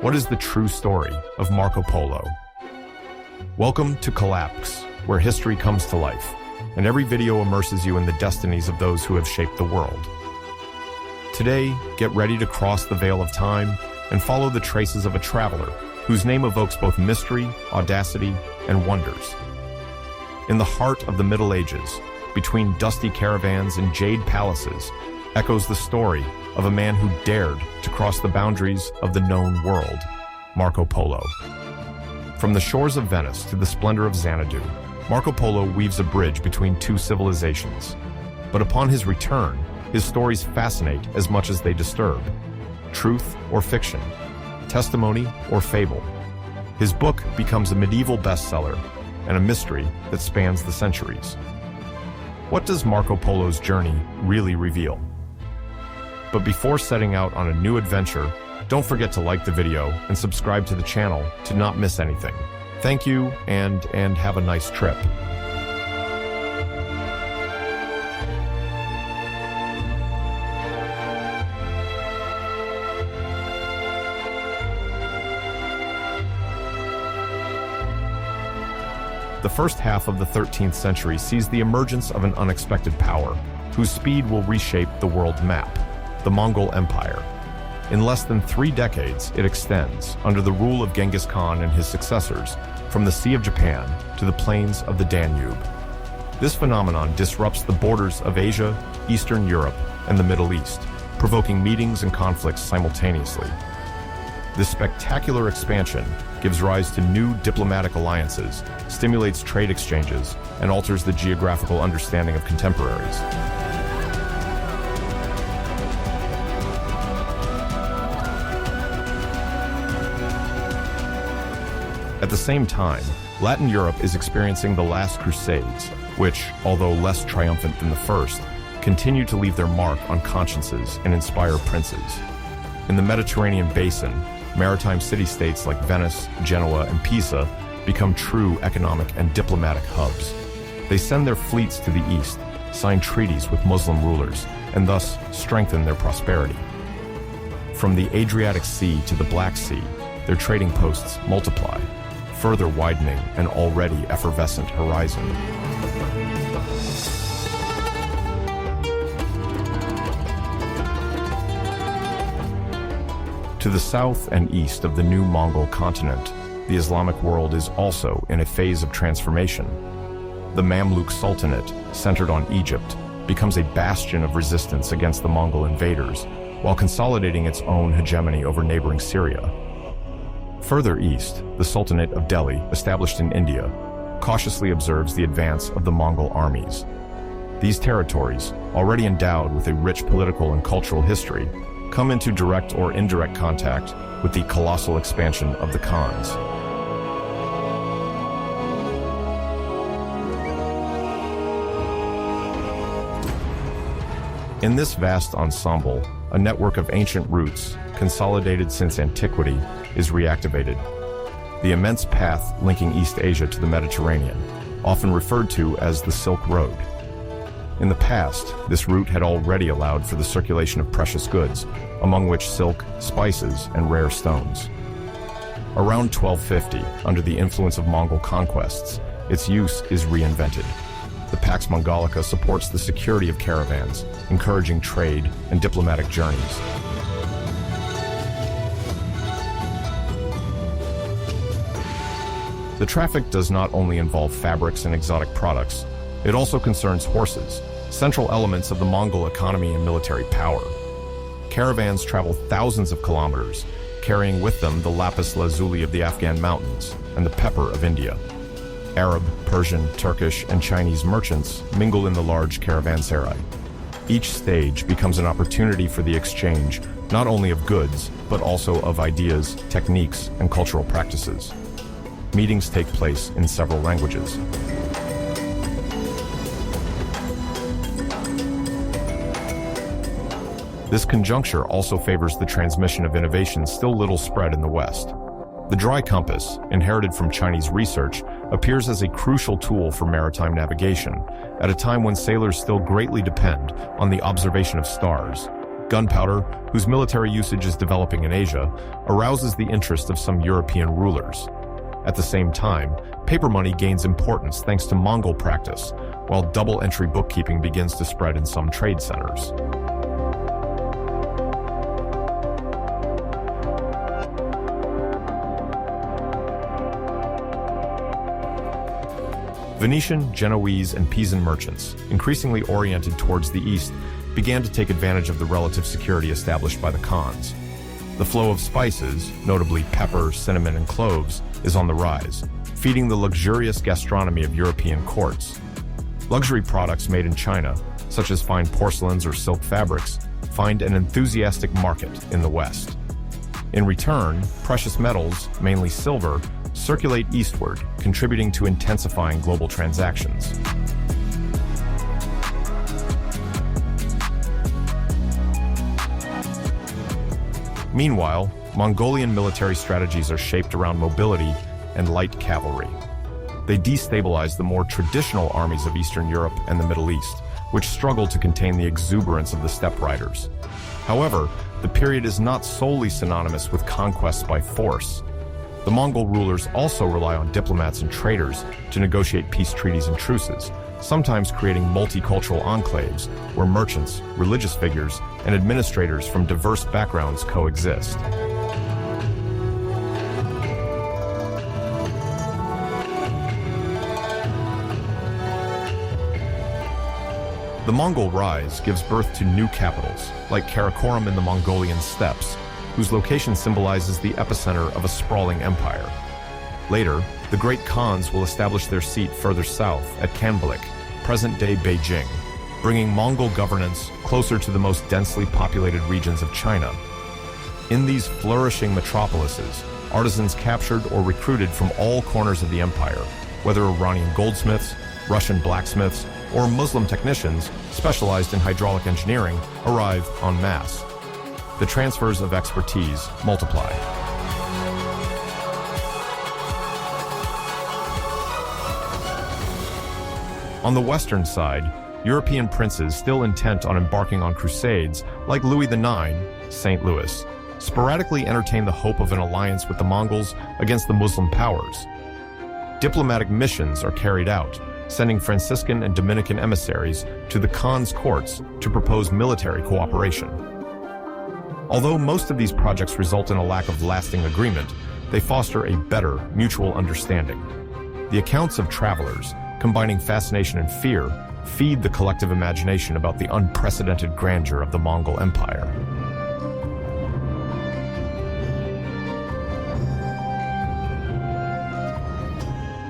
What is the true story of Marco Polo? Welcome to Collapse, where history comes to life, and every video immerses you in the destinies of those who have shaped the world. Today, get ready to cross the veil of time and follow the traces of a traveler whose name evokes both mystery, audacity, and wonders. In the heart of the Middle Ages, between dusty caravans and jade palaces, echoes the story of a man who dared to cross the boundaries of the known world, Marco Polo. From the shores of Venice to the splendor of Xanadu, Marco Polo weaves a bridge between two civilizations. But upon his return, his stories fascinate as much as they disturb. Truth or fiction, testimony or fable. His book becomes a medieval bestseller and a mystery that spans the centuries. What does Marco Polo's journey really reveal? But before setting out on a new adventure, don't forget to like the video and subscribe to the channel to not miss anything. Thank you and have a nice trip. The first half of the 13th century sees the emergence of an unexpected power, whose speed will reshape the world map, the Mongol Empire. In less than 3 decades, it extends, under the rule of Genghis Khan and his successors, from the Sea of Japan to the plains of the Danube. This phenomenon disrupts the borders of Asia, Eastern Europe, and the Middle East, provoking meetings and conflicts simultaneously. This spectacular expansion gives rise to new diplomatic alliances, stimulates trade exchanges, and alters the geographical understanding of contemporaries. At the same time, Latin Europe is experiencing the last crusades, which, although less triumphant than the first, continue to leave their mark on consciences and inspire princes. In the Mediterranean basin, maritime city-states like Venice, Genoa, and Pisa become true economic and diplomatic hubs. They send their fleets to the east, sign treaties with Muslim rulers, and thus strengthen their prosperity. From the Adriatic Sea to the Black Sea, their trading posts multiply, further widening an already effervescent horizon. To the south and east of the new Mongol continent, the Islamic world is also in a phase of transformation. The Mamluk Sultanate, centered on Egypt, becomes a bastion of resistance against the Mongol invaders, while consolidating its own hegemony over neighboring Syria. Further east, the Sultanate of Delhi, established in India, cautiously observes the advance of the Mongol armies. These territories, already endowed with a rich political and cultural history, come into direct or indirect contact with the colossal expansion of the Khans. In this vast ensemble, a network of ancient routes, consolidated since antiquity, is reactivated. The immense path linking East Asia to the Mediterranean, often referred to as the Silk Road. In the past, this route had already allowed for the circulation of precious goods, among which silk, spices, and rare stones. Around 1250, under the influence of Mongol conquests, its use is reinvented. The Pax Mongolica supports the security of caravans, encouraging trade and diplomatic journeys. The traffic does not only involve fabrics and exotic products, it also concerns horses, central elements of the Mongol economy and military power. Caravans travel thousands of kilometers, carrying with them the lapis lazuli of the Afghan mountains and the pepper of India. Arab, Persian, Turkish, and Chinese merchants mingle in the large caravanserai. Each stage becomes an opportunity for the exchange not only of goods, but also of ideas, techniques, and cultural practices. Meetings take place in several languages. This conjuncture also favors the transmission of innovations still little spread in the West. The dry compass, inherited from Chinese research, appears as a crucial tool for maritime navigation, at a time when sailors still greatly depend on the observation of stars. Gunpowder, whose military usage is developing in Asia, arouses the interest of some European rulers. At the same time, paper money gains importance thanks to Mongol practice, while double-entry bookkeeping begins to spread in some trade centers. Venetian, Genoese, and Pisan merchants, increasingly oriented towards the east, began to take advantage of the relative security established by the Khans. The flow of spices, notably pepper, cinnamon, and cloves, is on the rise, feeding the luxurious gastronomy of European courts. Luxury products made in China, such as fine porcelains or silk fabrics, find an enthusiastic market in the West. In return, precious metals, mainly silver, circulate eastward, contributing to intensifying global transactions. Meanwhile, Mongolian military strategies are shaped around mobility and light cavalry. They destabilize the more traditional armies of Eastern Europe and the Middle East, which struggle to contain the exuberance of the steppe riders. However, the period is not solely synonymous with conquests by force. The Mongol rulers also rely on diplomats and traders to negotiate peace treaties and truces, sometimes creating multicultural enclaves where merchants, religious figures, and administrators from diverse backgrounds coexist. The Mongol rise gives birth to new capitals, like Karakorum in the Mongolian steppes, whose location symbolizes the epicenter of a sprawling empire. Later, the great Khans will establish their seat further south at Khanbalik, present-day Beijing, bringing Mongol governance closer to the most densely populated regions of China. In these flourishing metropolises, artisans captured or recruited from all corners of the empire, whether Iranian goldsmiths, Russian blacksmiths, or Muslim technicians specialized in hydraulic engineering, arrive en masse. The transfers of expertise multiply. On the western side, European princes still intent on embarking on crusades, like Louis IX, St. Louis, sporadically entertain the hope of an alliance with the Mongols against the Muslim powers. Diplomatic missions are carried out, sending Franciscan and Dominican emissaries to the Khan's courts to propose military cooperation. Although most of these projects result in a lack of lasting agreement, they foster a better mutual understanding. The accounts of travelers, combining fascination and fear, feed the collective imagination about the unprecedented grandeur of the Mongol Empire.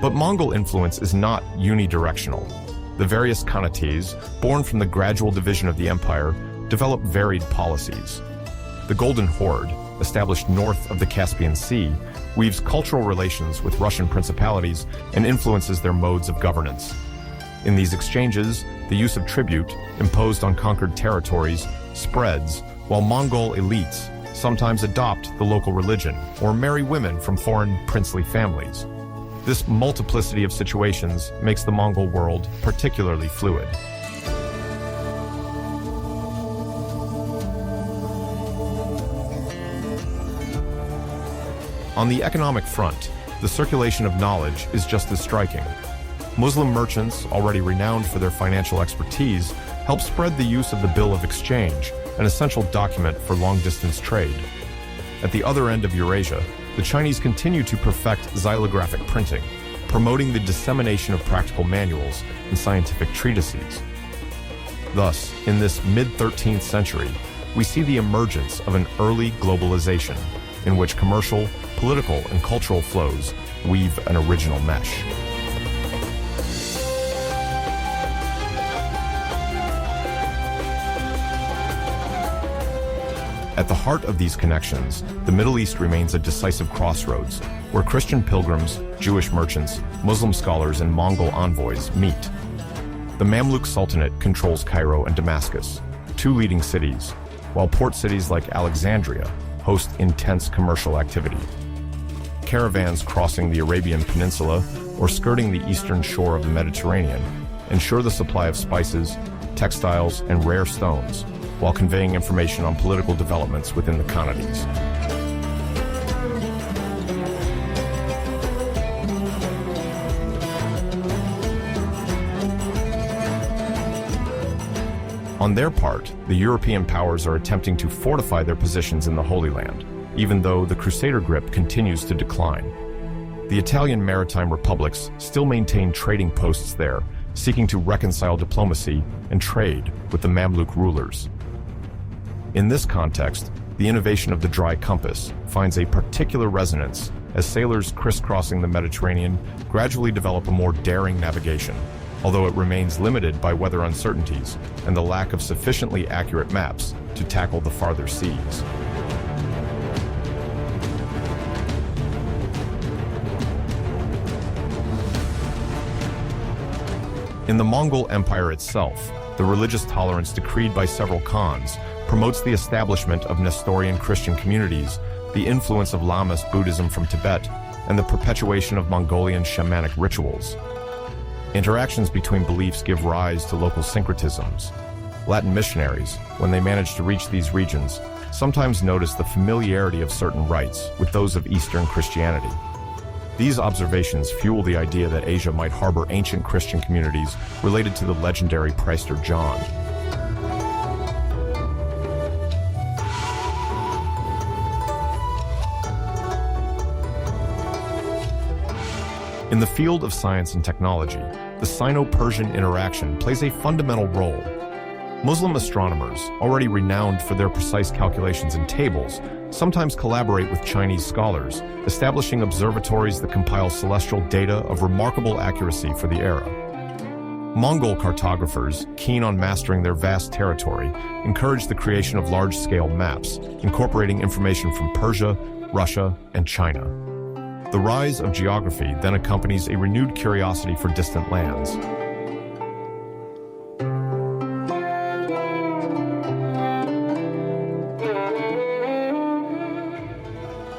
But Mongol influence is not unidirectional. The various Khanates, born from the gradual division of the empire, develop varied policies. The Golden Horde, established north of the Caspian Sea, weaves cultural relations with Russian principalities and influences their modes of governance. In these exchanges, the use of tribute, imposed on conquered territories, spreads, while Mongol elites sometimes adopt the local religion or marry women from foreign princely families. This multiplicity of situations makes the Mongol world particularly fluid. On the economic front, the circulation of knowledge is just as striking. Muslim merchants, already renowned for their financial expertise, help spread the use of the Bill of Exchange, an essential document for long-distance trade. At the other end of Eurasia, the Chinese continue to perfect xylographic printing, promoting the dissemination of practical manuals and scientific treatises. Thus, in this mid-13th century, we see the emergence of an early globalization in which commercial, political, and cultural flows weave an original mesh. At the heart of these connections, the Middle East remains a decisive crossroads, where Christian pilgrims, Jewish merchants, Muslim scholars, and Mongol envoys meet. The Mamluk Sultanate controls Cairo and Damascus, two leading cities, while port cities like Alexandria host intense commercial activity. Caravans crossing the Arabian Peninsula or skirting the eastern shore of the Mediterranean ensure the supply of spices, textiles, and rare stones, while conveying information on political developments within the Khanate. On their part, the European powers are attempting to fortify their positions in the Holy Land, even though the Crusader grip continues to decline. The Italian maritime republics still maintain trading posts there, seeking to reconcile diplomacy and trade with the Mamluk rulers. In this context, the innovation of the dry compass finds a particular resonance as sailors crisscrossing the Mediterranean gradually develop a more daring navigation, although it remains limited by weather uncertainties and the lack of sufficiently accurate maps to tackle the farther seas. In the Mongol Empire itself, the religious tolerance decreed by several Khans promotes the establishment of Nestorian Christian communities, the influence of Lamist Buddhism from Tibet, and the perpetuation of Mongolian shamanic rituals. Interactions between beliefs give rise to local syncretisms. Latin missionaries, when they manage to reach these regions, sometimes notice the familiarity of certain rites with those of Eastern Christianity. These observations fuel the idea that Asia might harbor ancient Christian communities related to the legendary Prester John. In the field of science and technology, the Sino-Persian interaction plays a fundamental role. Muslim astronomers, already renowned for their precise calculations and tables, sometimes collaborate with Chinese scholars, establishing observatories that compile celestial data of remarkable accuracy for the era. Mongol cartographers, keen on mastering their vast territory, encouraged the creation of large-scale maps, incorporating information from Persia, Russia, and China. The rise of geography then accompanies a renewed curiosity for distant lands.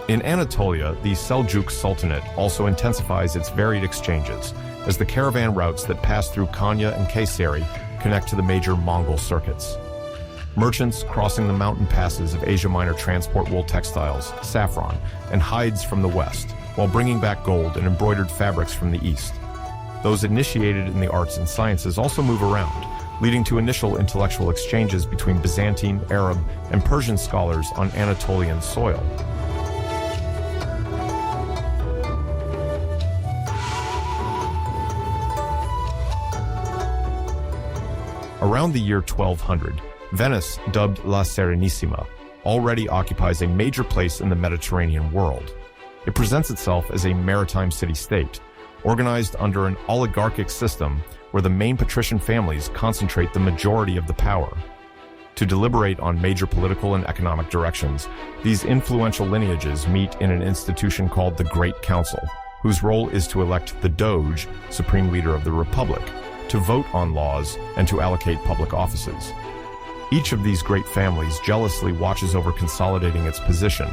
In Anatolia, the Seljuk Sultanate also intensifies its varied exchanges, as the caravan routes that pass through Konya and Kayseri connect to the major Mongol circuits. Merchants crossing the mountain passes of Asia Minor transport wool textiles, saffron, and hides from the west, while bringing back gold and embroidered fabrics from the east. Those initiated in the arts and sciences also move around, leading to initial intellectual exchanges between Byzantine, Arab, and Persian scholars on Anatolian soil. Around the year 1200, Venice, dubbed La Serenissima, already occupies a major place in the Mediterranean world. It presents itself as a maritime city-state, organized under an oligarchic system where the main patrician families concentrate the majority of the power. To deliberate on major political and economic directions, these influential lineages meet in an institution called the Great Council, whose role is to elect the Doge, supreme leader of the Republic, to vote on laws and to allocate public offices. Each of these great families jealously watches over consolidating its position,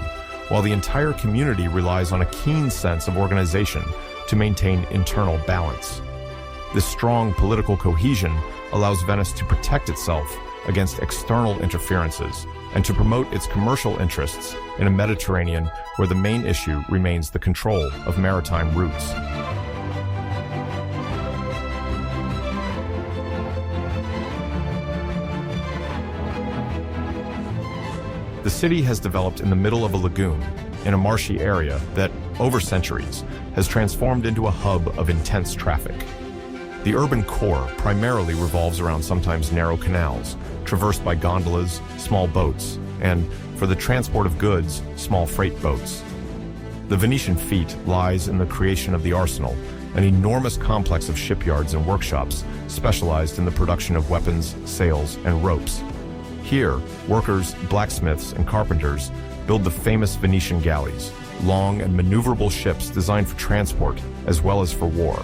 while the entire community relies on a keen sense of organization to maintain internal balance. This strong political cohesion allows Venice to protect itself against external interferences and to promote its commercial interests in a Mediterranean where the main issue remains the control of maritime routes. The city has developed in the middle of a lagoon, in a marshy area that, over centuries, has transformed into a hub of intense traffic. The urban core primarily revolves around sometimes narrow canals, traversed by gondolas, small boats, and, for the transport of goods, small freight boats. The Venetian feat lies in the creation of the arsenal, an enormous complex of shipyards and workshops specialized in the production of weapons, sails, and ropes. Here, workers, blacksmiths, and carpenters build the famous Venetian galleys, long and maneuverable ships designed for transport as well as for war.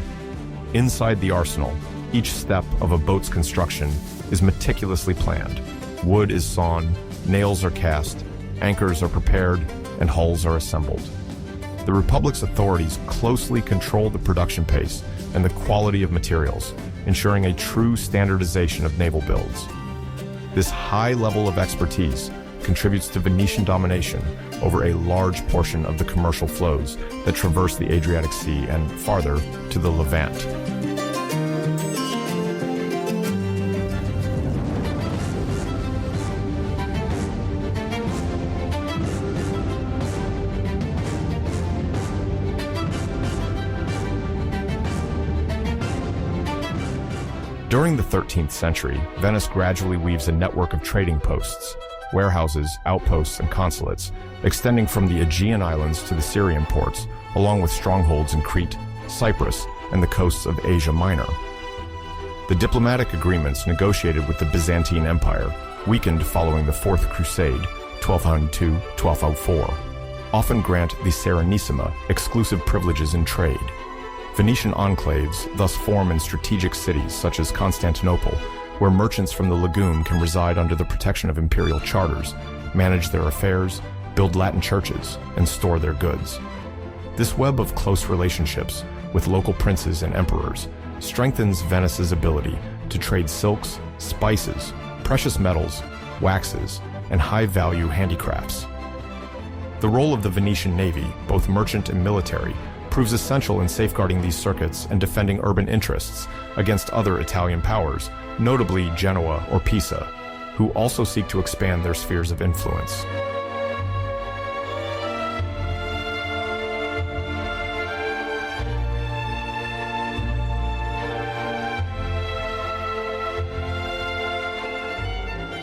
Inside the arsenal, each step of a boat's construction is meticulously planned. Wood is sawn, nails are cast, anchors are prepared, and hulls are assembled. The Republic's authorities closely control the production pace and the quality of materials, ensuring a true standardization of naval builds. This high level of expertise contributes to Venetian domination over a large portion of the commercial flows that traverse the Adriatic Sea and farther to the Levant. During the 13th century, Venice gradually weaves a network of trading posts, warehouses, outposts, and consulates, extending from the Aegean Islands to the Syrian ports, along with strongholds in Crete, Cyprus, and the coasts of Asia Minor. The diplomatic agreements negotiated with the Byzantine Empire, weakened following the Fourth Crusade, 1202-1204, often grant the Serenissima exclusive privileges in trade. Venetian enclaves thus form in strategic cities such as Constantinople, where merchants from the lagoon can reside under the protection of imperial charters, manage their affairs, build Latin churches, and store their goods. This web of close relationships with local princes and emperors strengthens Venice's ability to trade silks, spices, precious metals, waxes, and high-value handicrafts. The role of the Venetian navy, both merchant and military, proves essential in safeguarding these circuits and defending urban interests against other Italian powers, notably Genoa or Pisa, who also seek to expand their spheres of influence.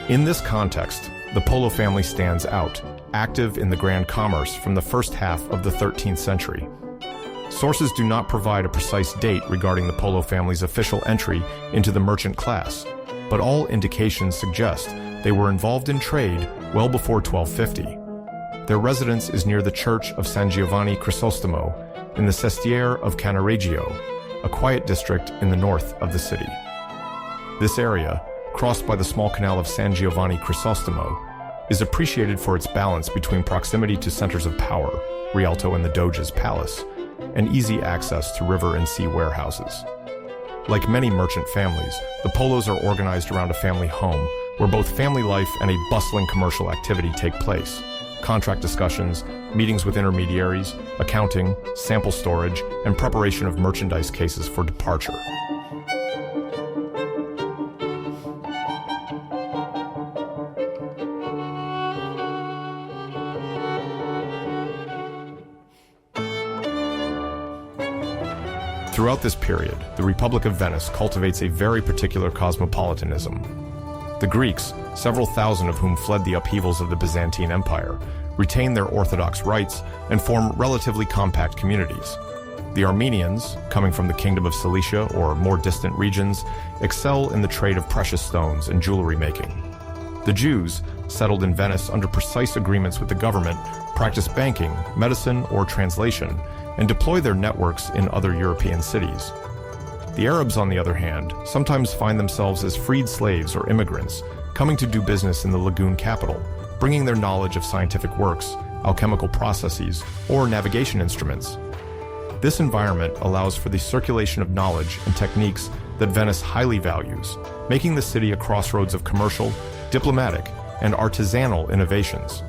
In this context, the Polo family stands out, active in the grand commerce from the first half of the 13th century. Sources do not provide a precise date regarding the Polo family's official entry into the merchant class, but all indications suggest they were involved in trade well before 1250. Their residence is near the church of San Giovanni Crisostomo in the Sestiere of Cannaregio, a quiet district in the north of the city. This area, crossed by the small canal of San Giovanni Crisostomo, is appreciated for its balance between proximity to centers of power, Rialto and the Doge's palace, and easy access to river and sea warehouses. Like many merchant families, the Polos are organized around a family home where both family life and a bustling commercial activity take place. Contract discussions, meetings with intermediaries, accounting, sample storage, and preparation of merchandise cases for departure. Throughout this period, the Republic of Venice cultivates a very particular cosmopolitanism. The Greeks, several thousand of whom fled the upheavals of the Byzantine Empire, retain their Orthodox rites and form relatively compact communities. The Armenians, coming from the Kingdom of Cilicia or more distant regions, excel in the trade of precious stones and jewelry making. The Jews, settled in Venice under precise agreements with the government, practice banking, medicine, or translation, and deploy their networks in other European cities. The Arabs, on the other hand, sometimes find themselves as freed slaves or immigrants, coming to do business in the lagoon capital, bringing their knowledge of scientific works, alchemical processes, or navigation instruments. This environment allows for the circulation of knowledge and techniques that Venice highly values, making the city a crossroads of commercial, diplomatic, and artisanal innovations.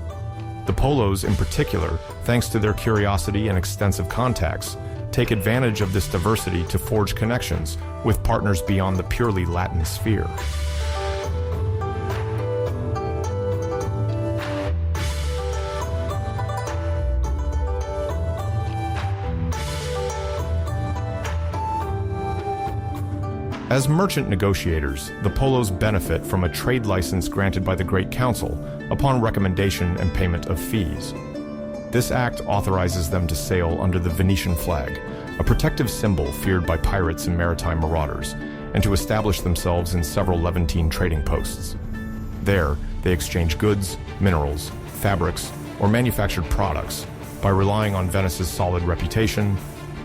The Polos, in particular, thanks to their curiosity and extensive contacts, take advantage of this diversity to forge connections with partners beyond the purely Latin sphere. As merchant negotiators, the Polos benefit from a trade license granted by the Great Council upon recommendation and payment of fees. This act authorizes them to sail under the Venetian flag, a protective symbol feared by pirates and maritime marauders, and to establish themselves in several Levantine trading posts. There, they exchange goods, minerals, fabrics, or manufactured products by relying on Venice's solid reputation,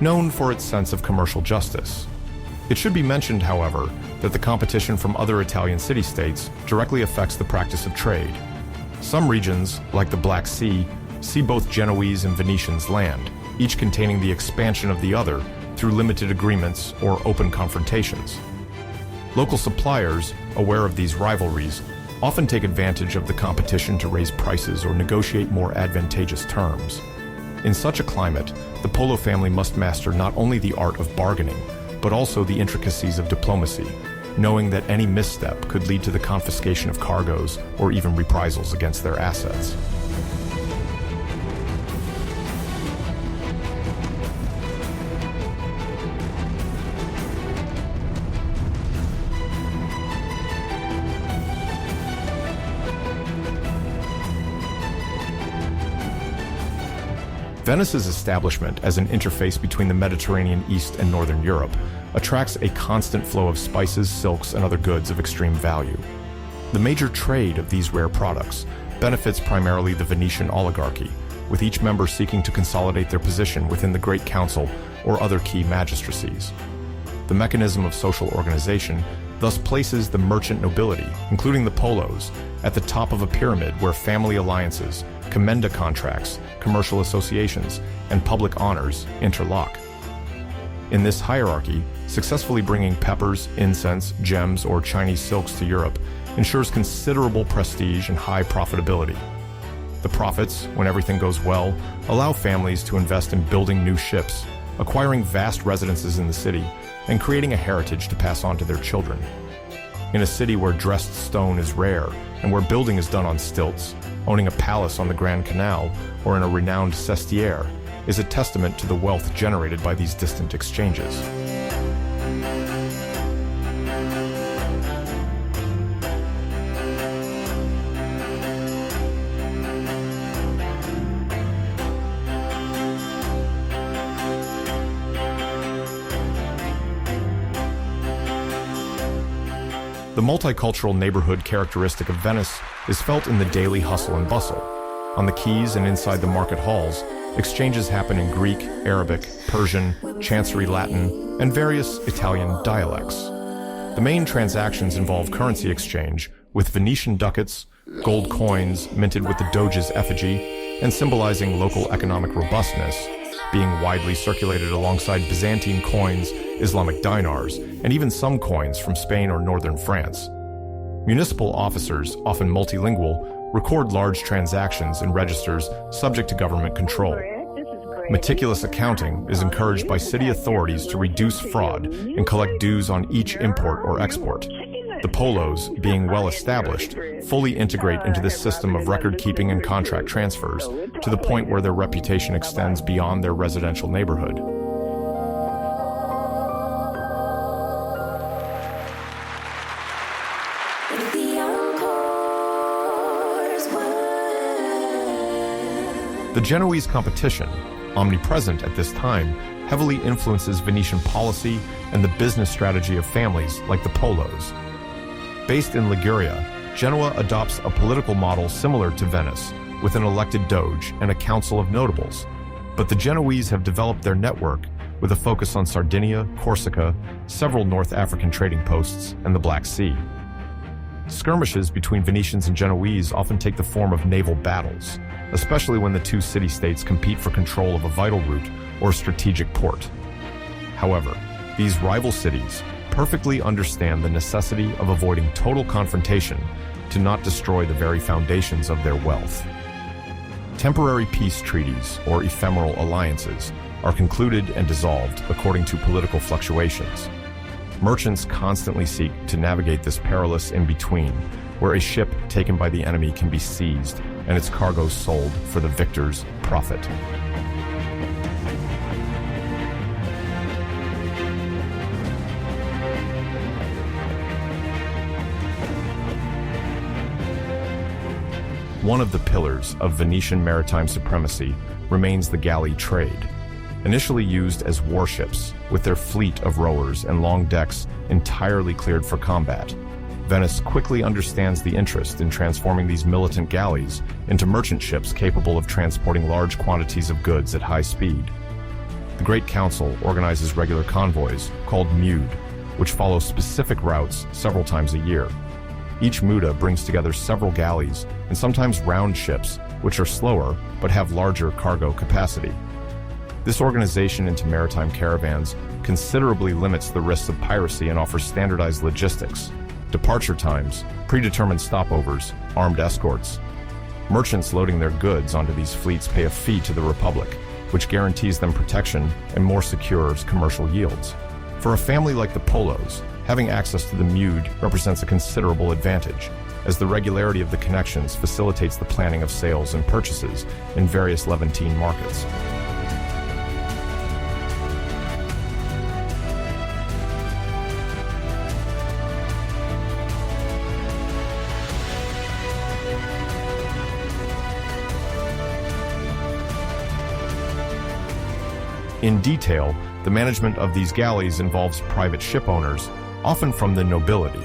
known for its sense of commercial justice. It should be mentioned, however, that the competition from other Italian city-states directly affects the practice of trade. Some regions, like the Black Sea, see both Genoese and Venetians land, each containing the expansion of the other through limited agreements or open confrontations. Local suppliers, aware of these rivalries, often take advantage of the competition to raise prices or negotiate more advantageous terms. In such a climate, the Polo family must master not only the art of bargaining, but also the intricacies of diplomacy, knowing that any misstep could lead to the confiscation of cargoes or even reprisals against their assets. Venice's establishment as an interface between the Mediterranean East and Northern Europe attracts a constant flow of spices, silks, and other goods of extreme value. The major trade of these rare products benefits primarily the Venetian oligarchy, with each member seeking to consolidate their position within the Great Council or other key magistracies. The mechanism of social organization thus places the merchant nobility, including the Polos, at the top of a pyramid where family alliances, commenda contracts, commercial associations, and public honors interlock. In this hierarchy, successfully bringing peppers, incense, gems, or Chinese silks to Europe ensures considerable prestige and high profitability. The profits, when everything goes well, allow families to invest in building new ships, acquiring vast residences in the city, and creating a heritage to pass on to their children. In a city where dressed stone is rare and where building is done on stilts, owning a palace on the Grand Canal or in a renowned sestiere is a testament to the wealth generated by these distant exchanges. The multicultural neighborhood characteristic of Venice is felt in the daily hustle and bustle. On the quays and inside the market halls, exchanges happen in Greek, Arabic, Persian, Chancery Latin, and various Italian dialects. The main transactions involve currency exchange, with Venetian ducats, gold coins minted with the Doge's effigy, and symbolizing local economic robustness, being widely circulated alongside Byzantine coins, Islamic dinars, and even some coins from Spain or northern France. Municipal officers, often multilingual, record large transactions in registers subject to government control. Meticulous accounting is encouraged by city authorities to reduce fraud and collect dues on each import or export. The Polos, being well established, fully integrate into this system of record-keeping and contract transfers to the point where their reputation extends beyond their residential neighborhood. The Genoese competition, omnipresent at this time, heavily influences Venetian policy and the business strategy of families like the Polos. Based in Liguria, Genoa adopts a political model similar to Venice, with an elected doge and a council of notables. But the Genoese have developed their network with a focus on Sardinia, Corsica, several North African trading posts, and the Black Sea. Skirmishes between Venetians and Genoese often take the form of naval battles, especially when the two city-states compete for control of a vital route or strategic port. However, these rival cities perfectly understand the necessity of avoiding total confrontation to not destroy the very foundations of their wealth. Temporary peace treaties, or ephemeral alliances, are concluded and dissolved according to political fluctuations. Merchants constantly seek to navigate this perilous in-between, where a ship taken by the enemy can be seized and its cargo sold for the victor's profit. One of the pillars of Venetian maritime supremacy remains the galley trade. Initially used as warships, with their fleet of rowers and long decks entirely cleared for combat, Venice quickly understands the interest in transforming these militant galleys into merchant ships capable of transporting large quantities of goods at high speed. The Great Council organizes regular convoys, called mude, which follow specific routes several times a year. Each muda brings together several galleys and sometimes round ships, which are slower but have larger cargo capacity. This organization into maritime caravans considerably limits the risks of piracy and offers standardized logistics, departure times, predetermined stopovers, armed escorts. Merchants loading their goods onto these fleets pay a fee to the Republic, which guarantees them protection and more secure commercial yields. For a family like the Polos, having access to the Mude represents a considerable advantage, as the regularity of the connections facilitates the planning of sales and purchases in various Levantine markets. In detail, the management of these galleys involves private ship owners, often from the nobility.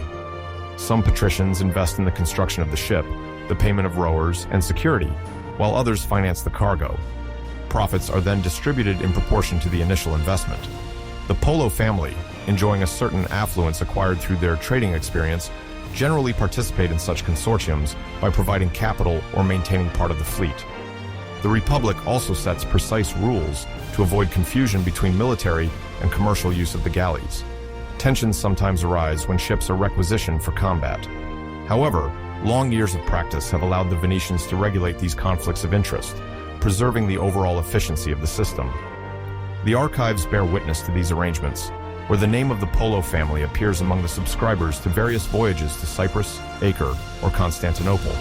Some patricians invest in the construction of the ship, the payment of rowers, and security, while others finance the cargo. Profits are then distributed in proportion to the initial investment. The Polo family, enjoying a certain affluence acquired through their trading experience, generally participate in such consortiums by providing capital or maintaining part of the fleet. The Republic also sets precise rules to avoid confusion between military and commercial use of the galleys. Tensions sometimes arise when ships are requisitioned for combat. However, long years of practice have allowed the Venetians to regulate these conflicts of interest, preserving the overall efficiency of the system. The archives bear witness to these arrangements, where the name of the Polo family appears among the subscribers to various voyages to Cyprus, Acre, or Constantinople.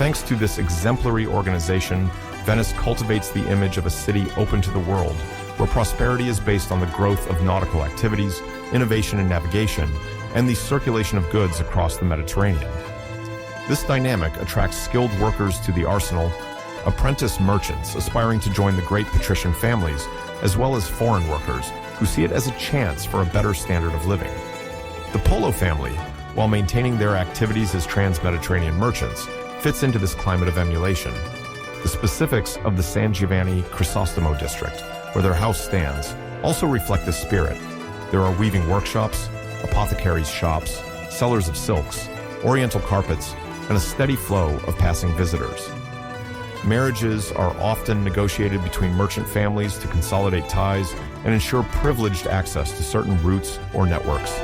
Thanks to this exemplary organization, Venice cultivates the image of a city open to the world, where prosperity is based on the growth of nautical activities, innovation in navigation, and the circulation of goods across the Mediterranean. This dynamic attracts skilled workers to the arsenal, apprentice merchants aspiring to join the great patrician families, as well as foreign workers who see it as a chance for a better standard of living. The Polo family, while maintaining their activities as trans-Mediterranean merchants, fits into this climate of emulation. The specifics of the San Giovanni Crisostomo district, where their house stands, also reflect this spirit. There are weaving workshops, apothecaries' shops, sellers of silks, oriental carpets, and a steady flow of passing visitors. Marriages are often negotiated between merchant families to consolidate ties and ensure privileged access to certain routes or networks.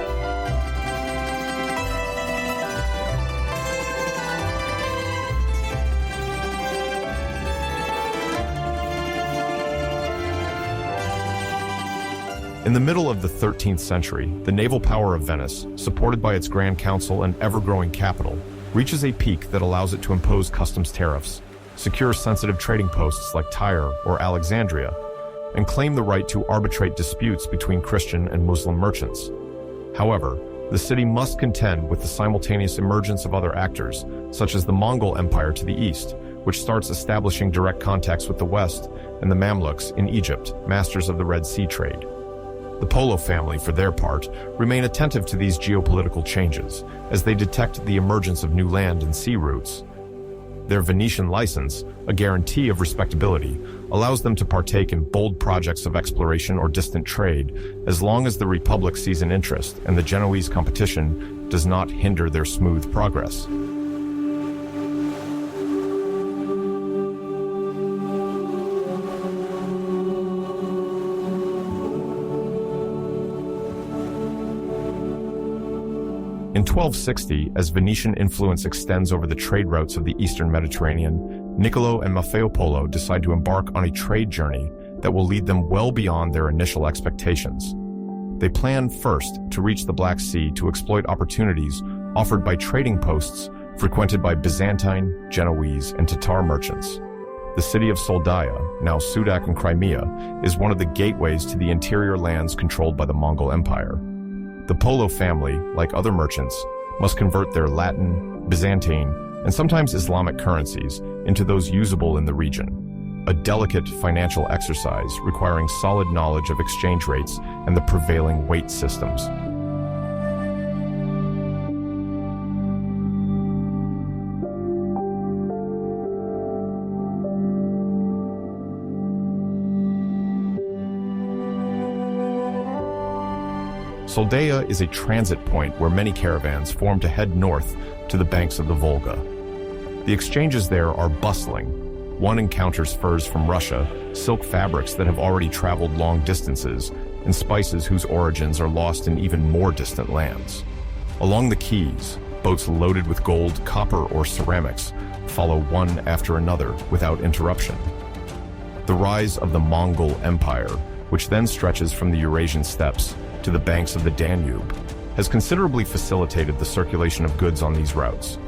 In the middle of the 13th century, the naval power of Venice, supported by its Grand Council and ever-growing capital, reaches a peak that allows it to impose customs tariffs, secure sensitive trading posts like Tyre or Alexandria, and claim the right to arbitrate disputes between Christian and Muslim merchants. However, the city must contend with the simultaneous emergence of other actors, such as the Mongol Empire to the east, which starts establishing direct contacts with the West, and the Mamluks in Egypt, masters of the Red Sea trade. The Polo family, for their part, remain attentive to these geopolitical changes, as they detect the emergence of new land and sea routes. Their Venetian license, a guarantee of respectability, allows them to partake in bold projects of exploration or distant trade, as long as the Republic sees an interest and the Genoese competition does not hinder their smooth progress. In 1260, as Venetian influence extends over the trade routes of the eastern Mediterranean, Niccolo and Maffeo Polo decide to embark on a trade journey that will lead them well beyond their initial expectations. They plan first to reach the Black Sea to exploit opportunities offered by trading posts frequented by Byzantine, Genoese, and Tatar merchants. The city of Soldaya, now Sudak and Crimea, is one of the gateways to the interior lands controlled by the Mongol Empire. The Polo family, like other merchants, must convert their Latin, Byzantine, and sometimes Islamic currencies into those usable in the region, a delicate financial exercise requiring solid knowledge of exchange rates and the prevailing weight systems. Soldaya is a transit point where many caravans form to head north to the banks of the Volga. The exchanges there are bustling. One encounters furs from Russia, silk fabrics that have already traveled long distances, and spices whose origins are lost in even more distant lands. Along the quays, boats loaded with gold, copper, or ceramics follow one after another without interruption. The rise of the Mongol Empire, which then stretches from the Eurasian steppes to the banks of the Danube, has considerably facilitated the circulation of goods on these routes.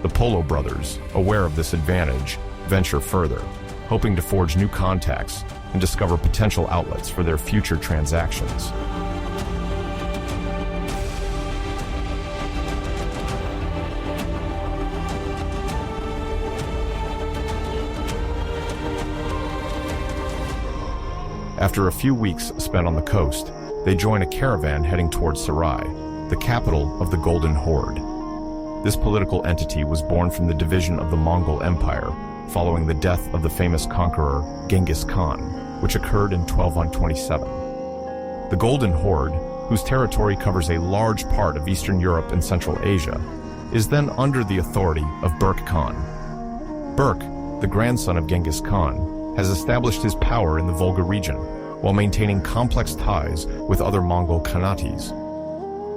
The Polo brothers, aware of this advantage, venture further, hoping to forge new contacts and discover potential outlets for their future transactions. After a few weeks spent on the coast, they join a caravan heading towards Sarai, the capital of the Golden Horde. This political entity was born from the division of the Mongol Empire following the death of the famous conqueror Genghis Khan, which occurred in 1227. The Golden Horde, whose territory covers a large part of Eastern Europe and Central Asia, is then under the authority of Berk Khan. Berk, the grandson of Genghis Khan, has established his power in the Volga region while maintaining complex ties with other Mongol Khanates.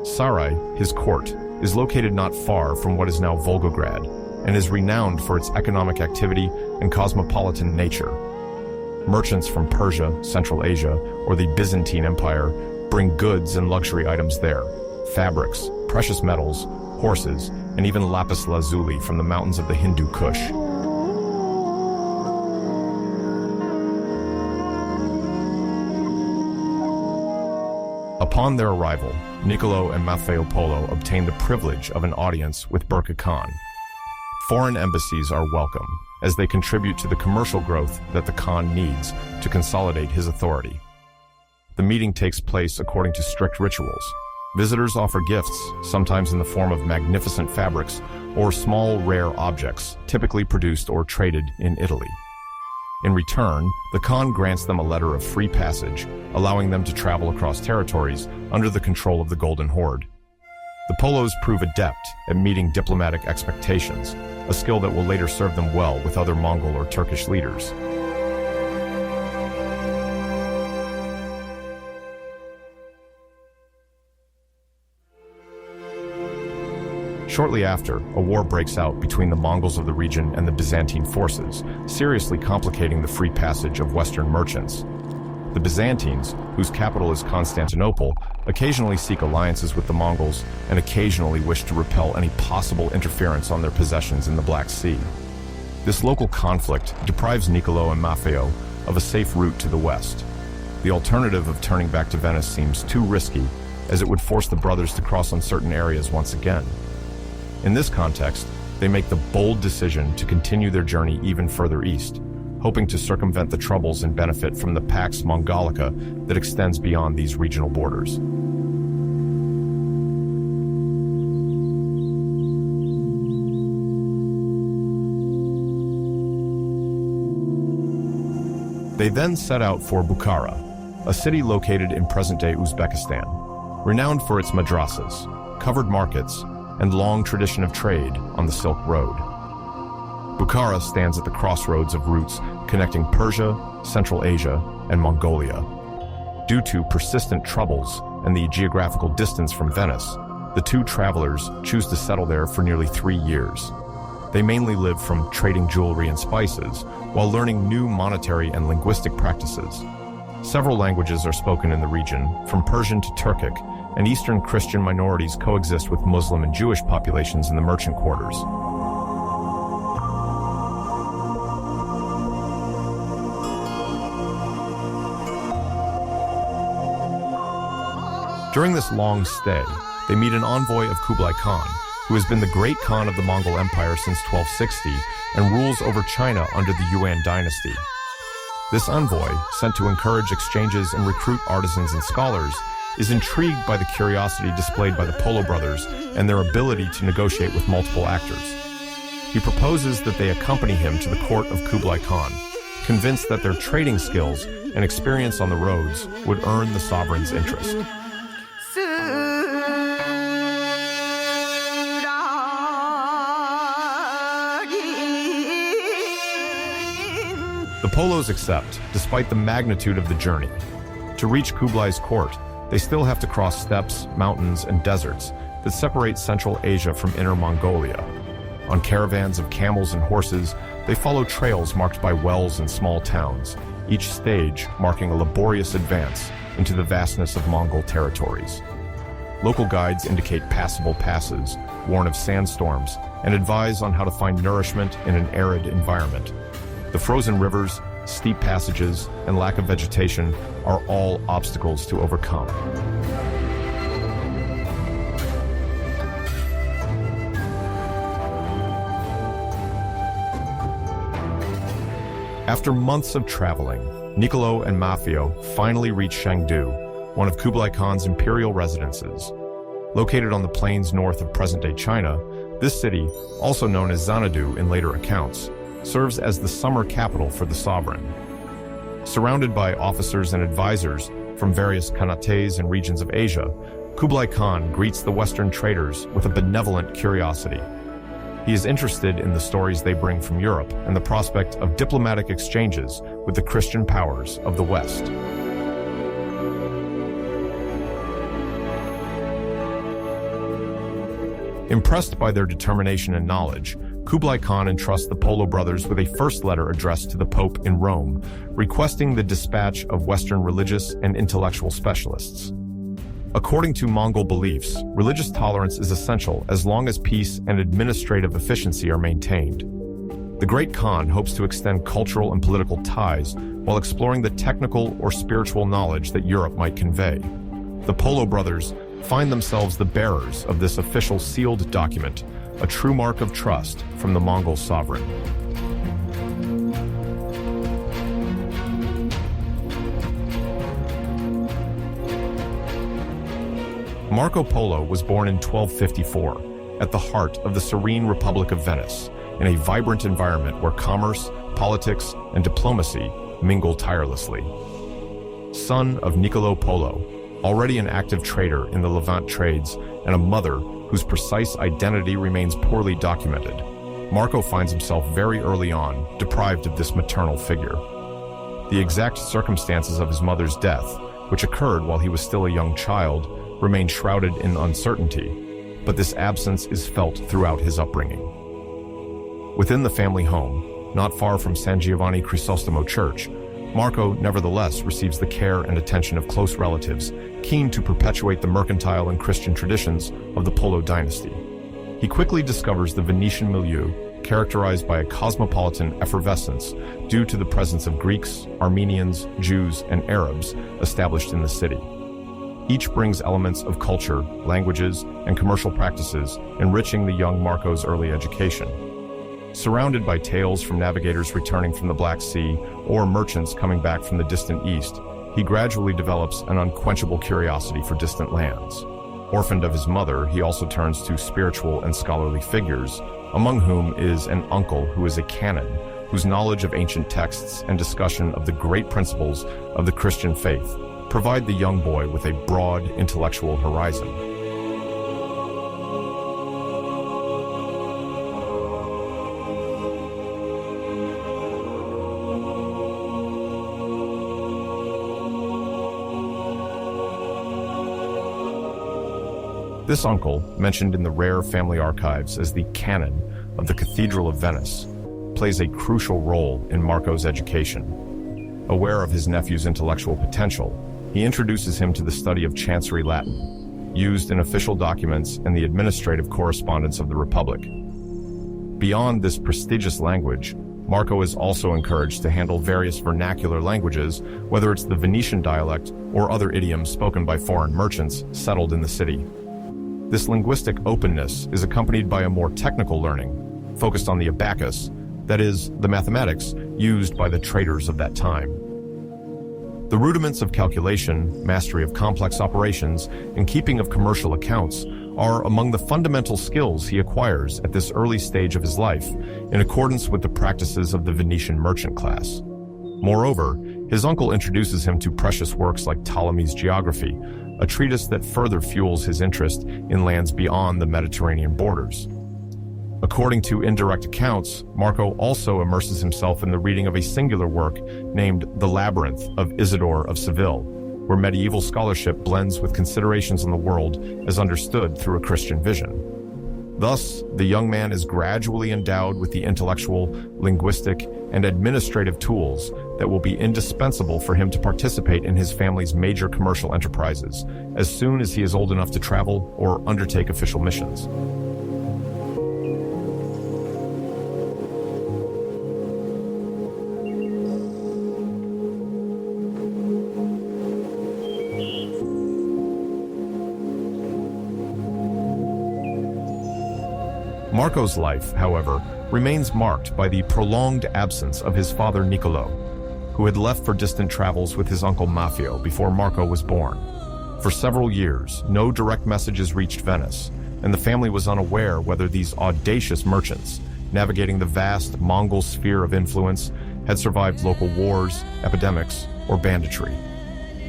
Sarai, his court, is located not far from what is now Volgograd and is renowned for its economic activity and cosmopolitan nature. Merchants from Persia, Central Asia, or the Byzantine Empire bring goods and luxury items there, fabrics, precious metals, horses, and even lapis lazuli from the mountains of the Hindu Kush. Upon their arrival, Niccolo and Maffeo Polo obtain the privilege of an audience with Berka Khan. Foreign embassies are welcome, as they contribute to the commercial growth that the Khan needs to consolidate his authority. The meeting takes place according to strict rituals. Visitors offer gifts, sometimes in the form of magnificent fabrics or small, rare objects, typically produced or traded in Italy. In return, the Khan grants them a letter of free passage, allowing them to travel across territories under the control of the Golden Horde. The Polos prove adept at meeting diplomatic expectations, a skill that will later serve them well with other Mongol or Turkish leaders. Shortly after, a war breaks out between the Mongols of the region and the Byzantine forces, seriously complicating the free passage of Western merchants. The Byzantines, whose capital is Constantinople, occasionally seek alliances with the Mongols and occasionally wish to repel any possible interference on their possessions in the Black Sea. This local conflict deprives Niccolo and Maffeo of a safe route to the west. The alternative of turning back to Venice seems too risky, as it would force the brothers to cross uncertain areas once again. In this context, they make the bold decision to continue their journey even further east, hoping to circumvent the troubles and benefit from the Pax Mongolica that extends beyond these regional borders. They then set out for Bukhara, a city located in present-day Uzbekistan, renowned for its madrasas, covered markets, and long tradition of trade on the Silk Road. Bukhara stands at the crossroads of routes connecting Persia, Central Asia, and Mongolia. Due to persistent troubles and the geographical distance from Venice, the two travelers choose to settle there for nearly 3 years. They mainly live from trading jewelry and spices, while learning new monetary and linguistic practices. Several languages are spoken in the region, from Persian to Turkic, and Eastern Christian minorities coexist with Muslim and Jewish populations in the merchant quarters. During this long stay, they meet an envoy of Kublai Khan, who has been the great Khan of the Mongol Empire since 1260 and rules over China under the Yuan dynasty. This envoy, sent to encourage exchanges and recruit artisans and scholars, is intrigued by the curiosity displayed by the Polo brothers and their ability to negotiate with multiple actors. He proposes that they accompany him to the court of Kublai Khan, convinced that their trading skills and experience on the roads would earn the sovereign's interest. Polos accept, despite the magnitude of the journey. To reach Kublai's court, they still have to cross steppes, mountains, and deserts that separate Central Asia from Inner Mongolia. On caravans of camels and horses, they follow trails marked by wells and small towns, each stage marking a laborious advance into the vastness of Mongol territories. Local guides indicate passable passes, warn of sandstorms, and advise on how to find nourishment in an arid environment. The frozen rivers, steep passages, and lack of vegetation are all obstacles to overcome. After months of traveling, Niccolo and Maffeo finally reach Chengdu, one of Kublai Khan's imperial residences. Located on the plains north of present-day China, this city, also known as Xanadu in later accounts, serves as the summer capital for the sovereign. Surrounded by officers and advisors from various khanates and regions of Asia, Kublai Khan greets the Western traders with a benevolent curiosity. He is interested in the stories they bring from Europe and the prospect of diplomatic exchanges with the Christian powers of the West. Impressed by their determination and knowledge, Kublai Khan entrusts the Polo brothers with a first letter addressed to the Pope in Rome, requesting the dispatch of Western religious and intellectual specialists. According to Mongol beliefs, religious tolerance is essential as long as peace and administrative efficiency are maintained. The Great Khan hopes to extend cultural and political ties while exploring the technical or spiritual knowledge that Europe might convey. The Polo brothers find themselves the bearers of this official sealed document, a true mark of trust from the Mongol sovereign. Marco Polo was born in 1254 at the heart of the serene Republic of Venice, in a vibrant environment where commerce, politics, and diplomacy mingle tirelessly. Son of Niccolo Polo, already an active trader in the Levant trades and a mother whose precise identity remains poorly documented, Marco finds himself very early on deprived of this maternal figure. The exact circumstances of his mother's death, which occurred while he was still a young child, remain shrouded in uncertainty, but this absence is felt throughout his upbringing. Within the family home, not far from San Giovanni Crisostomo Church, Marco nevertheless receives the care and attention of close relatives, keen to perpetuate the mercantile and Christian traditions of the Polo dynasty. He quickly discovers the Venetian milieu, characterized by a cosmopolitan effervescence due to the presence of Greeks, Armenians, Jews, and Arabs established in the city. Each brings elements of culture, languages, and commercial practices, enriching the young Marco's early education. Surrounded by tales from navigators returning from the Black Sea or merchants coming back from the distant east, he gradually develops an unquenchable curiosity for distant lands. Orphaned of his mother, he also turns to spiritual and scholarly figures, among whom is an uncle who is a canon, whose knowledge of ancient texts and discussion of the great principles of the Christian faith provide the young boy with a broad intellectual horizon. This uncle, mentioned in the rare family archives as the canon of the Cathedral of Venice, plays a crucial role in Marco's education. Aware of his nephew's intellectual potential, he introduces him to the study of Chancery Latin, used in official documents and the administrative correspondence of the Republic. Beyond this prestigious language, Marco is also encouraged to handle various vernacular languages, whether it's the Venetian dialect or other idioms spoken by foreign merchants settled in the city. This linguistic openness is accompanied by a more technical learning, focused on the abacus, that is, the mathematics used by the traders of that time. The rudiments of calculation, mastery of complex operations, and keeping of commercial accounts are among the fundamental skills he acquires at this early stage of his life, in accordance with the practices of the Venetian merchant class. Moreover, his uncle introduces him to precious works like Ptolemy's Geography, a treatise that further fuels his interest in lands beyond the Mediterranean borders. According to indirect accounts, Marco also immerses himself in the reading of a singular work named The Labyrinth of Isidore of Seville, where medieval scholarship blends with considerations on the world as understood through a Christian vision. Thus, the young man is gradually endowed with the intellectual, linguistic, and administrative tools that will be indispensable for him to participate in his family's major commercial enterprises as soon as he is old enough to travel or undertake official missions. Marco's life, however, remains marked by the prolonged absence of his father Niccolo, who had left for distant travels with his uncle Maffeo before Marco was born. For several years, no direct messages reached Venice, and the family was unaware whether these audacious merchants, navigating the vast Mongol sphere of influence, had survived local wars, epidemics, or banditry.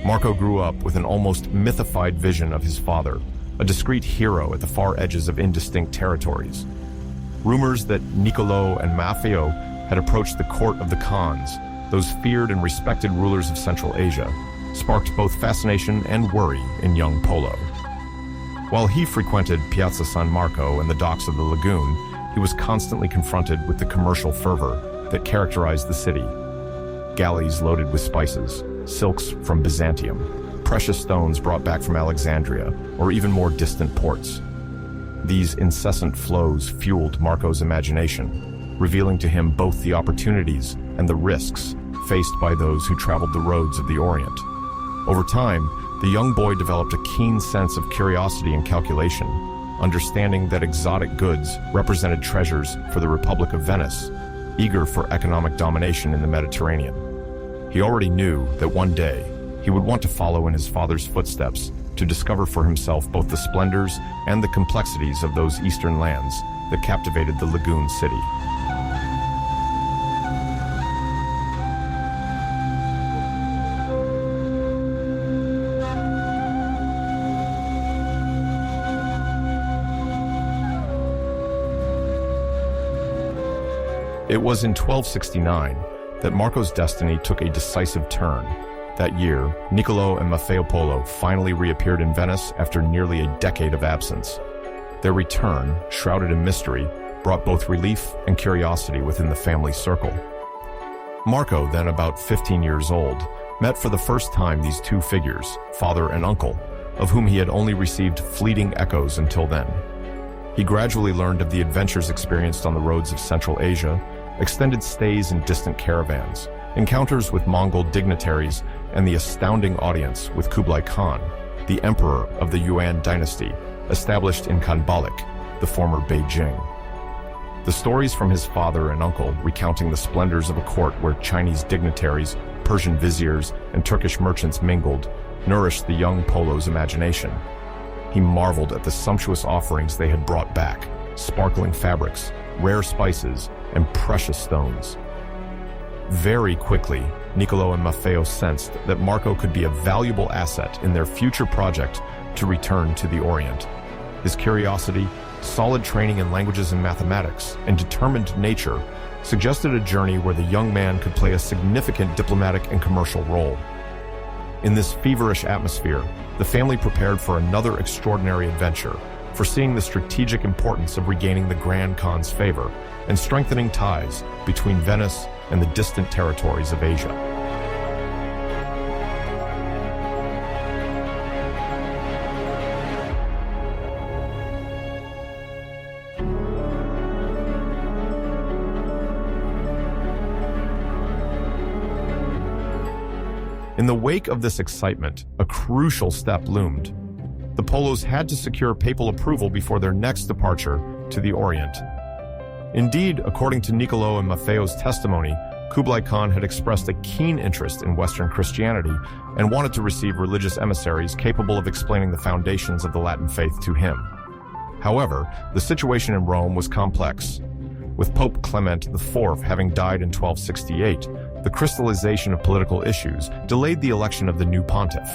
Marco grew up with an almost mythified vision of his father, a discreet hero at the far edges of indistinct territories. Rumors that Niccolo and Maffeo had approached the court of the Khans, those feared and respected rulers of Central Asia, sparked both fascination and worry in young Polo. While he frequented Piazza San Marco and the docks of the lagoon, he was constantly confronted with the commercial fervor that characterized the city. Galleys loaded with spices, silks from Byzantium, precious stones brought back from Alexandria, or even more distant ports. These incessant flows fueled Marco's imagination, revealing to him both the opportunities and the risks faced by those who traveled the roads of the Orient. Over time, the young boy developed a keen sense of curiosity and calculation, understanding that exotic goods represented treasures for the Republic of Venice, eager for economic domination in the Mediterranean. He already knew that one day he would want to follow in his father's footsteps to discover for himself both the splendors and the complexities of those eastern lands that captivated the lagoon city. It was in 1269 that Marco's destiny took a decisive turn. That year, Niccolo and Maffeo Polo finally reappeared in Venice after nearly a decade of absence. Their return, shrouded in mystery, brought both relief and curiosity within the family circle. Marco, then about 15 years old, met for the first time these two figures, father and uncle, of whom he had only received fleeting echoes until then. He gradually learned of the adventures experienced on the roads of Central Asia, extended stays in distant caravans, encounters with Mongol dignitaries, and the astounding audience with Kublai Khan, the emperor of the Yuan dynasty, established in Khanbalik, the former Beijing. The stories from his father and uncle recounting the splendors of a court where Chinese dignitaries, Persian viziers, and Turkish merchants mingled nourished the young Polo's imagination. He marveled at the sumptuous offerings they had brought back, sparkling fabrics, rare spices, and precious stones. Very quickly, Niccolo and Maffeo sensed that Marco could be a valuable asset in their future project to return to the Orient. His curiosity, solid training in languages and mathematics, and determined nature suggested a journey where the young man could play a significant diplomatic and commercial role. In this feverish atmosphere, the family prepared for another extraordinary adventure, foreseeing the strategic importance of regaining the Grand Khan's favor and strengthening ties between Venice and the distant territories of Asia. In the wake of this excitement, a crucial step loomed. The Polos had to secure papal approval before their next departure to the Orient. Indeed, according to Niccolo and Maffeo's testimony, Kublai Khan had expressed a keen interest in Western Christianity and wanted to receive religious emissaries capable of explaining the foundations of the Latin faith to him. However, the situation in Rome was complex. With Pope Clement IV having died in 1268, the crystallization of political issues delayed the election of the new pontiff.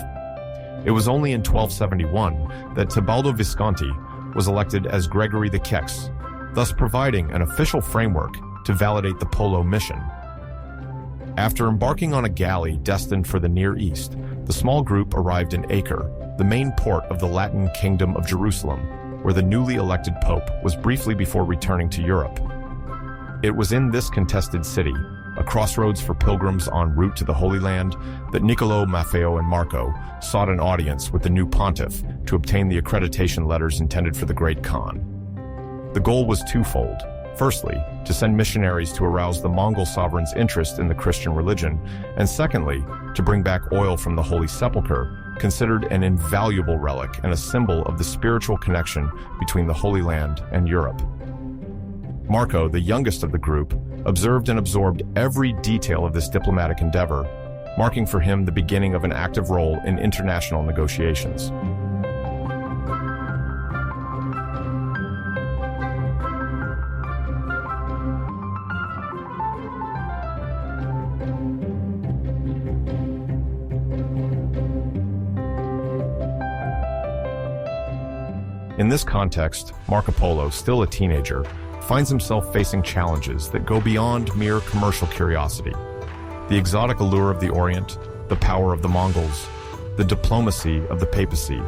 It was only in 1271 that Tebaldo Visconti was elected as Gregory the Kex, thus providing an official framework to validate the Polo mission. After embarking on a galley destined for the Near East, the small group arrived in Acre, the main port of the Latin Kingdom of Jerusalem, where the newly elected pope was briefly before returning to Europe. It was in this contested city, a crossroads for pilgrims en route to the Holy Land, that Niccolo, Maffeo, and Marco sought an audience with the new pontiff to obtain the accreditation letters intended for the Great Khan. The goal was twofold. Firstly, to send missionaries to arouse the Mongol sovereign's interest in the Christian religion, and secondly, to bring back oil from the Holy Sepulchre, considered an invaluable relic and a symbol of the spiritual connection between the Holy Land and Europe. Marco, the youngest of the group, observed and absorbed every detail of this diplomatic endeavor, marking for him the beginning of an active role in international negotiations. In this context, Marco Polo, still a teenager, finds himself facing challenges that go beyond mere commercial curiosity. The exotic allure of the Orient, the power of the Mongols, the diplomacy of the papacy,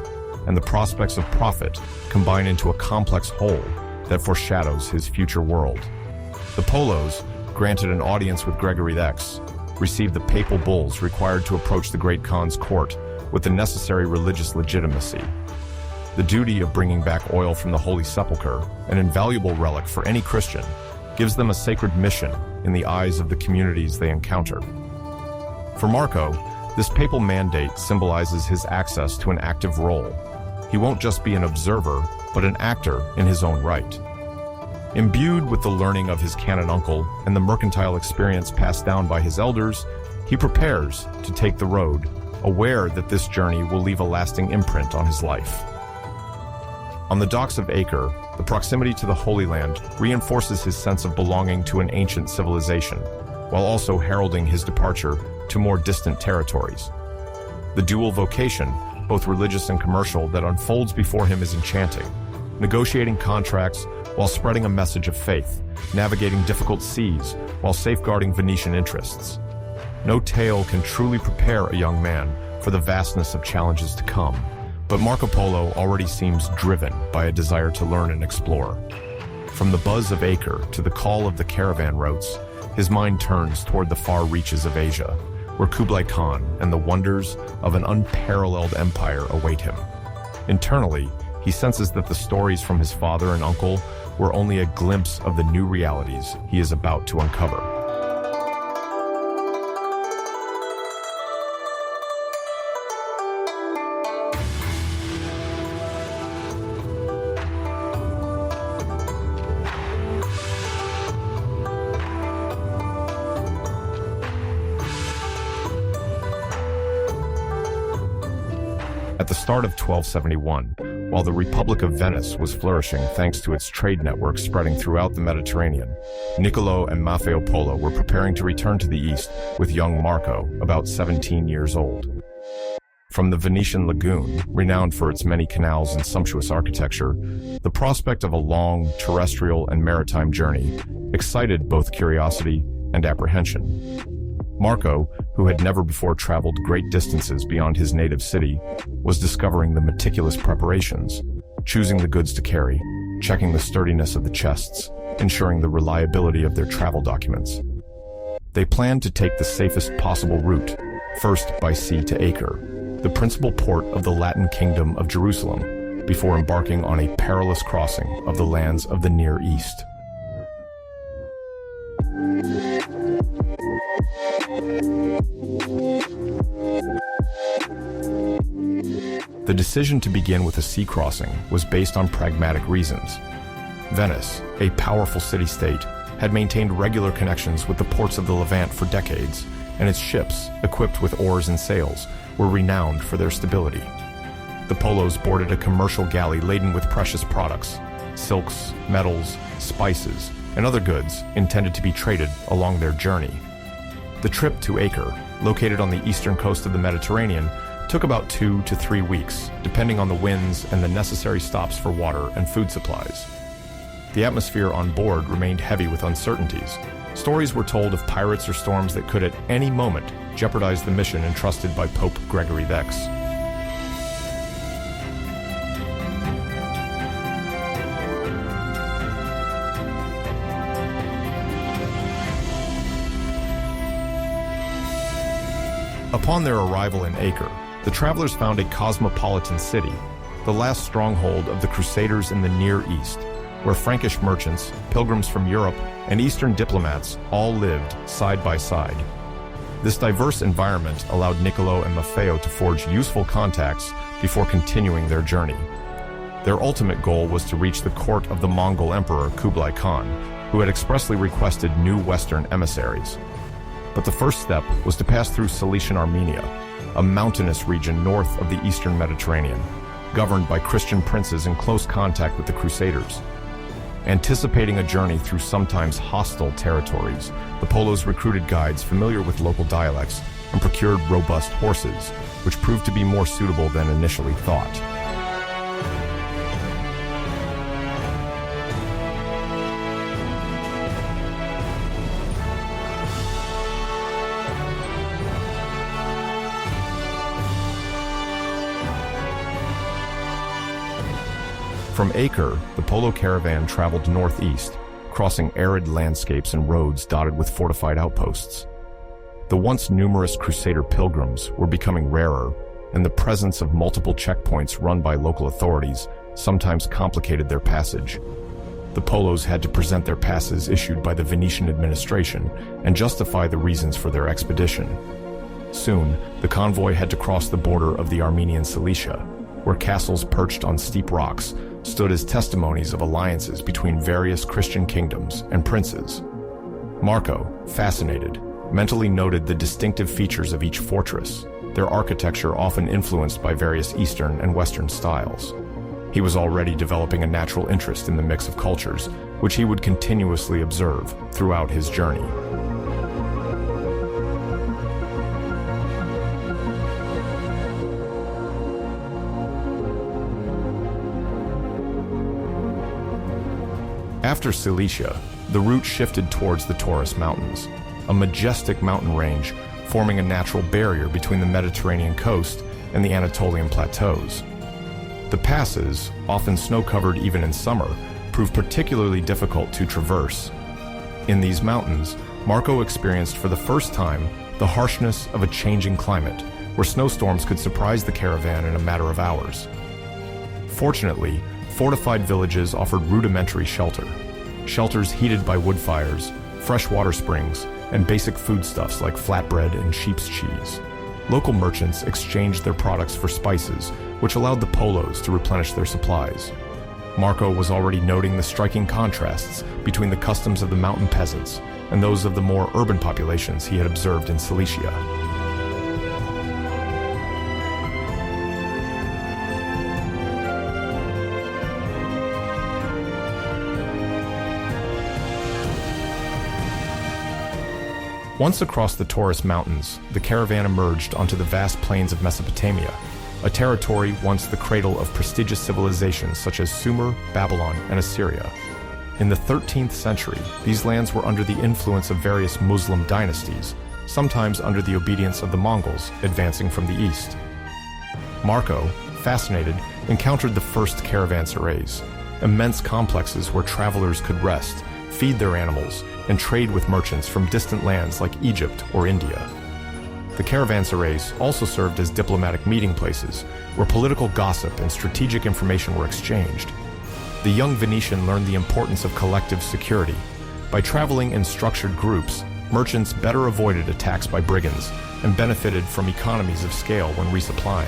and the prospects of profit combine into a complex whole that foreshadows his future world. The Polos, granted an audience with Gregory X, received the papal bulls required to approach the Great Khan's court with the necessary religious legitimacy. The duty of bringing back oil from the Holy Sepulchre, an invaluable relic for any Christian, gives them a sacred mission in the eyes of the communities they encounter. For Marco, this papal mandate symbolizes his access to an active role. He won't just be an observer, but an actor in his own right. Imbued with the learning of his canon uncle and the mercantile experience passed down by his elders, he prepares to take the road, aware that this journey will leave a lasting imprint on his life. On the docks of Acre, the proximity to the Holy Land reinforces his sense of belonging to an ancient civilization, while also heralding his departure to more distant territories. The dual vocation, both religious and commercial, that unfolds before him is enchanting, negotiating contracts while spreading a message of faith, navigating difficult seas while safeguarding Venetian interests. No tale can truly prepare a young man for the vastness of challenges to come. But Marco Polo already seems driven by a desire to learn and explore. From the buzz of Acre to the call of the caravan routes, his mind turns toward the far reaches of Asia, where Kublai Khan and the wonders of an unparalleled empire await him. Internally, he senses that the stories from his father and uncle were only a glimpse of the new realities he is about to uncover. At the start of 1271, while the Republic of Venice was flourishing thanks to its trade network spreading throughout the Mediterranean, Niccolo and Maffeo Polo were preparing to return to the east with young Marco, about 17 years old. From the Venetian lagoon, renowned for its many canals and sumptuous architecture, the prospect of a long terrestrial and maritime journey excited both curiosity and apprehension. Marco, who had never before traveled great distances beyond his native city, was discovering the meticulous preparations, choosing the goods to carry, checking the sturdiness of the chests, ensuring the reliability of their travel documents. They planned to take the safest possible route, first by sea to Acre, the principal port of the Latin Kingdom of Jerusalem, before embarking on a perilous crossing of the lands of the Near East. The decision to begin with a sea crossing was based on pragmatic reasons. Venice, a powerful city-state, had maintained regular connections with the ports of the Levant for decades, and its ships, equipped with oars and sails, were renowned for their stability. The Polos boarded a commercial galley laden with precious products, silks, metals, spices, and other goods intended to be traded along their journey. The trip to Acre, located on the eastern coast of the Mediterranean, took about 2 to 3 weeks, depending on the winds and the necessary stops for water and food supplies. the atmosphere on board remained heavy with uncertainties. Stories were told of pirates or storms that could at any moment jeopardize the mission entrusted by Pope Gregory VI. Upon their arrival in Acre, the travelers found a cosmopolitan city, the last stronghold of the Crusaders in the Near East, where Frankish merchants, pilgrims from Europe, and Eastern diplomats all lived side by side. This diverse environment allowed Niccolo and Maffeo to forge useful contacts before continuing their journey. Their ultimate goal was to reach the court of the Mongol Emperor Kublai Khan, who had expressly requested new Western emissaries. But the first step was to pass through Cilician Armenia, a mountainous region north of the Eastern Mediterranean, governed by Christian princes in close contact with the Crusaders. Anticipating a journey through sometimes hostile territories, the Polos recruited guides familiar with local dialects and procured robust horses, which proved to be more suitable than initially thought. From Acre, the Polo caravan traveled northeast, crossing arid landscapes and roads dotted with fortified outposts. The once numerous Crusader pilgrims were becoming rarer, and the presence of multiple checkpoints run by local authorities sometimes complicated their passage. The Polos had to present their passes issued by the Venetian administration and justify the reasons for their expedition. Soon, the convoy had to cross the border of the Armenian Cilicia, where castles perched on steep rocks stood as testimonies of alliances between various Christian kingdoms and princes. Marco, fascinated, mentally noted the distinctive features of each fortress, their architecture often influenced by various Eastern and Western styles. He was already developing a natural interest in the mix of cultures, which he would continuously observe throughout his journey. After Cilicia, the route shifted towards the Taurus Mountains, a majestic mountain range forming a natural barrier between the Mediterranean coast and the Anatolian plateaus. The passes, often snow-covered even in summer, proved particularly difficult to traverse. In these mountains, Marco experienced for the first time the harshness of a changing climate, where snowstorms could surprise the caravan in a matter of hours. Fortunately, fortified villages offered rudimentary shelter. Shelters heated by wood fires, fresh water springs, and basic foodstuffs like flatbread and sheep's cheese. Local merchants exchanged their products for spices, which allowed the Polos to replenish their supplies. Marco was already noting the striking contrasts between the customs of the mountain peasants and those of the more urban populations he had observed in Cilicia. Once across the Taurus Mountains, the caravan emerged onto the vast plains of Mesopotamia, a territory once the cradle of prestigious civilizations such as Sumer, Babylon, and Assyria. In the 13th century, these lands were under the influence of various Muslim dynasties, sometimes under the obedience of the Mongols advancing from the east. Marco, fascinated, encountered the first caravanserais, immense complexes where travelers could rest, feed their animals, and trade with merchants from distant lands like Egypt or India. The caravanserais also served as diplomatic meeting places where political gossip and strategic information were exchanged. The young Venetian learned the importance of collective security. By traveling in structured groups, merchants better avoided attacks by brigands and benefited from economies of scale when resupplying.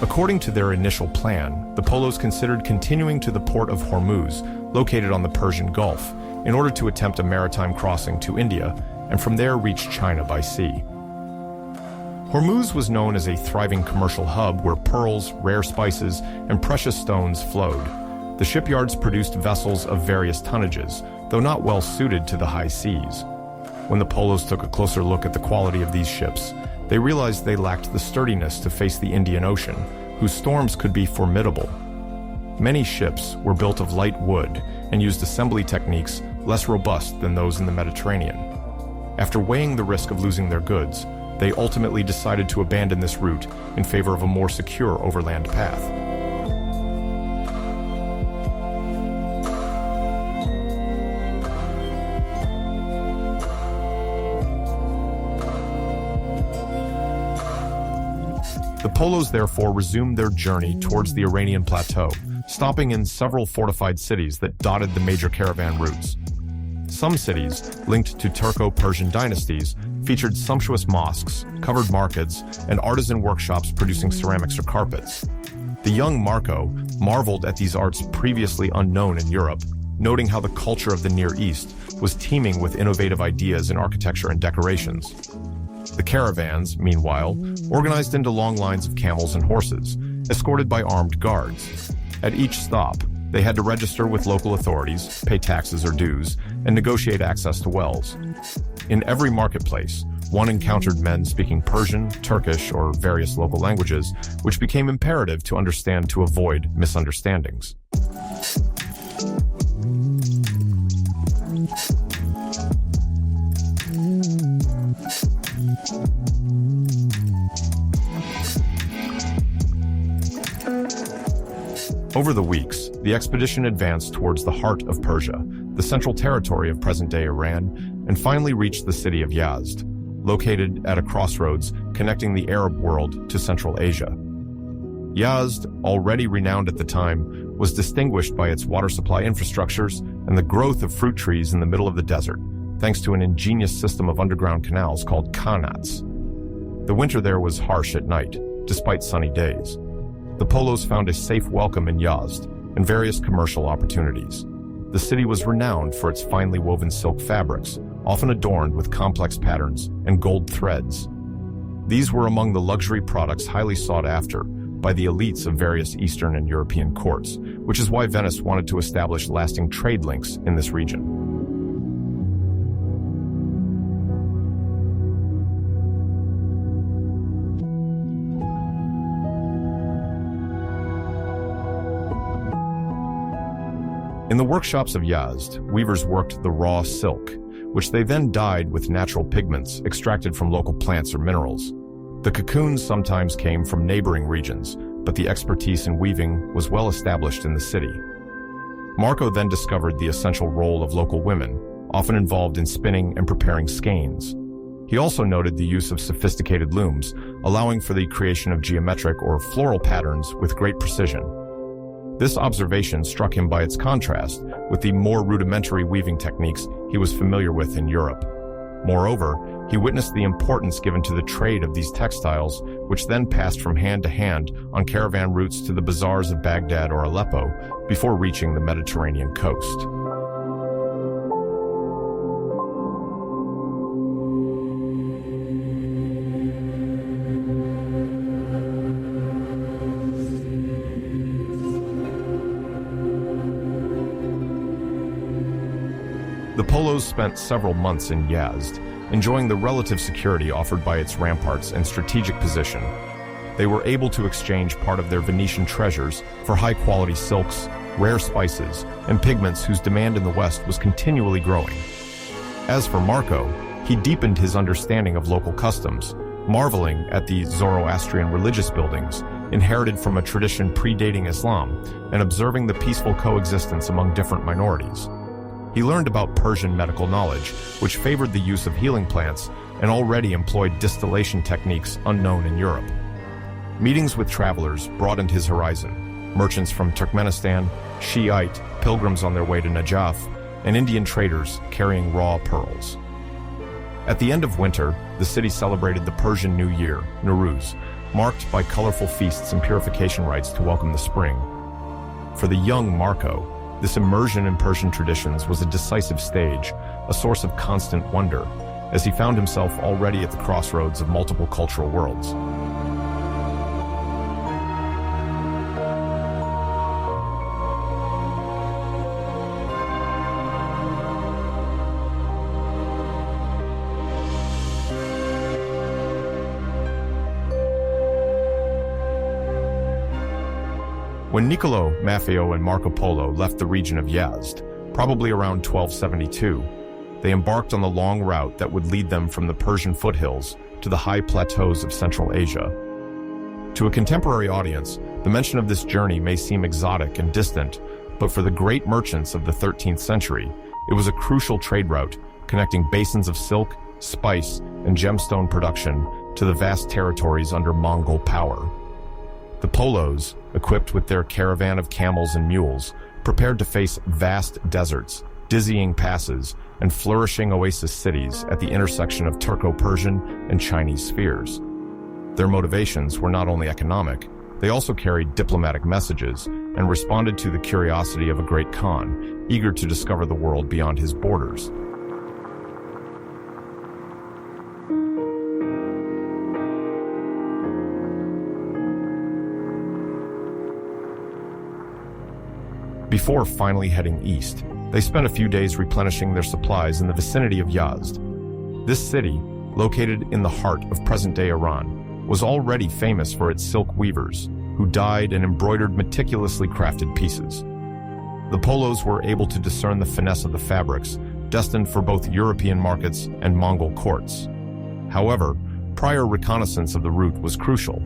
According to their initial plan, the Polos considered continuing to the port of Hormuz, located on the Persian Gulf, in order to attempt a maritime crossing to India and from there reach China by sea. Hormuz was known as a thriving commercial hub where pearls, rare spices, and precious stones flowed. The shipyards produced vessels of various tonnages, though not well suited to the high seas. When the Polos took a closer look at the quality of these ships, they realized they lacked the sturdiness to face the Indian Ocean, whose storms could be formidable. Many ships were built of light wood and used assembly techniques less robust than those in the Mediterranean. After weighing the risk of losing their goods, they ultimately decided to abandon this route in favor of a more secure overland path. The Polos therefore resumed their journey towards the Iranian plateau, stopping in several fortified cities that dotted the major caravan routes. Some cities, linked to Turco-Persian dynasties, featured sumptuous mosques, covered markets, and artisan workshops producing ceramics or carpets. The young Marco marveled at these arts previously unknown in Europe, noting how the culture of the Near East was teeming with innovative ideas in architecture and decorations. The caravans, meanwhile, organized into long lines of camels and horses, escorted by armed guards. At each stop, they had to register with local authorities, pay taxes or dues, and negotiate access to wells. In every marketplace, one encountered men speaking Persian, Turkish, or various local languages, which became imperative to understand to avoid misunderstandings. Over the weeks, the expedition advanced towards the heart of Persia, the central territory of present-day Iran, and finally reached the city of Yazd, located at a crossroads connecting the Arab world to Central Asia. Yazd, already renowned at the time, was distinguished by its water supply infrastructures and the growth of fruit trees in the middle of the desert, thanks to an ingenious system of underground canals called khanats. The winter there was harsh at night, despite sunny days. The Polos found a safe welcome in Yazd and various commercial opportunities. The city was renowned for its finely woven silk fabrics, often adorned with complex patterns and gold threads. These were among the luxury products highly sought after by the elites of various Eastern and European courts, which is why Venice wanted to establish lasting trade links in this region. In the workshops of Yazd, weavers worked the raw silk, which they then dyed with natural pigments extracted from local plants or minerals. The cocoons sometimes came from neighboring regions, but the expertise in weaving was well established in the city. Marco then discovered the essential role of local women, often involved in spinning and preparing skeins. He also noted the use of sophisticated looms, allowing for the creation of geometric or floral patterns with great precision. This observation struck him by its contrast with the more rudimentary weaving techniques he was familiar with in Europe. Moreover, he witnessed the importance given to the trade of these textiles, which then passed from hand to hand on caravan routes to the bazaars of Baghdad or Aleppo before reaching the Mediterranean coast. The Polos spent several months in Yazd, enjoying the relative security offered by its ramparts and strategic position. They were able to exchange part of their Venetian treasures for high-quality silks, rare spices, and pigments whose demand in the West was continually growing. As for Marco, he deepened his understanding of local customs, marveling at the Zoroastrian religious buildings, inherited from a tradition predating Islam, and observing the peaceful coexistence among different minorities. He learned about Persian medical knowledge, which favored the use of healing plants and already employed distillation techniques unknown in Europe. Meetings with travelers broadened his horizon: merchants from Turkmenistan, Shiite pilgrims on their way to Najaf, and Indian traders carrying raw pearls. At the end of winter, the city celebrated the Persian New Year, Nowruz, marked by colorful feasts and purification rites to welcome the spring. For the young Marco, this immersion in Persian traditions was a decisive stage, a source of constant wonder, as he found himself already at the crossroads of multiple cultural worlds. When Niccolo, Maffeo, and Marco Polo left the region of Yazd, probably around 1272, they embarked on the long route that would lead them from the Persian foothills to the high plateaus of Central Asia. To a contemporary audience, the mention of this journey may seem exotic and distant, but for the great merchants of the 13th century, it was a crucial trade route connecting basins of silk, spice, and gemstone production to the vast territories under Mongol power. The Polos, equipped with their caravan of camels and mules, prepared to face vast deserts, dizzying passes, and flourishing oasis cities at the intersection of Turco-Persian and Chinese spheres. Their motivations were not only economic, they also carried diplomatic messages and responded to the curiosity of a great Khan, eager to discover the world beyond his borders. Before finally heading east, they spent a few days replenishing their supplies in the vicinity of Yazd. This city, located in the heart of present-day Iran, was already famous for its silk weavers, who dyed and embroidered meticulously crafted pieces. The Polos were able to discern the finesse of the fabrics, destined for both European markets and Mongol courts. However, prior reconnaissance of the route was crucial.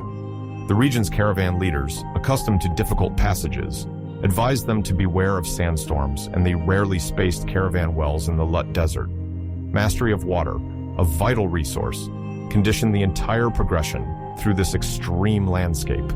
The region's caravan leaders, accustomed to difficult passages, advised them to beware of sandstorms and the rarely spaced caravan wells in the Lut Desert. Mastery of water, a vital resource, conditioned the entire progression through this extreme landscape.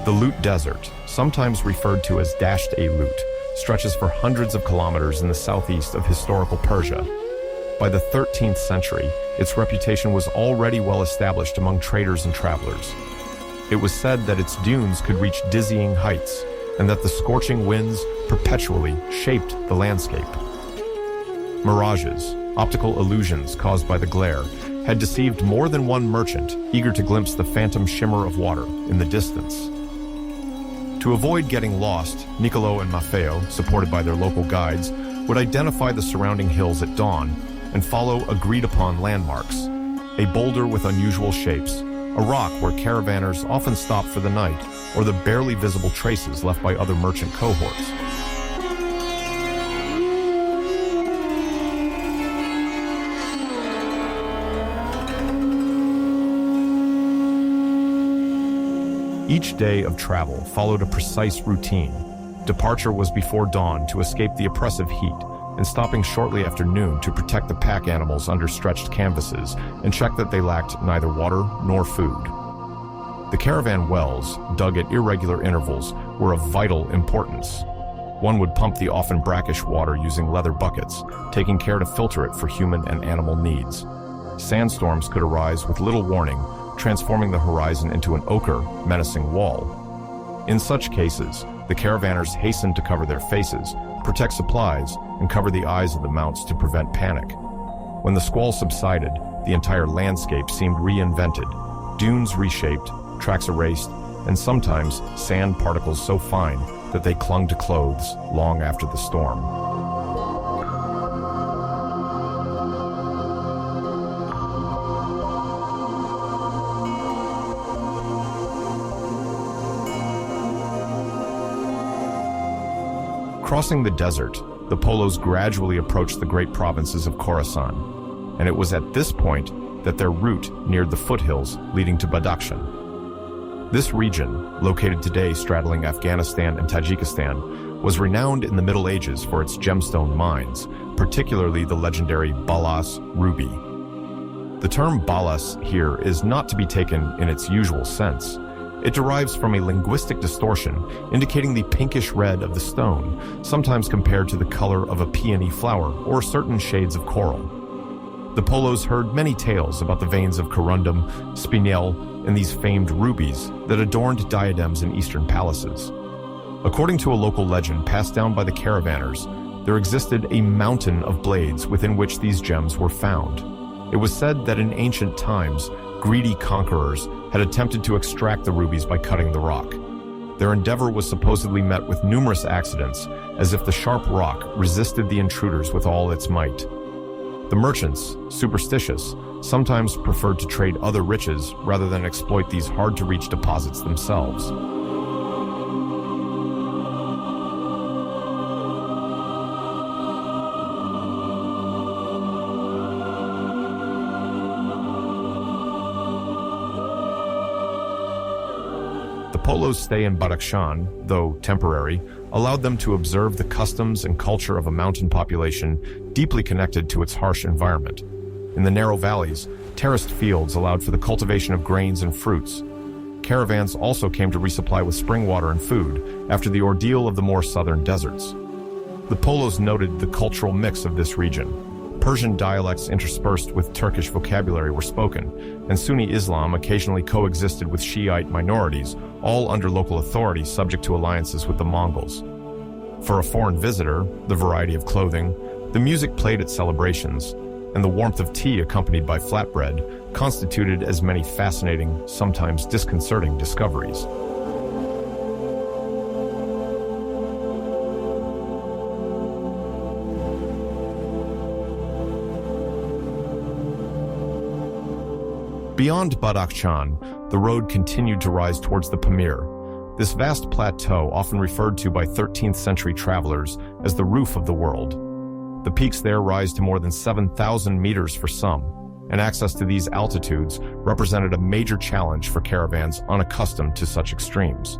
The Lut Desert, sometimes referred to as Dasht-e-Lut, stretches for hundreds of kilometers in the southeast of historical Persia. By the 13th century, its reputation was already well established among traders and travelers. It was said that its dunes could reach dizzying heights, and that the scorching winds perpetually shaped the landscape. Mirages, optical illusions caused by the glare, had deceived more than one merchant eager to glimpse the phantom shimmer of water in the distance. To avoid getting lost, Niccolo and Maffeo, supported by their local guides, would identify the surrounding hills at dawn and follow agreed-upon landmarks. A boulder with unusual shapes, a rock where caravanners often stopped for the night, or the barely visible traces left by other merchant cohorts. Each day of travel followed a precise routine. Departure was before dawn to escape the oppressive heat, and stopping shortly after noon to protect the pack animals under stretched canvases and check that they lacked neither water nor food. The caravan wells, dug at irregular intervals, were of vital importance. One would pump the often brackish water using leather buckets, taking care to filter it for human and animal needs. Sandstorms could arise with little warning, transforming the horizon into an ochre, menacing wall. In such cases, the caravanners hastened to cover their faces, protect supplies, and cover the eyes of the mounts to prevent panic. When the squall subsided, the entire landscape seemed reinvented, dunes reshaped, tracks erased, and sometimes sand particles so fine that they clung to clothes long after the storm. Crossing the desert, the Polos gradually approached the great provinces of Khorasan, and it was at this point that their route neared the foothills leading to Badakhshan. This region, located today straddling Afghanistan and Tajikistan, was renowned in the Middle Ages for its gemstone mines, particularly the legendary Balas ruby. The term Balas here is not to be taken in its usual sense. It derives from a linguistic distortion indicating the pinkish red of the stone, sometimes compared to the color of a peony flower or certain shades of coral. The Polos heard many tales about the veins of corundum, spinel, and these famed rubies that adorned diadems in eastern palaces. According to a local legend passed down by the caravanners, there existed a mountain of blades within which these gems were found. It was said that in ancient times, greedy conquerors had attempted to extract the rubies by cutting the rock. Their endeavor was supposedly met with numerous accidents, as if the sharp rock resisted the intruders with all its might. The merchants, superstitious, sometimes preferred to trade other riches rather than exploit these hard-to-reach deposits themselves. The Polos' stay in Badakhshan, though temporary, allowed them to observe the customs and culture of a mountain population deeply connected to its harsh environment. In the narrow valleys, terraced fields allowed for the cultivation of grains and fruits. Caravans also came to resupply with spring water and food after the ordeal of the more southern deserts. The Polos noted the cultural mix of this region. Persian dialects interspersed with Turkish vocabulary were spoken, and Sunni Islam occasionally coexisted with Shiite minorities, all under local authority subject to alliances with the Mongols. For a foreign visitor, the variety of clothing, the music played at celebrations, and the warmth of tea accompanied by flatbread constituted as many fascinating, sometimes disconcerting discoveries. Beyond Badakhshan, the road continued to rise towards the Pamir. This vast plateau, often referred to by 13th century travelers as the roof of the world. The peaks there rise to more than 7,000 meters for some, and access to these altitudes represented a major challenge for caravans unaccustomed to such extremes.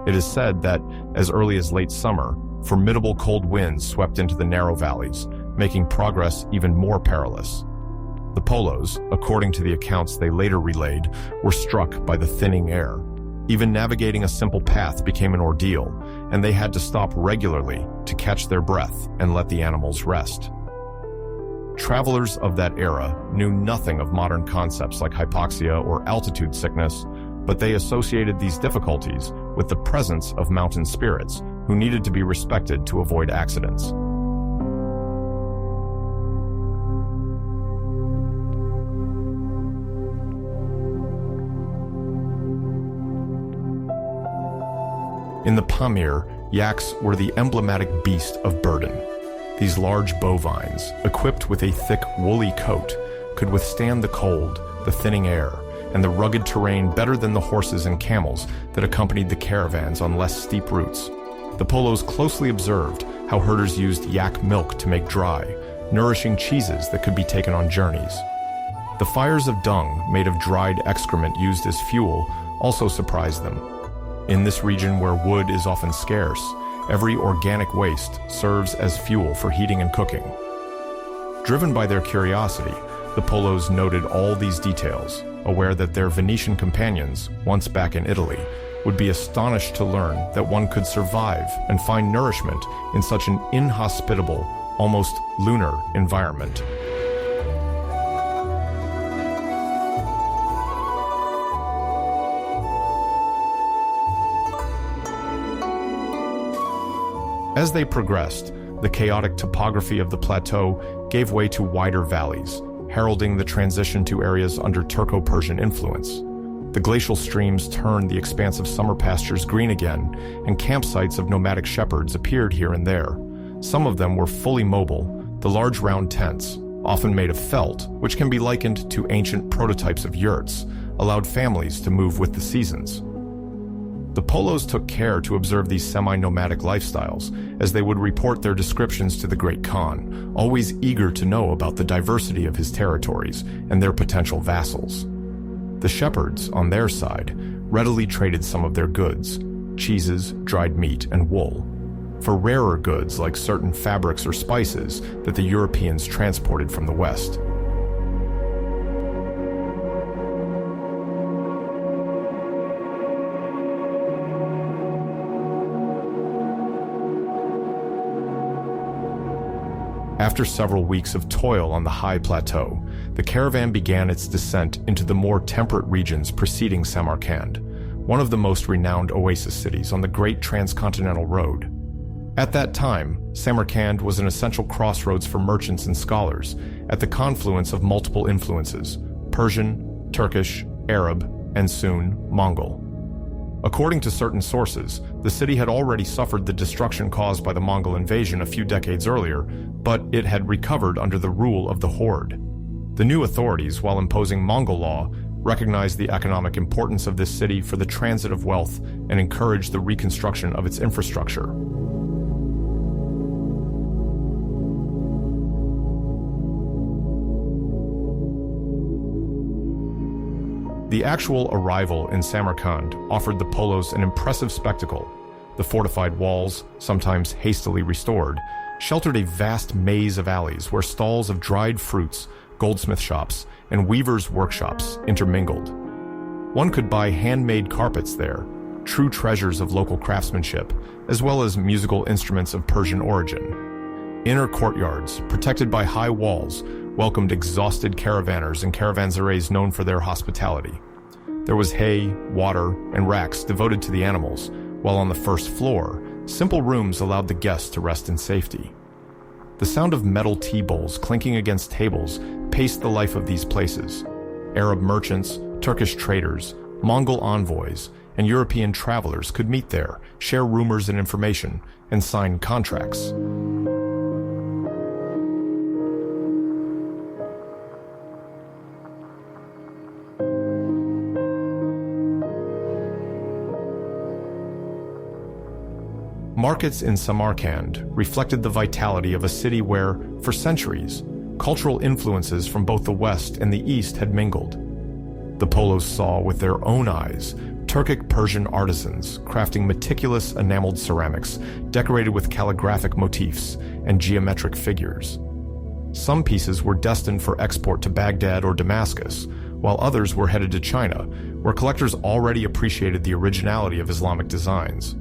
It is said that, as early as late summer, formidable cold winds swept into the narrow valleys, making progress even more perilous. The Polos, according to the accounts they later relayed, were struck by the thinning air. Even navigating a simple path became an ordeal, and they had to stop regularly to catch their breath and let the animals rest. Travelers of that era knew nothing of modern concepts like hypoxia or altitude sickness, but they associated these difficulties with the presence of mountain spirits who needed to be respected to avoid accidents. In the Pamir, yaks were the emblematic beast of burden. These large bovines, equipped with a thick, woolly coat, could withstand the cold, the thinning air, and the rugged terrain better than the horses and camels that accompanied the caravans on less steep routes. The Polos closely observed how herders used yak milk to make dry, nourishing cheeses that could be taken on journeys. The fires of dung made of dried excrement used as fuel also surprised them. In this region where wood is often scarce, every organic waste serves as fuel for heating and cooking. Driven by their curiosity, the Polos noted all these details, aware that their Venetian companions, once back in Italy, would be astonished to learn that one could survive and find nourishment in such an inhospitable, almost lunar environment. As they progressed, the chaotic topography of the plateau gave way to wider valleys, heralding the transition to areas under Turco-Persian influence. The glacial streams turned the expansive summer pastures green again, and campsites of nomadic shepherds appeared here and there. Some of them were fully mobile, the large round tents, often made of felt, which can be likened to ancient prototypes of yurts, allowed families to move with the seasons. The Polos took care to observe these semi-nomadic lifestyles, as they would report their descriptions to the Great Khan, always eager to know about the diversity of his territories and their potential vassals. The shepherds, on their side, readily traded some of their goods, cheeses, dried meat, and wool, for rarer goods like certain fabrics or spices that the Europeans transported from the West. After several weeks of toil on the high plateau, the caravan began its descent into the more temperate regions preceding Samarkand, one of the most renowned oasis cities on the Great Transcontinental Road. At that time, Samarkand was an essential crossroads for merchants and scholars at the confluence of multiple influences: Persian, Turkish, Arab, and soon Mongol. According to certain sources, the city had already suffered the destruction caused by the Mongol invasion a few decades earlier, but it had recovered under the rule of the horde. The new authorities, while imposing Mongol law, recognized the economic importance of this city for the transit of wealth and encouraged the reconstruction of its infrastructure. The actual arrival in Samarkand offered the Polos an impressive spectacle. The fortified walls, sometimes hastily restored, sheltered a vast maze of alleys where stalls of dried fruits, goldsmith shops, and weavers' workshops intermingled. One could buy handmade carpets there, true treasures of local craftsmanship, as well as musical instruments of Persian origin. Inner courtyards, protected by high walls, welcomed exhausted caravanners and caravanserais known for their hospitality. There was hay, water, and racks devoted to the animals, while on the first floor, simple rooms allowed the guests to rest in safety. The sound of metal tea bowls clinking against tables paced the life of these places. Arab merchants, Turkish traders, Mongol envoys, and European travelers could meet there, share rumors and information, and sign contracts. Markets in Samarkand reflected the vitality of a city where, for centuries, cultural influences from both the West and the East had mingled. The Polos saw with their own eyes Turkic Persian artisans crafting meticulous enameled ceramics decorated with calligraphic motifs and geometric figures. Some pieces were destined for export to Baghdad or Damascus, while others were headed to China, where collectors already appreciated the originality of Islamic designs.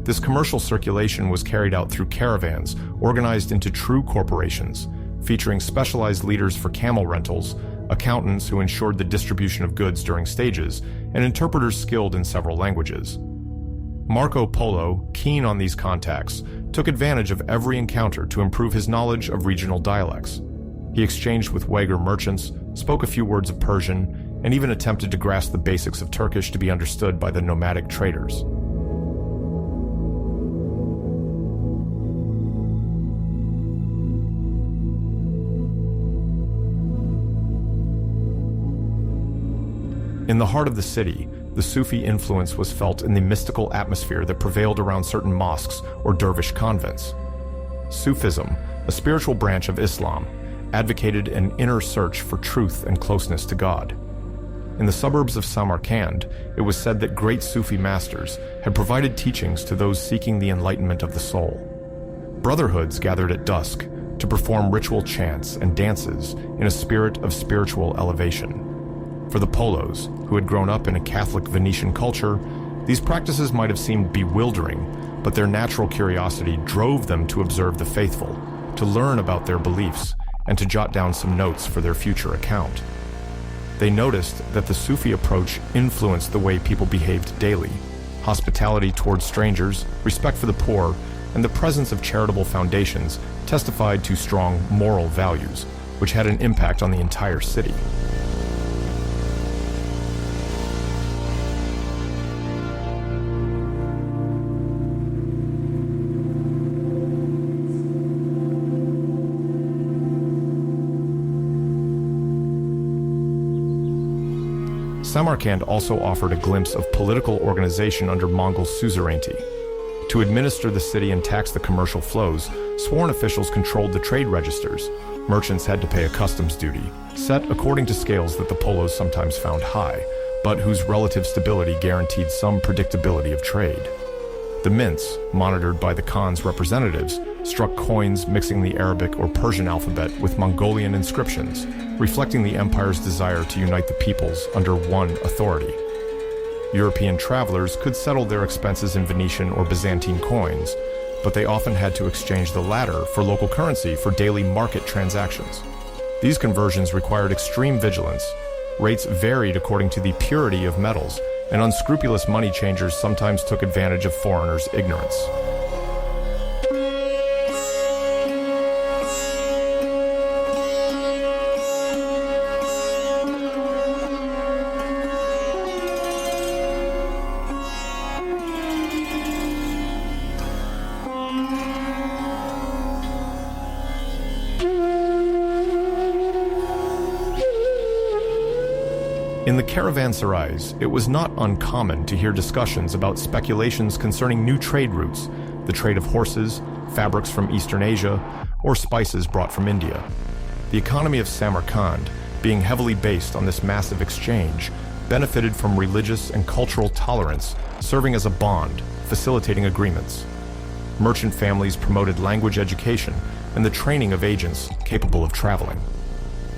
This commercial circulation was carried out through caravans organized into true corporations, featuring specialized leaders for camel rentals, accountants who ensured the distribution of goods during stages, and interpreters skilled in several languages. Marco Polo, keen on these contacts, took advantage of every encounter to improve his knowledge of regional dialects. He exchanged with Uyghur merchants, spoke a few words of Persian, and even attempted to grasp the basics of Turkish to be understood by the nomadic traders. In the heart of the city, the Sufi influence was felt in the mystical atmosphere that prevailed around certain mosques or dervish convents. Sufism, a spiritual branch of Islam, advocated an inner search for truth and closeness to God. In the suburbs of Samarkand, it was said that great Sufi masters had provided teachings to those seeking the enlightenment of the soul. Brotherhoods gathered at dusk to perform ritual chants and dances in a spirit of spiritual elevation. For the Polos, who had grown up in a Catholic Venetian culture, these practices might have seemed bewildering, but their natural curiosity drove them to observe the faithful, to learn about their beliefs, and to jot down some notes for their future account. They noticed that the Sufi approach influenced the way people behaved daily. Hospitality towards strangers, respect for the poor, and the presence of charitable foundations testified to strong moral values, which had an impact on the entire city. Samarkand also offered a glimpse of political organization under Mongol suzerainty. To administer the city and tax the commercial flows, sworn officials controlled the trade registers. Merchants had to pay a customs duty, set according to scales that the Polos sometimes found high, but whose relative stability guaranteed some predictability of trade. The mints, monitored by the Khan's representatives, struck coins mixing the Arabic or Persian alphabet with Mongolian inscriptions, reflecting the empire's desire to unite the peoples under one authority. European travelers could settle their expenses in Venetian or Byzantine coins, but they often had to exchange the latter for local currency for daily market transactions. These conversions required extreme vigilance. Rates varied according to the purity of metals, and unscrupulous money changers sometimes took advantage of foreigners' ignorance. In the caravanserais, it was not uncommon to hear discussions about speculations concerning new trade routes, the trade of horses, fabrics from Eastern Asia, or spices brought from India. The economy of Samarkand, being heavily based on this massive exchange, benefited from religious and cultural tolerance, serving as a bond, facilitating agreements. Merchant families promoted language education and the training of agents capable of traveling.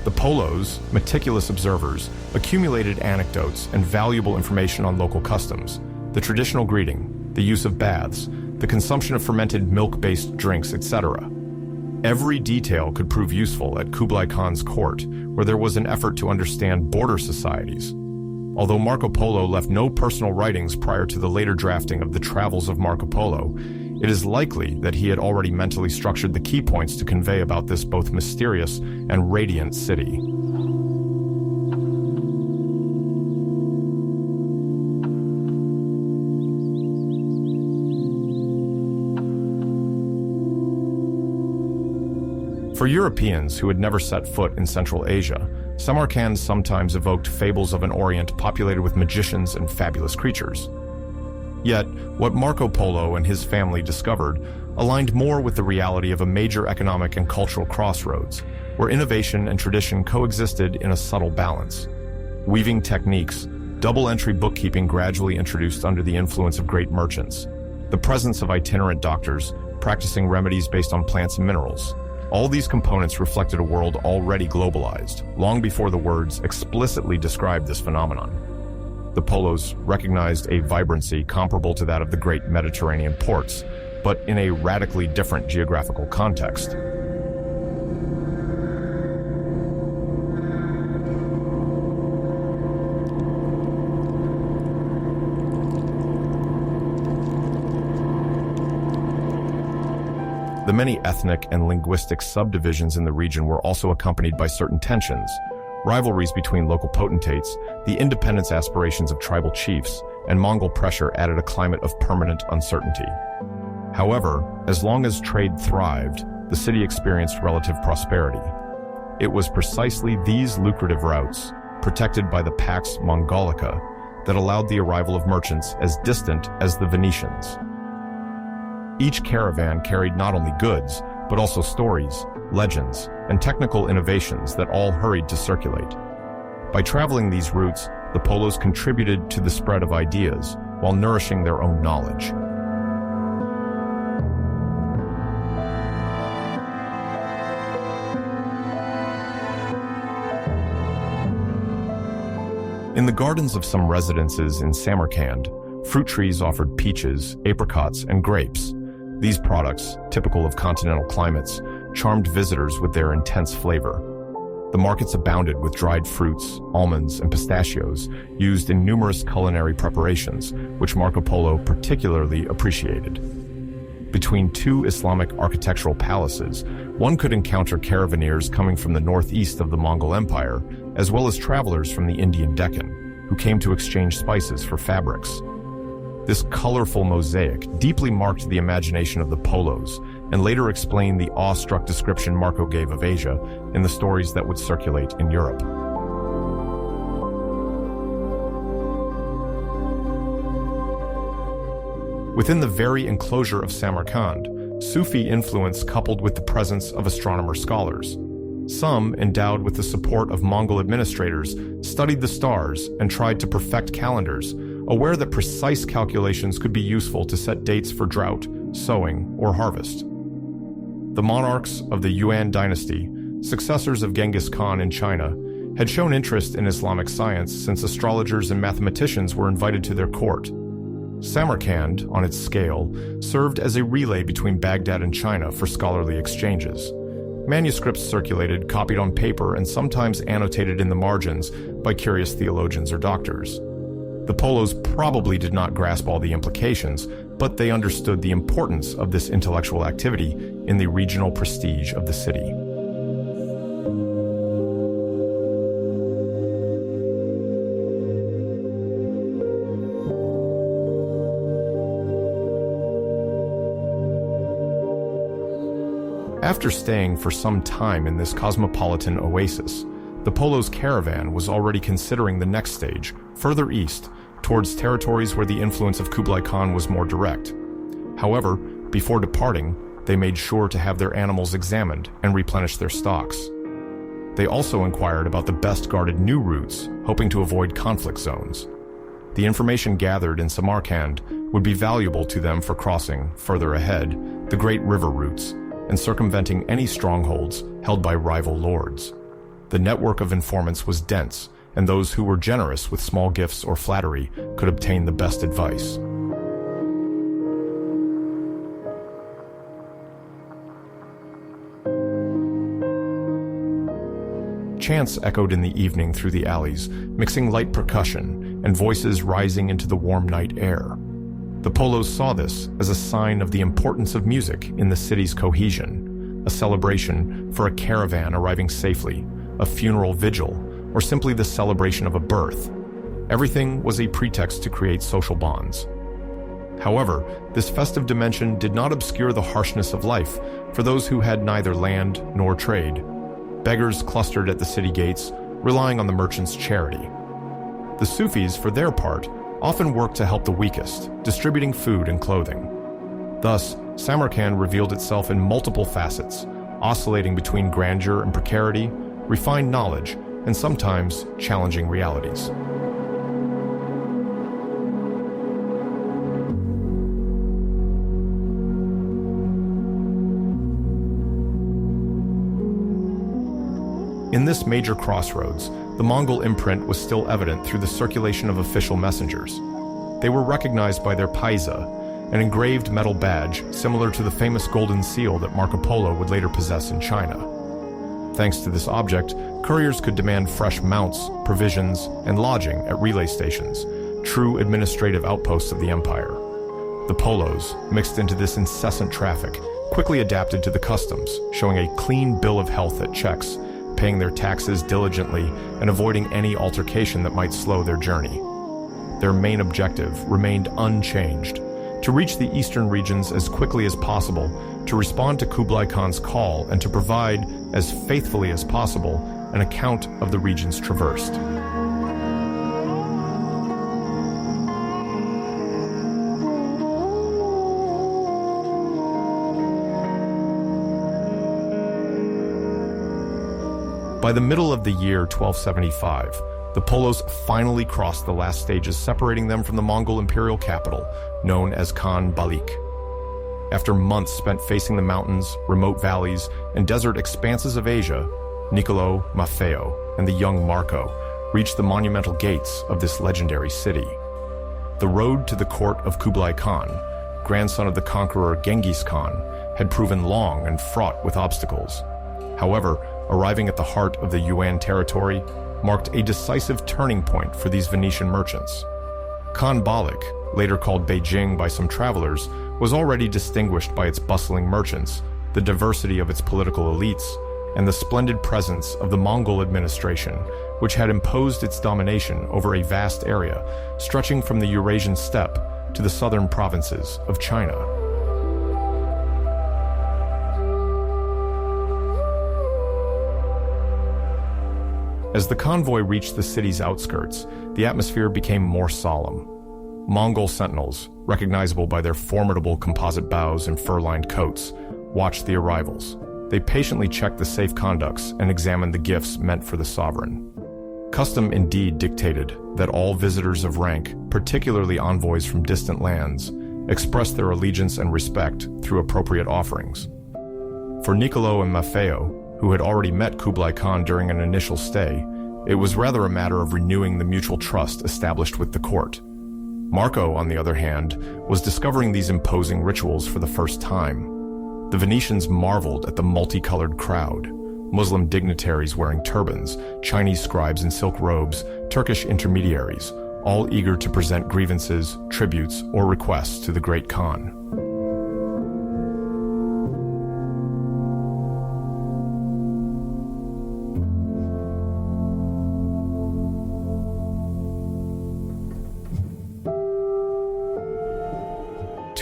The Polos, meticulous observers, accumulated anecdotes and valuable information on local customs, the traditional greeting, the use of baths, the consumption of fermented milk-based drinks, etc. Every detail could prove useful at Kublai Khan's court, where there was an effort to understand border societies. Although Marco Polo left no personal writings prior to the later drafting of the Travels of Marco Polo, it is likely that he had already mentally structured the key points to convey about this both mysterious and radiant city. For Europeans who had never set foot in Central Asia, Samarkand sometimes evoked fables of an Orient populated with magicians and fabulous creatures. Yet, what Marco Polo and his family discovered aligned more with the reality of a major economic and cultural crossroads, where innovation and tradition coexisted in a subtle balance. Weaving techniques, double-entry bookkeeping gradually introduced under the influence of great merchants, the presence of itinerant doctors practicing remedies based on plants and minerals. All these components reflected a world already globalized, long before the words explicitly described this phenomenon. The Polos recognized a vibrancy comparable to that of the great Mediterranean ports, but in a radically different geographical context. The many ethnic and linguistic subdivisions in the region were also accompanied by certain tensions, rivalries between local potentates, the independence aspirations of tribal chiefs, and Mongol pressure added a climate of permanent uncertainty. However, as long as trade thrived, the city experienced relative prosperity. It was precisely these lucrative routes, protected by the Pax Mongolica, that allowed the arrival of merchants as distant as the Venetians. Each caravan carried not only goods, but also stories, legends, and technical innovations that all hurried to circulate. By traveling these routes, the Polos contributed to the spread of ideas while nourishing their own knowledge. In the gardens of some residences in Samarkand, fruit trees offered peaches, apricots, and grapes. These products, typical of continental climates, charmed visitors with their intense flavor. The markets abounded with dried fruits, almonds, and pistachios, used in numerous culinary preparations, which Marco Polo particularly appreciated. Between two Islamic architectural palaces, one could encounter caravaneers coming from the northeast of the Mongol Empire, as well as travelers from the Indian Deccan, who came to exchange spices for fabrics. This colorful mosaic deeply marked the imagination of the Polos and later explained the awestruck description Marco gave of Asia in the stories that would circulate in Europe. Within the very enclosure of Samarkand, Sufi influence coupled with the presence of astronomer scholars. Some, endowed with the support of Mongol administrators, studied the stars and tried to perfect calendars, aware that precise calculations could be useful to set dates for drought, sowing, or harvest. The monarchs of the Yuan dynasty, successors of Genghis Khan in China, had shown interest in Islamic science since astrologers and mathematicians were invited to their court. Samarkand, on its scale, served as a relay between Baghdad and China for scholarly exchanges. Manuscripts circulated, copied on paper, and sometimes annotated in the margins by curious theologians or doctors. The Polos probably did not grasp all the implications, but they understood the importance of this intellectual activity in the regional prestige of the city. After staying for some time in this cosmopolitan oasis, The Polo's caravan was already considering the next stage, further east, towards territories where the influence of Kublai Khan was more direct. However, before departing, they made sure to have their animals examined and replenish their stocks. They also inquired about the best-guarded new routes, hoping to avoid conflict zones. The information gathered in Samarkand would be valuable to them for crossing, further ahead, the great river routes and circumventing any strongholds held by rival lords. The network of informants was dense, and those who were generous with small gifts or flattery could obtain the best advice. Chants echoed in the evening through the alleys, mixing light percussion and voices rising into the warm night air. The Polos saw this as a sign of the importance of music in the city's cohesion, a celebration for a caravan arriving safely, a funeral vigil, or simply the celebration of a birth. Everything was a pretext to create social bonds. However, this festive dimension did not obscure the harshness of life for those who had neither land nor trade. Beggars clustered at the city gates, relying on the merchants' charity. The Sufis, for their part, often worked to help the weakest, distributing food and clothing. Thus, Samarkand revealed itself in multiple facets, oscillating between grandeur and precarity, refined knowledge, and sometimes challenging realities. In this major crossroads, the Mongol imprint was still evident through the circulation of official messengers. They were recognized by their paisa, an engraved metal badge similar to the famous golden seal that Marco Polo would later possess in China. Thanks to this object, couriers could demand fresh mounts, provisions, and lodging at relay stations, true administrative outposts of the empire. The Polos, mixed into this incessant traffic, quickly adapted to the customs, showing a clean bill of health at checks, paying their taxes diligently, and avoiding any altercation that might slow their journey. Their main objective remained unchanged: to reach the eastern regions as quickly as possible, to respond to Kublai Khan's call, and to provide, as faithfully as possible, an account of the regions traversed. By the middle of the year 1275, the Polos finally crossed the last stages separating them from the Mongol imperial capital, known as Khan Balik. After months spent facing the mountains, remote valleys, and desert expanses of Asia, Niccolo, Maffeo, and the young Marco reached the monumental gates of this legendary city. The road to the court of Kublai Khan, grandson of the conqueror Genghis Khan, had proven long and fraught with obstacles. However, arriving at the heart of the Yuan territory marked a decisive turning point for these Venetian merchants. Khan Balik, later called Beijing by some travelers, was already distinguished by its bustling merchants, the diversity of its political elites, and the splendid presence of the Mongol administration, which had imposed its domination over a vast area stretching from the Eurasian steppe to the southern provinces of China. As the convoy reached the city's outskirts, the atmosphere became more solemn. Mongol sentinels, recognizable by their formidable composite bows and fur-lined coats, watched the arrivals. They patiently checked the safe conducts and examined the gifts meant for the sovereign. Custom indeed dictated that all visitors of rank, particularly envoys from distant lands, express their allegiance and respect through appropriate offerings. For Niccolo and Maffeo, who had already met Kublai Khan during an initial stay, it was rather a matter of renewing the mutual trust established with the court. Marco, on the other hand, was discovering these imposing rituals for the first time. The Venetians marveled at the multicolored crowd: Muslim dignitaries wearing turbans, Chinese scribes in silk robes, Turkish intermediaries, all eager to present grievances, tributes, or requests to the great Khan.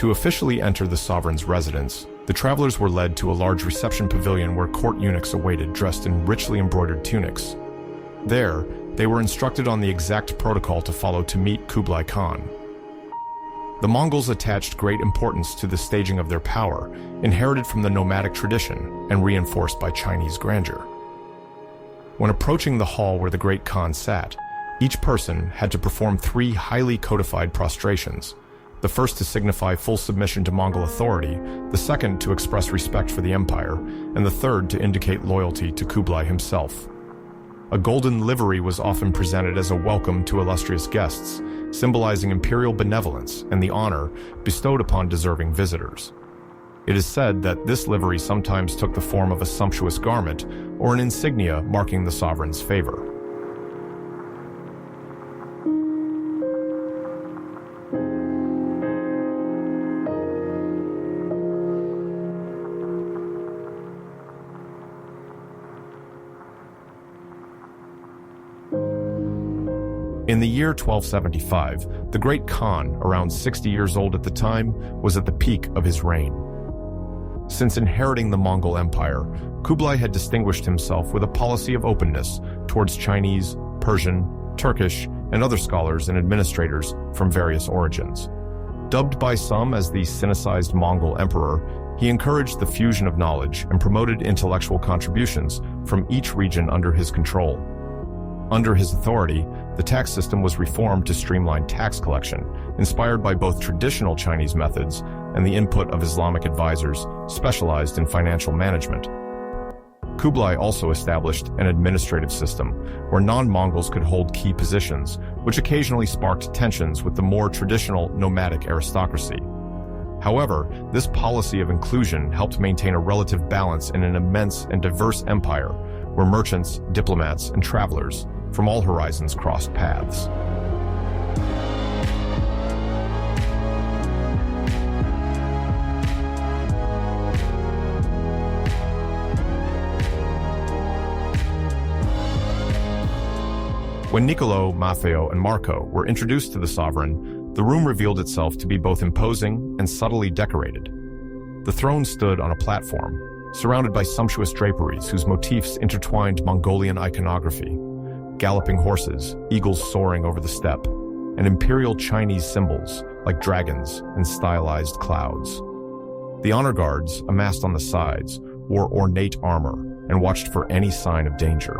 To officially enter the sovereign's residence, the travelers were led to a large reception pavilion where court eunuchs awaited, dressed in richly embroidered tunics. There, they were instructed on the exact protocol to follow to meet Kublai Khan. The Mongols attached great importance to the staging of their power, inherited from the nomadic tradition and reinforced by Chinese grandeur. When approaching the hall where the great Khan sat, each person had to perform 3 highly codified prostrations, the first to signify full submission to Mongol authority, the second to express respect for the empire, and the third to indicate loyalty to Kublai himself. A golden livery was often presented as a welcome to illustrious guests, symbolizing imperial benevolence and the honor bestowed upon deserving visitors. It is said that this livery sometimes took the form of a sumptuous garment or an insignia marking the sovereign's favor. In the year 1275, the great Khan, around 60 years old at the time, was at the peak of his reign. Since inheriting the Mongol Empire, Kublai had distinguished himself with a policy of openness towards Chinese, Persian, Turkish, and other scholars and administrators from various origins. Dubbed by some as the Sinicized Mongol Emperor, he encouraged the fusion of knowledge and promoted intellectual contributions from each region under his control. Under his authority, the tax system was reformed to streamline tax collection, inspired by both traditional Chinese methods and the input of Islamic advisors specialized in financial management. Kublai also established an administrative system where non-Mongols could hold key positions, which occasionally sparked tensions with the more traditional nomadic aristocracy. However, this policy of inclusion helped maintain a relative balance in an immense and diverse empire where merchants, diplomats, and travelers from all horizons crossed paths. When Niccolo, Maffeo, and Marco were introduced to the sovereign, the room revealed itself to be both imposing and subtly decorated. The throne stood on a platform, surrounded by sumptuous draperies whose motifs intertwined Mongolian iconography, galloping horses, eagles soaring over the steppe, and imperial Chinese symbols like dragons and stylized clouds. The honor guards, amassed on the sides, wore ornate armor and watched for any sign of danger.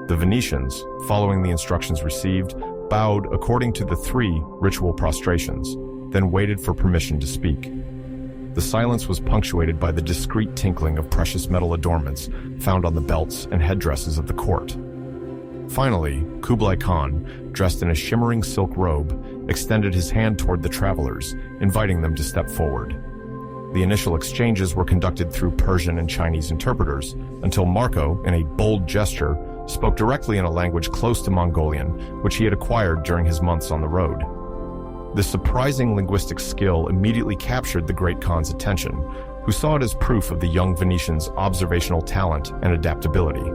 The Venetians, following the instructions received, bowed according to the 3 ritual prostrations, then waited for permission to speak. The silence was punctuated by the discreet tinkling of precious metal adornments found on the belts and headdresses of the court. Finally, Kublai Khan, dressed in a shimmering silk robe, extended his hand toward the travelers, inviting them to step forward. The initial exchanges were conducted through Persian and Chinese interpreters, until Marco, in a bold gesture, spoke directly in a language close to Mongolian, which he had acquired during his months on the road. This surprising linguistic skill immediately captured the great Khan's attention, who saw it as proof of the young Venetian's observational talent and adaptability.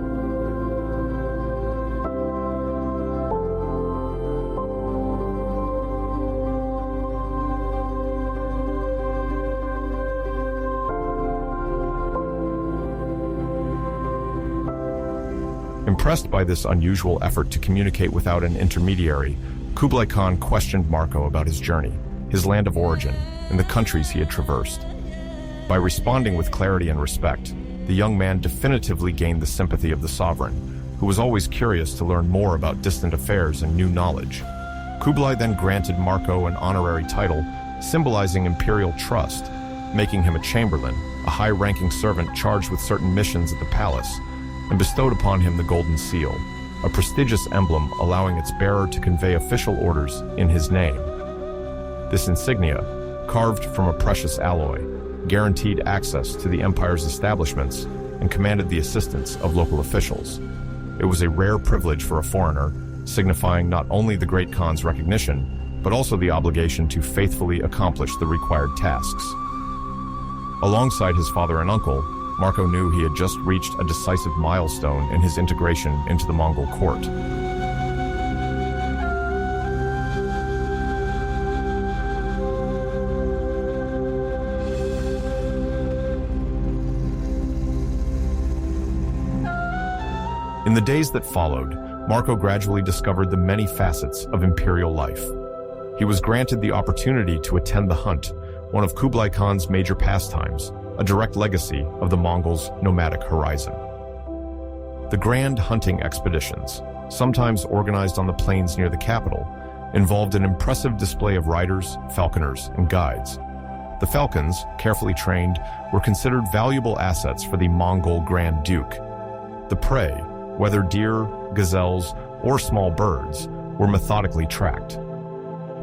Impressed by this unusual effort to communicate without an intermediary, Kublai Khan questioned Marco about his journey, his land of origin, and the countries he had traversed. By responding with clarity and respect, the young man definitively gained the sympathy of the sovereign, who was always curious to learn more about distant affairs and new knowledge. Kublai then granted Marco an honorary title, symbolizing imperial trust, making him a chamberlain, a high-ranking servant charged with certain missions at the palace, and bestowed upon him the Golden Seal, a prestigious emblem allowing its bearer to convey official orders in his name. This insignia, carved from a precious alloy, guaranteed access to the empire's establishments and commanded the assistance of local officials. It was a rare privilege for a foreigner, signifying not only the great Khan's recognition, but also the obligation to faithfully accomplish the required tasks. Alongside his father and uncle, Marco knew he had just reached a decisive milestone in his integration into the Mongol court. In the days that followed, Marco gradually discovered the many facets of imperial life. He was granted the opportunity to attend the hunt, one of Kublai Khan's major pastimes, a direct legacy of the Mongols' nomadic horizon. The grand hunting expeditions, sometimes organized on the plains near the capital, involved an impressive display of riders, falconers, and guides. The falcons, carefully trained, were considered valuable assets for the Mongol Grand Duke. The prey, whether deer, gazelles, or small birds, were methodically tracked.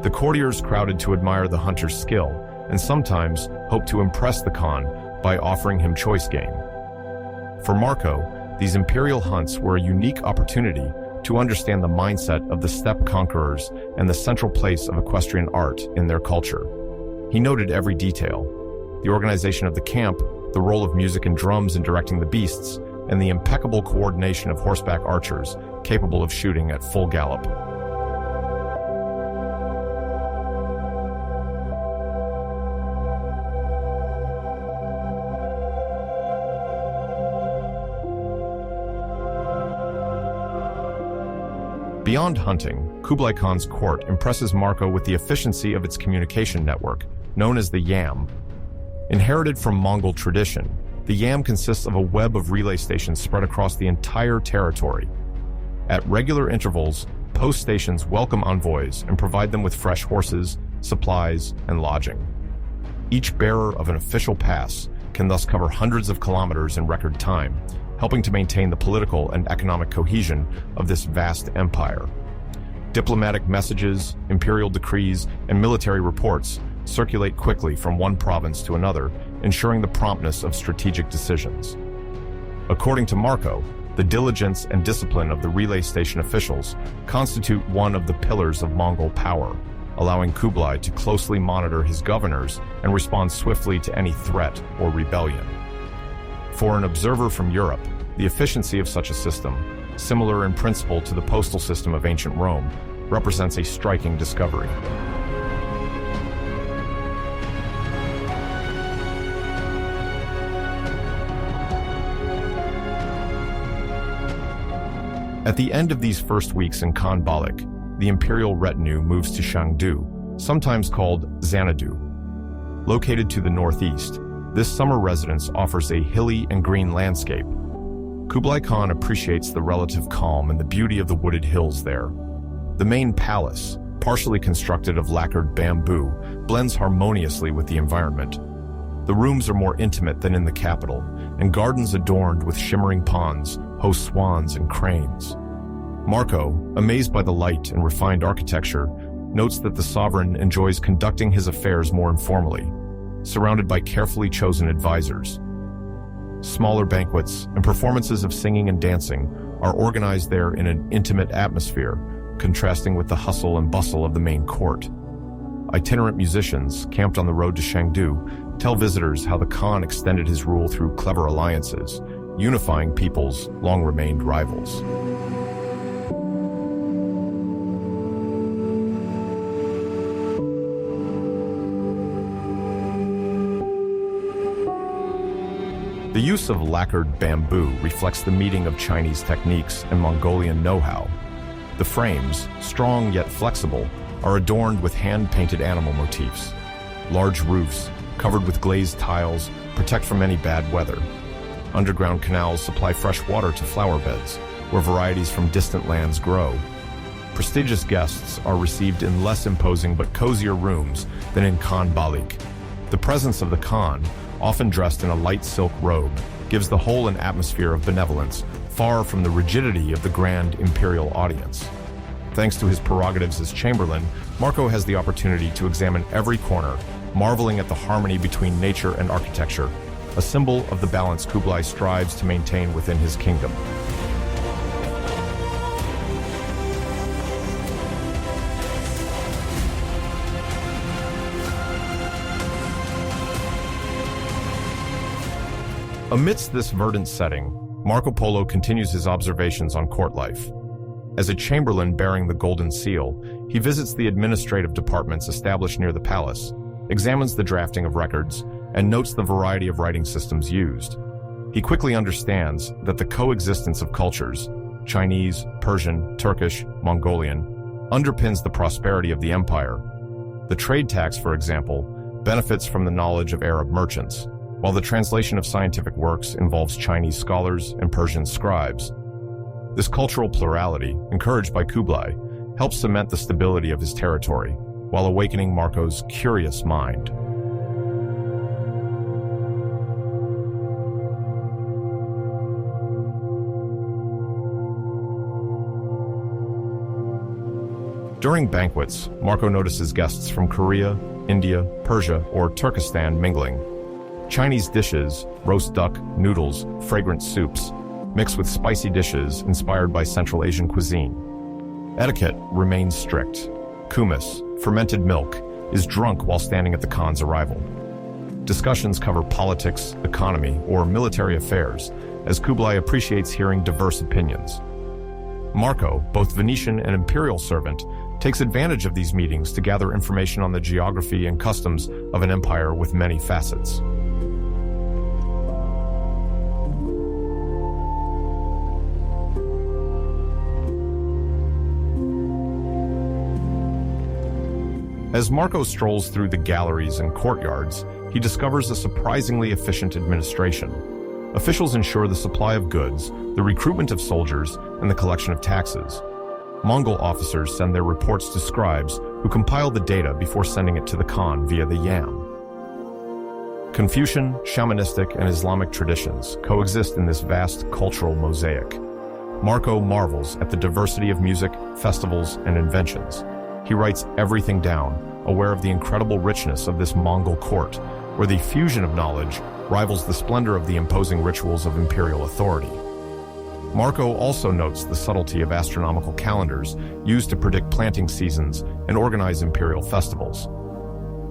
The courtiers crowded to admire the hunter's skill, and sometimes hoped to impress the Khan by offering him choice game. For Marco, these imperial hunts were a unique opportunity to understand the mindset of the steppe conquerors and the central place of equestrian art in their culture. He noted every detail: the organization of the camp, the role of music and drums in directing the beasts, and the impeccable coordination of horseback archers capable of shooting at full gallop. Beyond hunting, Kublai Khan's court impresses Marco with the efficiency of its communication network, known as the Yam. Inherited from Mongol tradition, the Yam consists of a web of relay stations spread across the entire territory. At regular intervals, post stations welcome envoys and provide them with fresh horses, supplies, and lodging. Each bearer of an official pass can thus cover hundreds of kilometers in record time, helping to maintain the political and economic cohesion of this vast empire. Diplomatic messages, imperial decrees, and military reports circulate quickly from one province to another, ensuring the promptness of strategic decisions. According to Marco, the diligence and discipline of the relay station officials constitute one of the pillars of Mongol power, allowing Kublai to closely monitor his governors and respond swiftly to any threat or rebellion. For an observer from Europe, the efficiency of such a system, similar in principle to the postal system of ancient Rome, represents a striking discovery. At the end of these first weeks in Khan Balik, the imperial retinue moves to Shangdu, sometimes called Xanadu. Located to the northeast, this summer residence offers a hilly and green landscape. Kublai Khan appreciates the relative calm and the beauty of the wooded hills there. The main palace, partially constructed of lacquered bamboo, blends harmoniously with the environment. The rooms are more intimate than in the capital, and gardens adorned with shimmering ponds host swans and cranes. Marco, amazed by the light and refined architecture, notes that the sovereign enjoys conducting his affairs more informally, surrounded by carefully chosen advisors. Smaller banquets and performances of singing and dancing are organized there in an intimate atmosphere, contrasting with the hustle and bustle of the main court. Itinerant musicians, camped on the road to Shangdu, tell visitors how the Khan extended his rule through clever alliances, unifying people's long-remained rivals. The use of lacquered bamboo reflects the meeting of Chinese techniques and Mongolian know-how. The frames, strong yet flexible, are adorned with hand-painted animal motifs. Large roofs, covered with glazed tiles, protect from any bad weather. Underground canals supply fresh water to flower beds, where varieties from distant lands grow. Prestigious guests are received in less imposing but cozier rooms than in Khan Balik. The presence of the Khan, often dressed in a light silk robe, gives the whole an atmosphere of benevolence, far from the rigidity of the grand imperial audience. Thanks to his prerogatives as chamberlain, Marco has the opportunity to examine every corner, marveling at the harmony between nature and architecture, a symbol of the balance Kublai strives to maintain within his kingdom. Amidst this verdant setting, Marco Polo continues his observations on court life. As a chamberlain bearing the Golden Seal, he visits the administrative departments established near the palace, examines the drafting of records, and notes the variety of writing systems used. He quickly understands that the coexistence of cultures, Chinese, Persian, Turkish, Mongolian, underpins the prosperity of the empire. The trade tax, for example, benefits from the knowledge of Arab merchants, while the translation of scientific works involves Chinese scholars and Persian scribes. This cultural plurality, encouraged by Kublai, helps cement the stability of his territory, while awakening Marco's curious mind. During banquets, Marco notices guests from Korea, India, Persia, or Turkestan mingling. Chinese dishes, roast duck, noodles, fragrant soups, mix with spicy dishes inspired by Central Asian cuisine. Etiquette remains strict. Kumis, fermented milk, is drunk while standing at the Khan's arrival. Discussions cover politics, economy, or military affairs, as Kublai appreciates hearing diverse opinions. Marco, both Venetian and imperial servant, takes advantage of these meetings to gather information on the geography and customs of an empire with many facets. As Marco strolls through the galleries and courtyards, he discovers a surprisingly efficient administration. Officials ensure the supply of goods, the recruitment of soldiers, and the collection of taxes. Mongol officers send their reports to scribes who compile the data before sending it to the Khan via the Yuan. Confucian, shamanistic, and Islamic traditions coexist in this vast cultural mosaic. Marco marvels at the diversity of music, festivals, and inventions. He writes everything down, aware of the incredible richness of this Mongol court, where the fusion of knowledge rivals the splendor of the imposing rituals of imperial authority. Marco also notes the subtlety of astronomical calendars used to predict planting seasons and organize imperial festivals.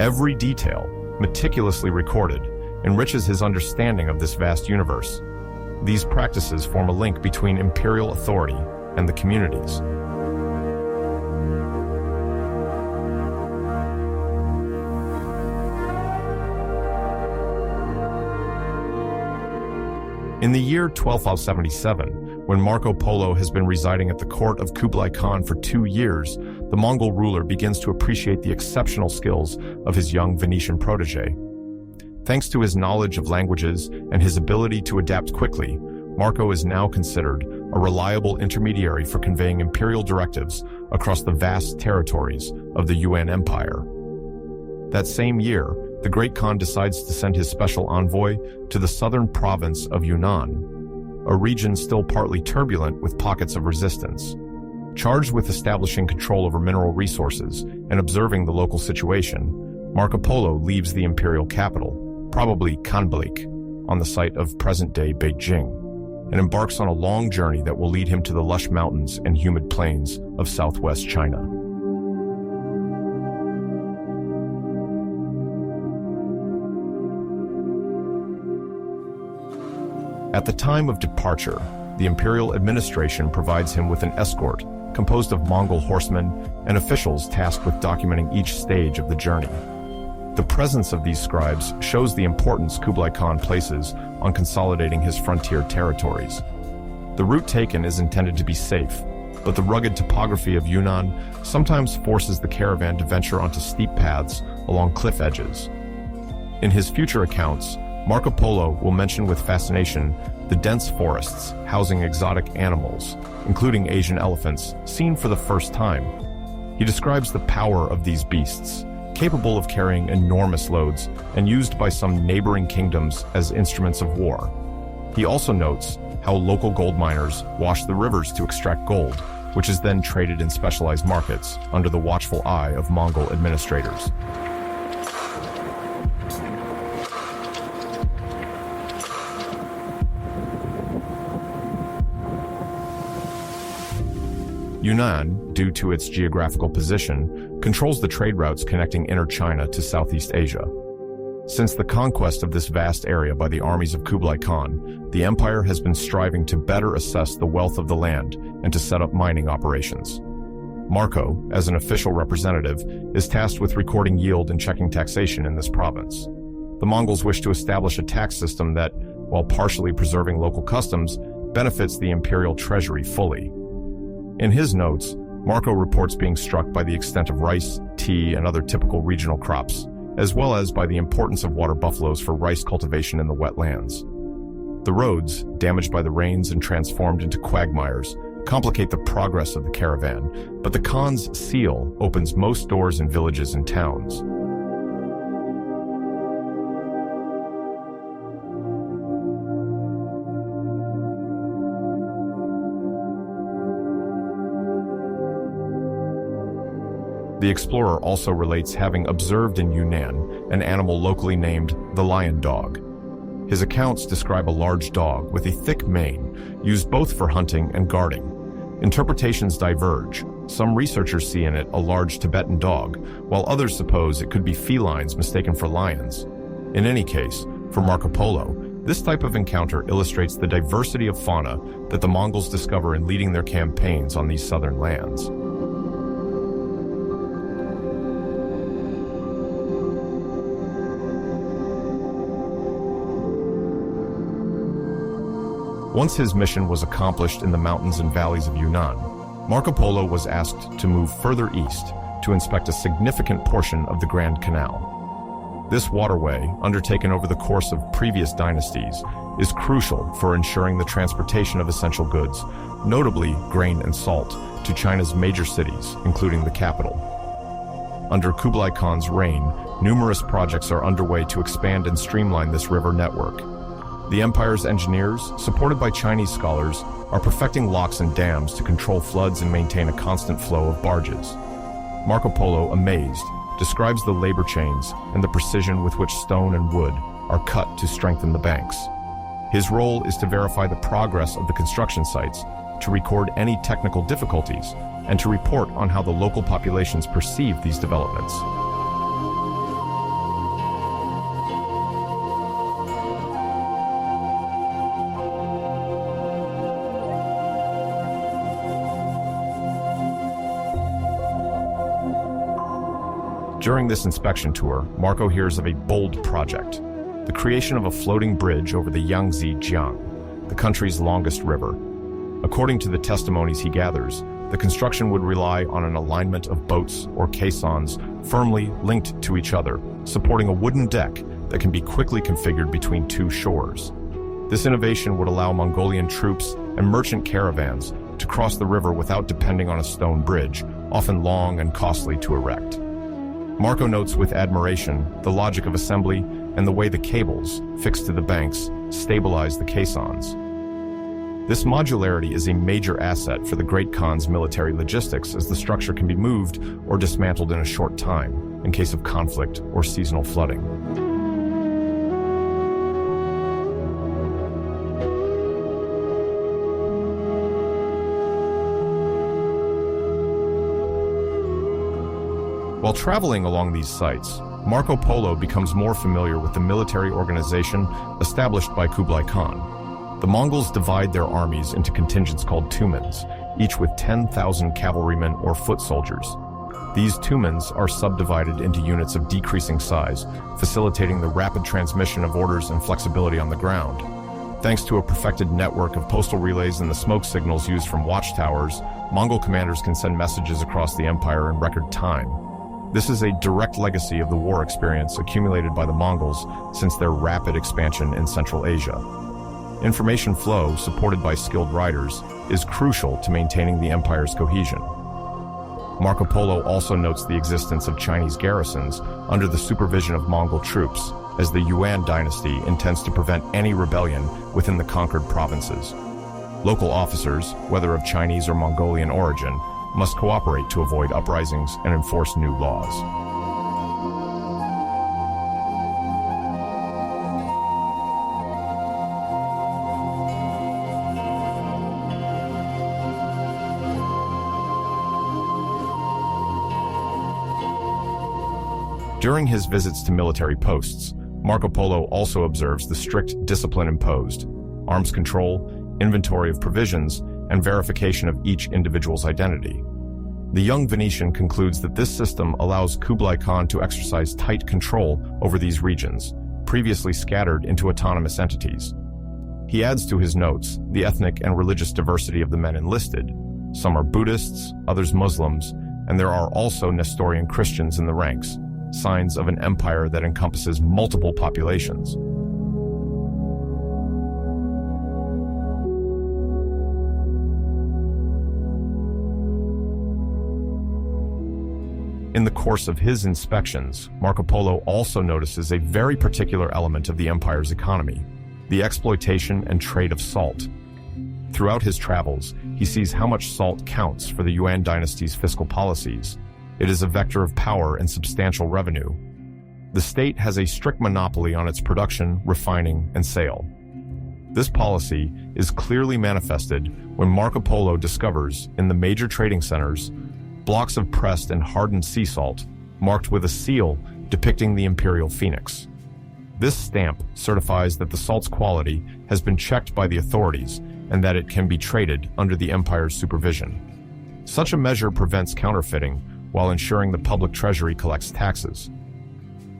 Every detail, meticulously recorded, enriches his understanding of this vast universe. These practices form a link between imperial authority and the communities. In the year 1277, when Marco Polo has been residing at the court of Kublai Khan for 2 years, the Mongol ruler begins to appreciate the exceptional skills of his young Venetian protege. Thanks to his knowledge of languages and his ability to adapt quickly, Marco is now considered a reliable intermediary for conveying imperial directives across the vast territories of the Yuan Empire. That same year, the Great Khan decides to send his special envoy to the southern province of Yunnan, a region still partly turbulent with pockets of resistance. Charged with establishing control over mineral resources and observing the local situation, Marco Polo leaves the imperial capital, probably Khanbalik, on the site of present-day Beijing, and embarks on a long journey that will lead him to the lush mountains and humid plains of southwest China. At the time of departure, the imperial administration provides him with an escort composed of Mongol horsemen and officials tasked with documenting each stage of the journey. The presence of these scribes shows the importance Kublai Khan places on consolidating his frontier territories. The route taken is intended to be safe, but the rugged topography of Yunnan sometimes forces the caravan to venture onto steep paths along cliff edges. In his future accounts, Marco Polo will mention with fascination the dense forests housing exotic animals, including Asian elephants, seen for the first time. He describes the power of these beasts, capable of carrying enormous loads and used by some neighboring kingdoms as instruments of war. He also notes how local gold miners wash the rivers to extract gold, which is then traded in specialized markets under the watchful eye of Mongol administrators. Yunnan, due to its geographical position, controls the trade routes connecting inner China to Southeast Asia. Since the conquest of this vast area by the armies of Kublai Khan, the empire has been striving to better assess the wealth of the land and to set up mining operations. Marco, as an official representative, is tasked with recording yield and checking taxation in this province. The Mongols wish to establish a tax system that, while partially preserving local customs, benefits the imperial treasury fully. In his notes, Marco reports being struck by the extent of rice, tea, and other typical regional crops, as well as by the importance of water buffaloes for rice cultivation in the wetlands. The roads, damaged by the rains and transformed into quagmires, complicate the progress of the caravan, but the Khan's seal opens most doors in villages and towns. The explorer also relates having observed in Yunnan an animal locally named the lion dog. His accounts describe a large dog with a thick mane, used both for hunting and guarding. Interpretations diverge. Some researchers see in it a large Tibetan dog, while others suppose it could be felines mistaken for lions. In any case, for Marco Polo, this type of encounter illustrates the diversity of fauna that the Mongols discover in leading their campaigns on these southern lands. Once his mission was accomplished in the mountains and valleys of Yunnan, Marco Polo was asked to move further east to inspect a significant portion of the Grand Canal. This waterway, undertaken over the course of previous dynasties, is crucial for ensuring the transportation of essential goods, notably grain and salt, to China's major cities, including the capital. Under Kublai Khan's reign, numerous projects are underway to expand and streamline this river network. The empire's engineers, supported by Chinese scholars, are perfecting locks and dams to control floods and maintain a constant flow of barges. Marco Polo, amazed, describes the labor chains and the precision with which stone and wood are cut to strengthen the banks. His role is to verify the progress of the construction sites, to record any technical difficulties, and to report on how the local populations perceive these developments. During this inspection tour, Marco hears of a bold project, the creation of a floating bridge over the Yangtze Jiang, the country's longest river. According to the testimonies he gathers, the construction would rely on an alignment of boats or caissons firmly linked to each other, supporting a wooden deck that can be quickly configured between two shores. This innovation would allow Mongolian troops and merchant caravans to cross the river without depending on a stone bridge, often long and costly to erect. Marco notes with admiration the logic of assembly and the way the cables, fixed to the banks, stabilize the caissons. This modularity is a major asset for the Great Khan's military logistics, as the structure can be moved or dismantled in a short time in case of conflict or seasonal flooding. While traveling along these sites, Marco Polo becomes more familiar with the military organization established by Kublai Khan. The Mongols divide their armies into contingents called tumans, each with 10,000 cavalrymen or foot soldiers. These tumans are subdivided into units of decreasing size, facilitating the rapid transmission of orders and flexibility on the ground. Thanks to a perfected network of postal relays and the smoke signals used from watchtowers, Mongol commanders can send messages across the empire in record time. This is a direct legacy of the war experience accumulated by the Mongols since their rapid expansion in Central Asia. Information flow, supported by skilled riders, is crucial to maintaining the empire's cohesion. Marco Polo also notes the existence of Chinese garrisons under the supervision of Mongol troops, as the Yuan dynasty intends to prevent any rebellion within the conquered provinces. Local officers, whether of Chinese or Mongolian origin, must cooperate to avoid uprisings and enforce new laws. During his visits to military posts, Marco Polo also observes the strict discipline imposed, arms control, inventory of provisions, and verification of each individual's identity. The young Venetian concludes that this system allows Kublai Khan to exercise tight control over these regions, previously scattered into autonomous entities. He adds to his notes the ethnic and religious diversity of the men enlisted. Some are Buddhists, others Muslims, and there are also Nestorian Christians in the ranks, signs of an empire that encompasses multiple populations. In the course of his inspections, Marco Polo also notices a very particular element of the empire's economy: the exploitation and trade of salt. Throughout his travels, he sees how much salt counts for the Yuan dynasty's fiscal policies. It is a vector of power and substantial revenue. The state has a strict monopoly on its production, refining, and sale. This policy is clearly manifested when Marco Polo discovers, in the major trading centers, blocks of pressed and hardened sea salt marked with a seal depicting the imperial phoenix. This stamp certifies that the salt's quality has been checked by the authorities and that it can be traded under the empire's supervision. Such a measure prevents counterfeiting while ensuring the public treasury collects taxes.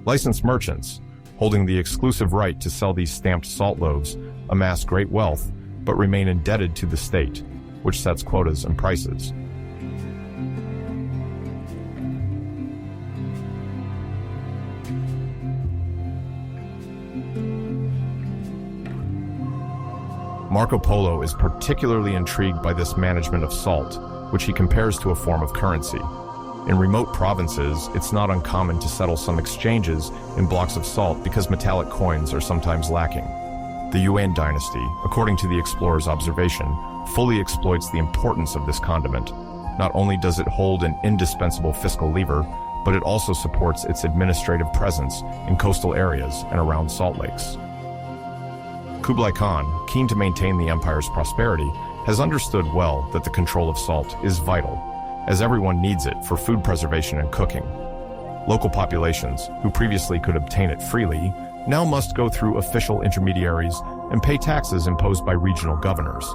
Licensed merchants, holding the exclusive right to sell these stamped salt loaves, amass great wealth but remain indebted to the state, which sets quotas and prices. Marco Polo is particularly intrigued by this management of salt, which he compares to a form of currency. In remote provinces, it's not uncommon to settle some exchanges in blocks of salt because metallic coins are sometimes lacking. The Yuan dynasty, according to the explorer's observation, fully exploits the importance of this condiment. Not only does it hold an indispensable fiscal lever, but it also supports its administrative presence in coastal areas and around salt lakes. Kublai Khan, keen to maintain the empire's prosperity, has understood well that the control of salt is vital, as everyone needs it for food preservation and cooking. Local populations, who previously could obtain it freely, now must go through official intermediaries and pay taxes imposed by regional governors.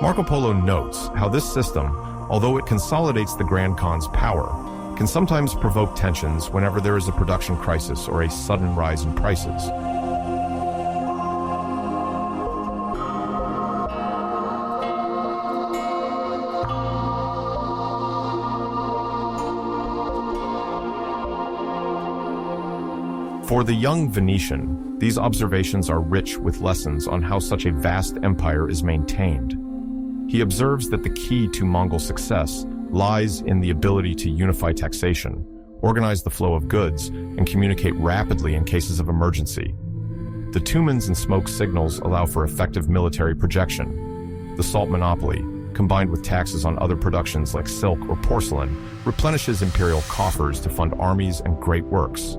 Marco Polo notes how this system, although it consolidates the Grand Khan's power, can sometimes provoke tensions whenever there is a production crisis or a sudden rise in prices. For the young Venetian, these observations are rich with lessons on how such a vast empire is maintained. He observes that the key to Mongol success lies in the ability to unify taxation, organize the flow of goods, and communicate rapidly in cases of emergency. The tumans and smoke signals allow for effective military projection. The salt monopoly, combined with taxes on other productions like silk or porcelain, replenishes imperial coffers to fund armies and great works.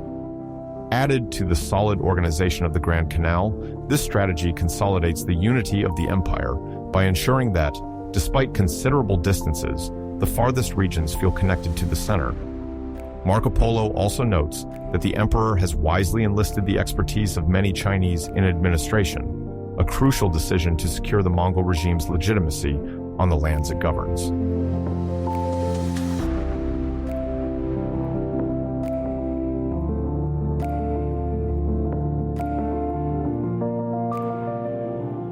Added to the solid organization of the Grand Canal, this strategy consolidates the unity of the empire by ensuring that, despite considerable distances, the farthest regions feel connected to the center. Marco Polo also notes that the emperor has wisely enlisted the expertise of many Chinese in administration, a crucial decision to secure the Mongol regime's legitimacy on the lands it governs.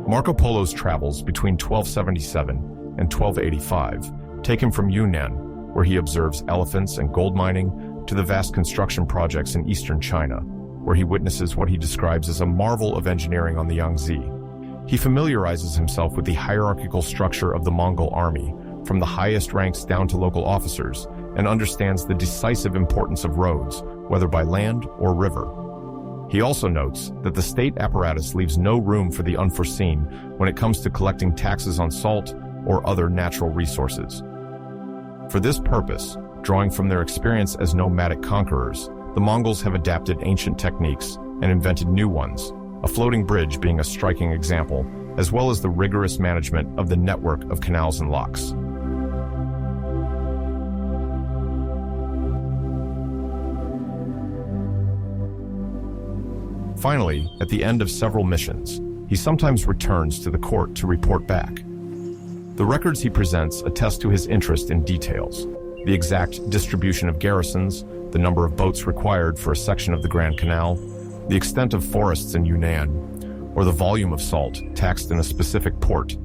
Marco Polo's travels between 1277 and 1285 take him from Yunnan, where he observes elephants and gold mining, to the vast construction projects in eastern China, where he witnesses what he describes as a marvel of engineering on the Yangtze. He familiarizes himself with the hierarchical structure of the Mongol army, from the highest ranks down to local officers, and understands the decisive importance of roads, whether by land or river. He also notes that the state apparatus leaves no room for the unforeseen when it comes to collecting taxes on salt or other natural resources. For this purpose, drawing from their experience as nomadic conquerors, the Mongols have adapted ancient techniques and invented new ones, a floating bridge being a striking example, as well as the rigorous management of the network of canals and locks. Finally, at the end of several missions, he sometimes returns to the court to report back. The records he presents attest to his interest in details: the exact distribution of garrisons, the number of boats required for a section of the Grand Canal, the extent of forests in Yunnan, or the volume of salt taxed in a specific port.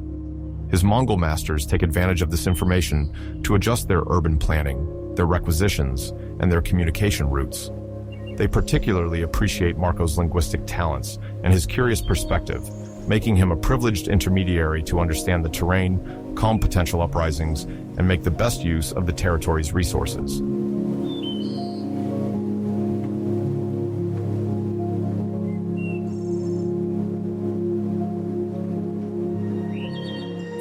His Mongol masters take advantage of this information to adjust their urban planning, their requisitions, and their communication routes. They particularly appreciate Marco's linguistic talents and his curious perspective, making him a privileged intermediary to understand the terrain, calm potential uprisings, and make the best use of the territory's resources.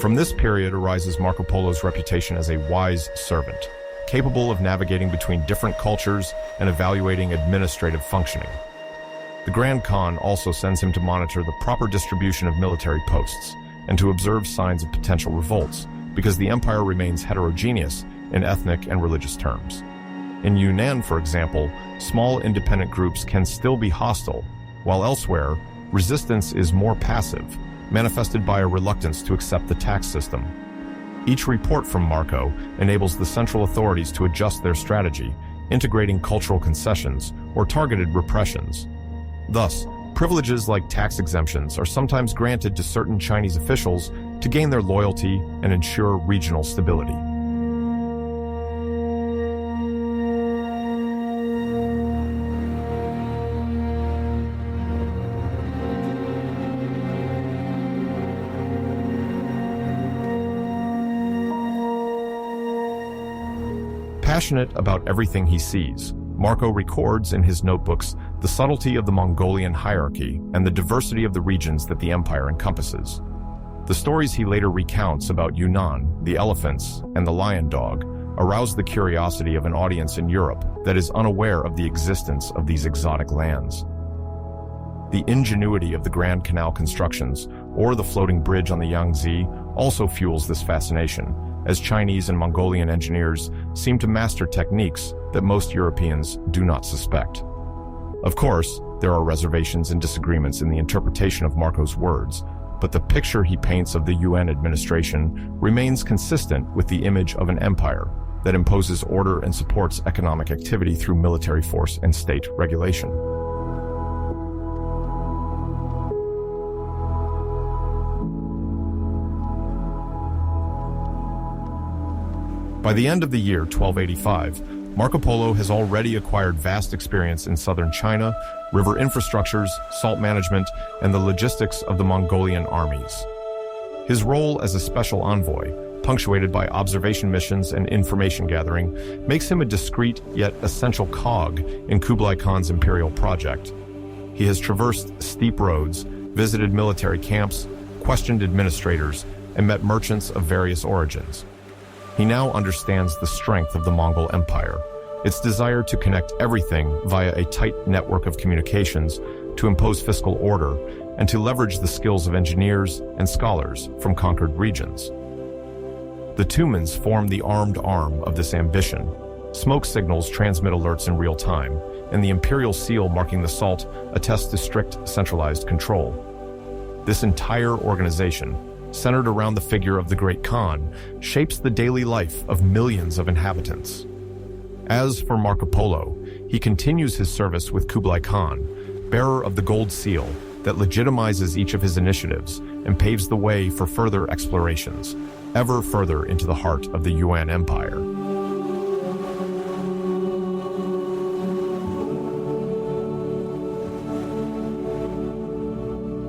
From this period arises Marco Polo's reputation as a wise servant, capable of navigating between different cultures and evaluating administrative functioning. The Grand Khan also sends him to monitor the proper distribution of military posts and to observe signs of potential revolts, because the empire remains heterogeneous in ethnic and religious terms. In Yunnan, for example, small independent groups can still be hostile, while elsewhere, resistance is more passive, manifested by a reluctance to accept the tax system. Each report from Marco enables the central authorities to adjust their strategy, integrating cultural concessions or targeted repressions. Thus, privileges like tax exemptions are sometimes granted to certain Chinese officials to gain their loyalty and ensure regional stability. Passionate about everything he sees, Marco records in his notebooks the subtlety of the Mongolian hierarchy and the diversity of the regions that the empire encompasses. The stories he later recounts about Yunnan, the elephants, and the lion dog arouse the curiosity of an audience in Europe that is unaware of the existence of these exotic lands. The ingenuity of the Grand Canal constructions or the floating bridge on the Yangtze also fuels this fascination, as Chinese and Mongolian engineers seem to master techniques that most Europeans do not suspect. Of course, there are reservations and disagreements in the interpretation of Marco's words, but the picture he paints of the Yuan administration remains consistent with the image of an empire that imposes order and supports economic activity through military force and state regulation. By the end of the year 1285, Marco Polo has already acquired vast experience in southern China, river infrastructures, salt management, and the logistics of the Mongolian armies. His role as a special envoy, punctuated by observation missions and information gathering, makes him a discreet yet essential cog in Kublai Khan's imperial project. He has traversed steep roads, visited military camps, questioned administrators, and met merchants of various origins. He now understands the strength of the Mongol Empire, its desire to connect everything via a tight network of communications, to impose fiscal order, and to leverage the skills of engineers and scholars from conquered regions. The Tumans form the armed arm of this ambition. Smoke signals transmit alerts in real time, and the imperial seal marking the salt attests to strict centralized control. This entire organization, centered around the figure of the Great Khan, shapes the daily life of millions of inhabitants. As for Marco Polo, he continues his service with Kublai Khan, bearer of the gold seal that legitimizes each of his initiatives and paves the way for further explorations, ever further into the heart of the Yuan Empire.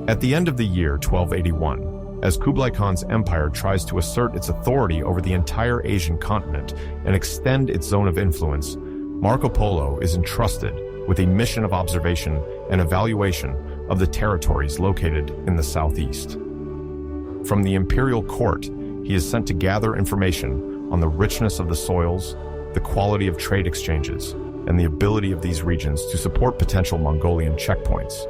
At the end of the year 1281, as Kublai Khan's empire tries to assert its authority over the entire Asian continent and extend its zone of influence, Marco Polo is entrusted with a mission of observation and evaluation of the territories located in the southeast. From the imperial court, he is sent to gather information on the richness of the soils, the quality of trade exchanges, and the ability of these regions to support potential Mongolian checkpoints.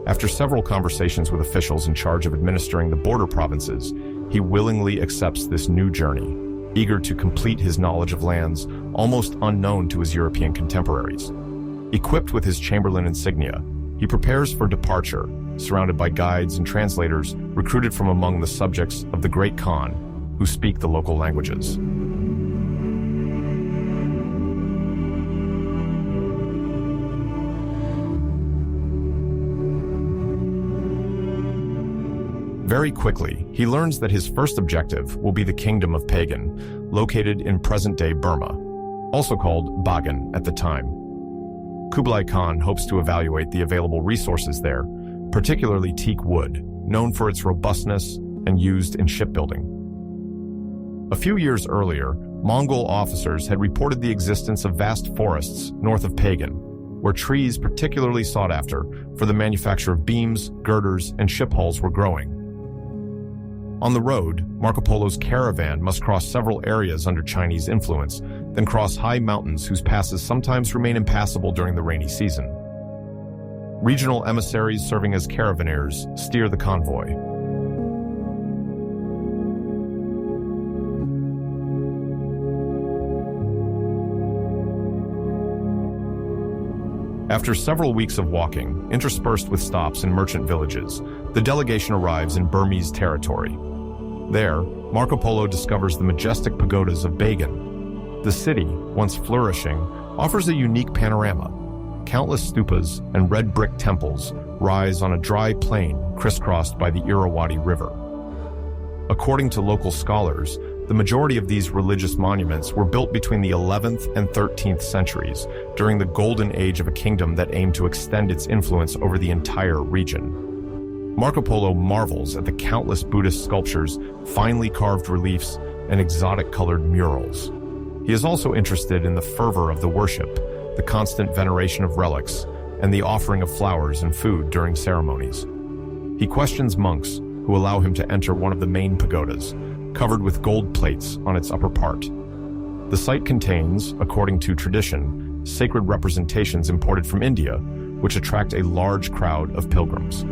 After several conversations with officials in charge of administering the border provinces, he willingly accepts this new journey, eager to complete his knowledge of lands almost unknown to his European contemporaries. Equipped with his Chamberlain insignia, he prepares for departure, surrounded by guides and translators recruited from among the subjects of the Great Khan, who speak the local languages. Very quickly, he learns that his first objective will be the Kingdom of Pagan, located in present-day Burma, also called Bagan at the time. Kublai Khan hopes to evaluate the available resources there, particularly teak wood, known for its robustness and used in shipbuilding. A few years earlier, Mongol officers had reported the existence of vast forests north of Pagan, where trees particularly sought after for the manufacture of beams, girders, and ship hulls were growing. On the road, Marco Polo's caravan must cross several areas under Chinese influence, then cross high mountains whose passes sometimes remain impassable during the rainy season. Regional emissaries serving as caravaneers steer the convoy. After several weeks of walking, interspersed with stops in merchant villages, the delegation arrives in Burmese territory. There, Marco Polo discovers the majestic pagodas of Bagan. The city, once flourishing, offers a unique panorama. Countless stupas and red brick temples rise on a dry plain crisscrossed by the Irrawaddy River. According to local scholars, the majority of these religious monuments were built between the 11th and 13th centuries, during the golden age of a kingdom that aimed to extend its influence over the entire region. Marco Polo marvels at the countless Buddhist sculptures, finely carved reliefs, and exotic-colored murals. He is also interested in the fervor of the worship, the constant veneration of relics, and the offering of flowers and food during ceremonies. He questions monks who allow him to enter one of the main pagodas, covered with gold plates on its upper part. The site contains, according to tradition, sacred representations imported from India, which attract a large crowd of pilgrims.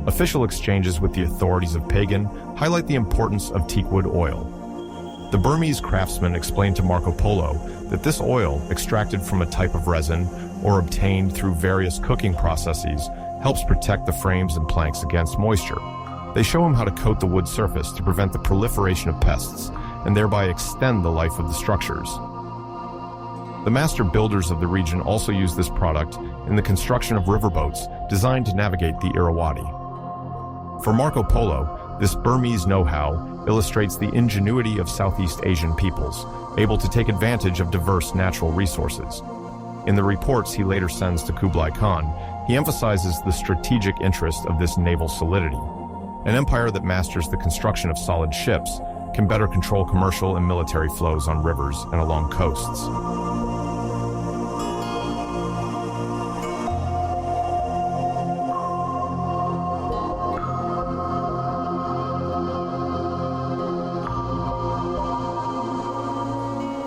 Official exchanges with the authorities of Pagan highlight the importance of teakwood oil. The Burmese craftsman explained to Marco Polo that this oil, extracted from a type of resin or obtained through various cooking processes, helps protect the frames and planks against moisture. They show him how to coat the wood surface to prevent the proliferation of pests and thereby extend the life of the structures. The master builders of the region also use this product in the construction of riverboats designed to navigate the Irrawaddy. For Marco Polo, this Burmese know-how illustrates the ingenuity of Southeast Asian peoples, able to take advantage of diverse natural resources. In the reports he later sends to Kublai Khan, he emphasizes the strategic interest of this naval solidity. An empire that masters the construction of solid ships can better control commercial and military flows on rivers and along coasts.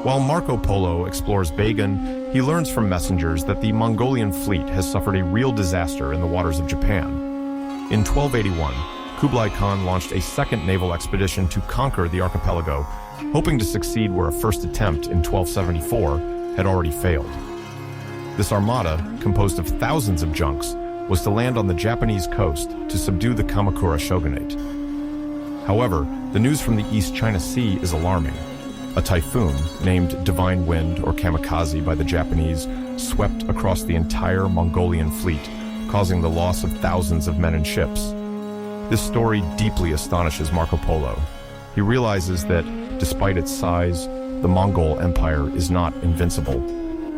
While Marco Polo explores Bagan, he learns from messengers that the Mongolian fleet has suffered a real disaster in the waters of Japan. In 1281, Kublai Khan launched a second naval expedition to conquer the archipelago, hoping to succeed where a first attempt in 1274 had already failed. This armada, composed of thousands of junks, was to land on the Japanese coast to subdue the Kamakura shogunate. However, the news from the East China Sea is alarming. A typhoon, named Divine Wind or Kamikaze by the Japanese, swept across the entire Mongolian fleet, causing the loss of thousands of men and ships. This story deeply astonishes Marco Polo. He realizes that, despite its size, the Mongol Empire is not invincible.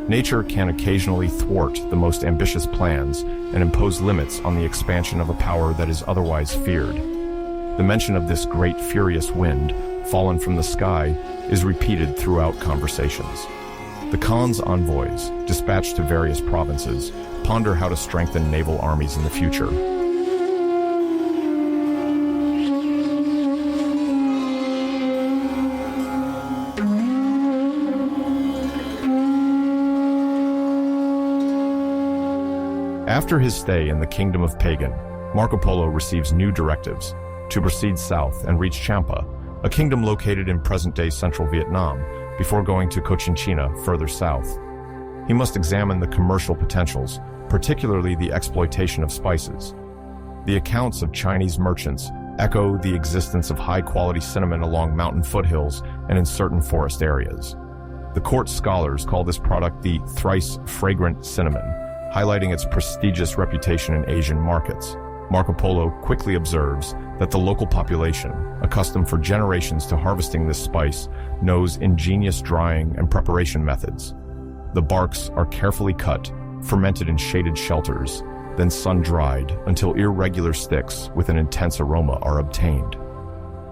Nature can occasionally thwart the most ambitious plans and impose limits on the expansion of a power that is otherwise feared. The mention of this great furious wind, fallen from the sky, is repeated throughout conversations. The Khan's envoys, dispatched to various provinces, ponder how to strengthen naval armies in the future. After his stay in the Kingdom of Pagan, Marco Polo receives new directives to proceed south and reach Champa, a kingdom located in present-day central Vietnam, before going to Cochinchina further south. He must examine the commercial potentials, particularly the exploitation of spices. The accounts of Chinese merchants echo the existence of high-quality cinnamon along mountain foothills and in certain forest areas. The court scholars call this product the thrice fragrant cinnamon, highlighting its prestigious reputation in Asian markets. Marco Polo quickly observes that the local population, accustomed for generations to harvesting this spice, knows ingenious drying and preparation methods. The barks are carefully cut, fermented in shaded shelters, then sun-dried until irregular sticks with an intense aroma are obtained.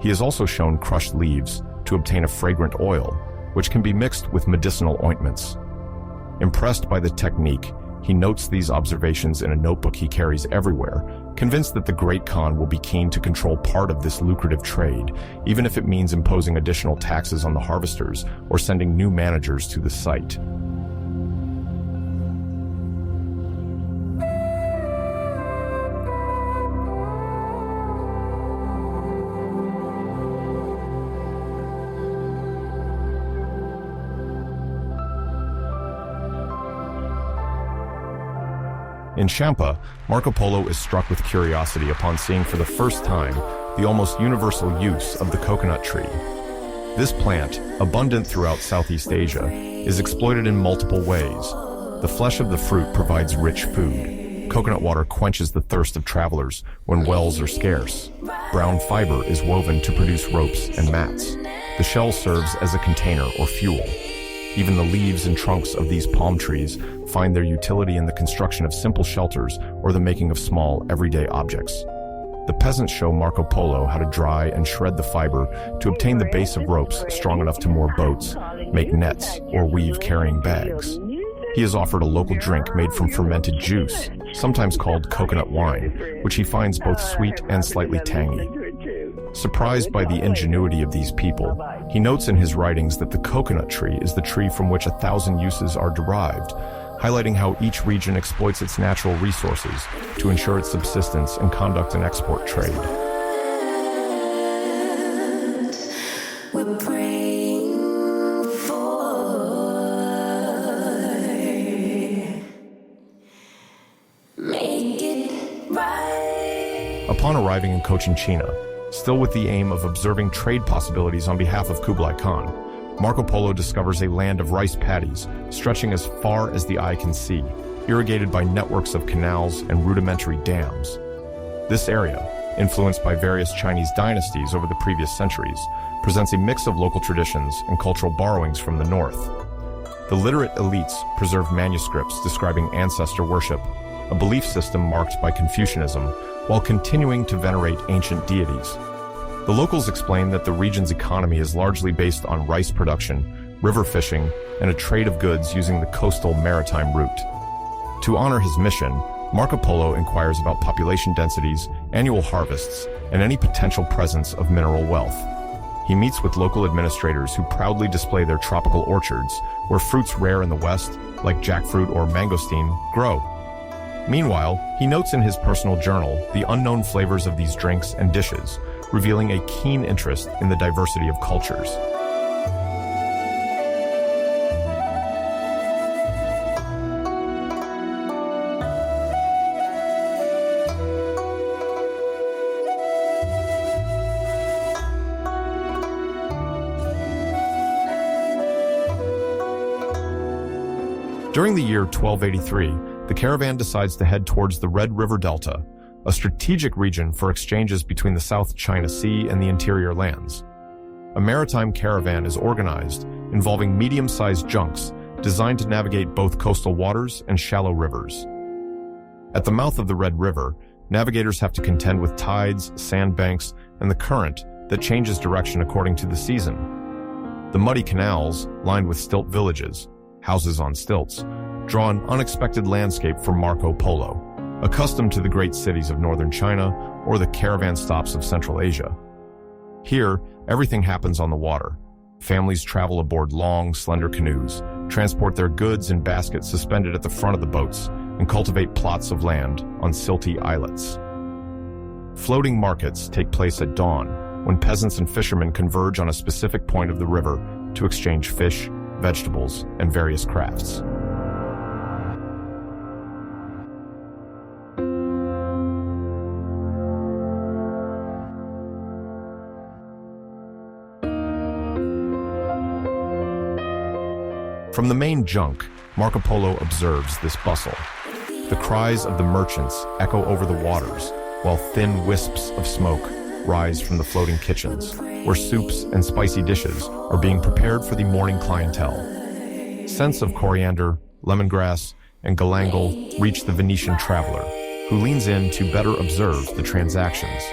He has also shown crushed leaves to obtain a fragrant oil, which can be mixed with medicinal ointments. Impressed by the technique, he notes these observations in a notebook he carries everywhere, convinced that the great Khan will be keen to control part of this lucrative trade, even if it means imposing additional taxes on the harvesters or sending new managers to the site. In Champa, Marco Polo is struck with curiosity upon seeing for the first time the almost universal use of the coconut tree. This plant, abundant throughout Southeast Asia, is exploited in multiple ways. The flesh of the fruit provides rich food. Coconut water quenches the thirst of travelers when wells are scarce. Brown fiber is woven to produce ropes and mats. The shell serves as a container or fuel. Even the leaves and trunks of these palm trees find their utility in the construction of simple shelters or the making of small, everyday objects. The peasants show Marco Polo how to dry and shred the fiber to obtain the base of ropes strong enough to moor boats, make nets, or weave carrying bags. He is offered a local drink made from fermented juice, sometimes called coconut wine, which he finds both sweet and slightly tangy. Surprised by the ingenuity of these people, he notes in his writings that the coconut tree is the tree from which 1,000 uses are derived, highlighting how each region exploits its natural resources to ensure its subsistence and conduct an export trade. We're praying for, make it right. Upon arriving in Cochinchina, still with the aim of observing trade possibilities on behalf of Kublai Khan, Marco Polo discovers a land of rice paddies stretching as far as the eye can see, irrigated by networks of canals and rudimentary dams. This area, influenced by various Chinese dynasties over the previous centuries, presents a mix of local traditions and cultural borrowings from the north. The literate elites preserve manuscripts describing ancestor worship, a belief system marked by Confucianism, while continuing to venerate ancient deities. The locals explain that the region's economy is largely based on rice production, river fishing, and a trade of goods using the coastal maritime route. To honor his mission, Marco Polo inquires about population densities, annual harvests, and any potential presence of mineral wealth. He meets with local administrators who proudly display their tropical orchards, where fruits rare in the West, like jackfruit or mangosteen, grow. Meanwhile, he notes in his personal journal the unknown flavors of these drinks and dishes, revealing a keen interest in the diversity of cultures. During the year 1283, the caravan decides to head towards the Red River Delta, a strategic region for exchanges between the South China Sea and the interior lands. A maritime caravan is organized, involving medium-sized junks designed to navigate both coastal waters and shallow rivers. At the mouth of the Red River, navigators have to contend with tides, sandbanks, and the current that changes direction according to the season. The muddy canals, lined with stilt villages, houses on stilts, draw an unexpected landscape for Marco Polo, accustomed to the great cities of northern China or the caravan stops of Central Asia. Here, everything happens on the water. Families travel aboard long, slender canoes, transport their goods in baskets suspended at the front of the boats, and cultivate plots of land on silty islets. Floating markets take place at dawn, when peasants and fishermen converge on a specific point of the river to exchange fish, vegetables, and various crafts. From the main junk, Marco Polo observes this bustle. The cries of the merchants echo over the waters, while thin wisps of smoke rise from the floating kitchens, where soups and spicy dishes are being prepared for the morning clientele. Scents of coriander, lemongrass, and galangal reach the Venetian traveler, who leans in to better observe the transactions.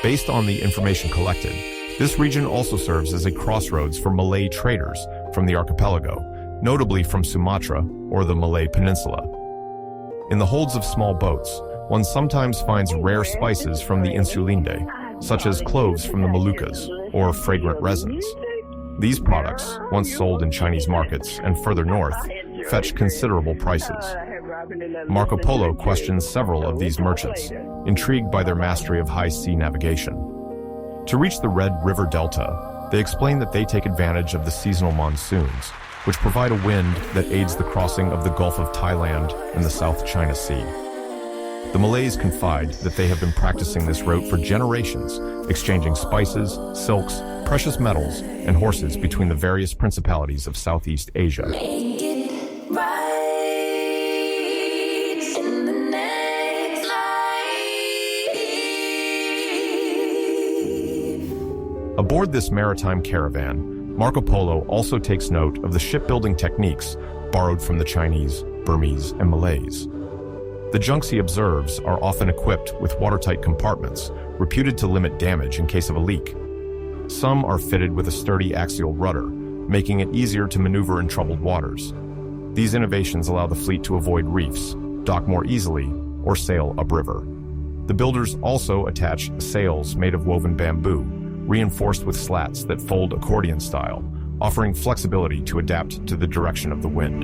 Based on the information collected, this region also serves as a crossroads for Malay traders from the archipelago, notably from Sumatra or the Malay Peninsula. In the holds of small boats, one sometimes finds rare spices from the Insulinde, such as cloves from the Moluccas or fragrant resins. These products, once sold in Chinese markets and further north, fetch considerable prices. Marco Polo questions several of these merchants, intrigued by their mastery of high-sea navigation. To reach the Red River Delta, they explain that they take advantage of the seasonal monsoons, which provide a wind that aids the crossing of the Gulf of Thailand and the South China Sea. The Malays confide that they have been practicing this route for generations, exchanging spices, silks, precious metals, and horses between the various principalities of Southeast Asia. Make it right in the next life. Aboard this maritime caravan, Marco Polo also takes note of the shipbuilding techniques borrowed from the Chinese, Burmese, and Malays. The junks he observes are often equipped with watertight compartments, reputed to limit damage in case of a leak. Some are fitted with a sturdy axial rudder, making it easier to maneuver in troubled waters. These innovations allow the fleet to avoid reefs, dock more easily, or sail upriver. The builders also attach sails made of woven bamboo, reinforced with slats that fold accordion style, offering flexibility to adapt to the direction of the wind.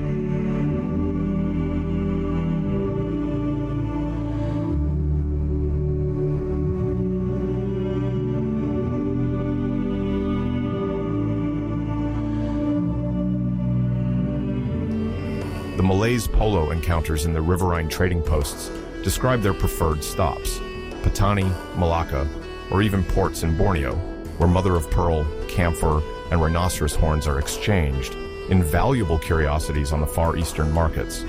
The Malays' polo encounters in the riverine trading posts describe their preferred stops: Patani, Malacca, or even ports in Borneo, where mother-of-pearl, camphor, and rhinoceros horns are exchanged, invaluable curiosities on the Far Eastern markets.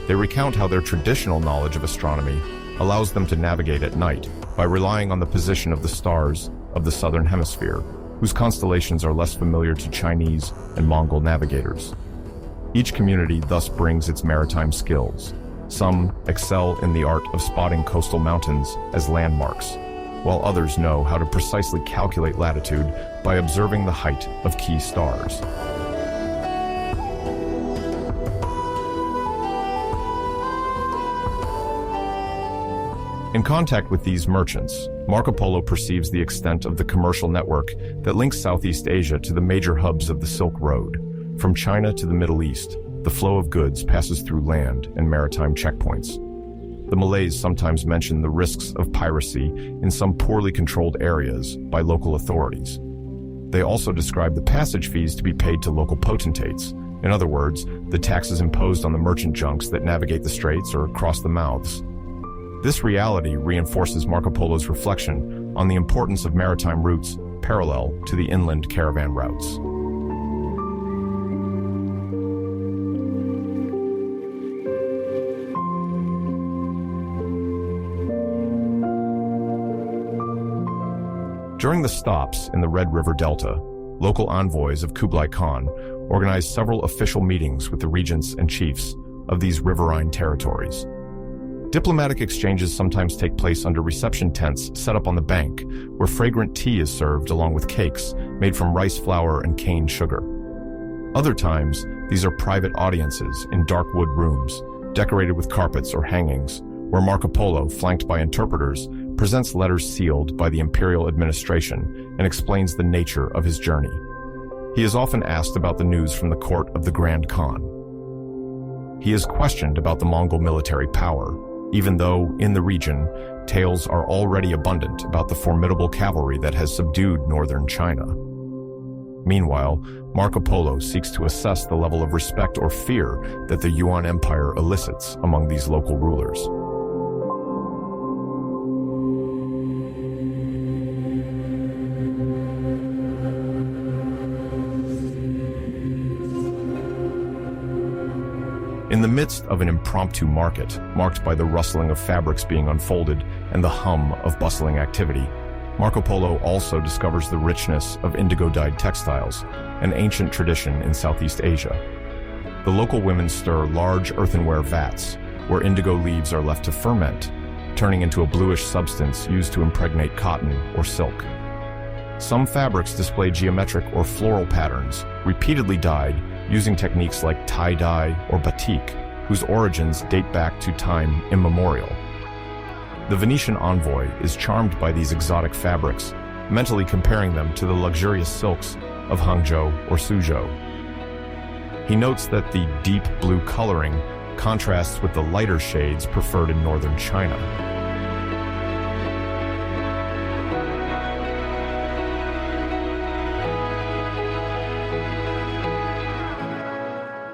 They recount how their traditional knowledge of astronomy allows them to navigate at night by relying on the position of the stars of the southern hemisphere, whose constellations are less familiar to Chinese and Mongol navigators. Each community thus brings its maritime skills. Some excel in the art of spotting coastal mountains as landmarks, while others know how to precisely calculate latitude by observing the height of key stars. In contact with these merchants, Marco Polo perceives the extent of the commercial network that links Southeast Asia to the major hubs of the Silk Road. From China to the Middle East, the flow of goods passes through land and maritime checkpoints. The Malays sometimes mention the risks of piracy in some poorly controlled areas by local authorities. They also describe the passage fees to be paid to local potentates. In other words, the taxes imposed on the merchant junks that navigate the straits or cross the mouths. This reality reinforces Marco Polo's reflection on the importance of maritime routes parallel to the inland caravan routes. During the stops in the Red River Delta, local envoys of Kublai Khan organized several official meetings with the regents and chiefs of these riverine territories. Diplomatic exchanges sometimes take place under reception tents set up on the bank, where fragrant tea is served along with cakes made from rice flour and cane sugar. Other times, these are private audiences in dark wood rooms, decorated with carpets or hangings, where Marco Polo, flanked by interpreters, presents letters sealed by the imperial administration and explains the nature of his journey. He is often asked about the news from the court of the Grand Khan. He is questioned about the Mongol military power, even though, in the region, tales are already abundant about the formidable cavalry that has subdued northern China. Meanwhile, Marco Polo seeks to assess the level of respect or fear that the Yuan Empire elicits among these local rulers. midst of an impromptu market, marked by the rustling of fabrics being unfolded and the hum of bustling activity, Marco Polo also discovers the richness of indigo-dyed textiles, an ancient tradition in Southeast Asia. The local women stir large earthenware vats, where indigo leaves are left to ferment, turning into a bluish substance used to impregnate cotton or silk. Some fabrics display geometric or floral patterns, repeatedly dyed using techniques like tie-dye or batik, whose origins date back to time immemorial. The Venetian envoy is charmed by these exotic fabrics, mentally comparing them to the luxurious silks of Hangzhou or Suzhou. He notes that the deep blue coloring contrasts with the lighter shades preferred in northern China.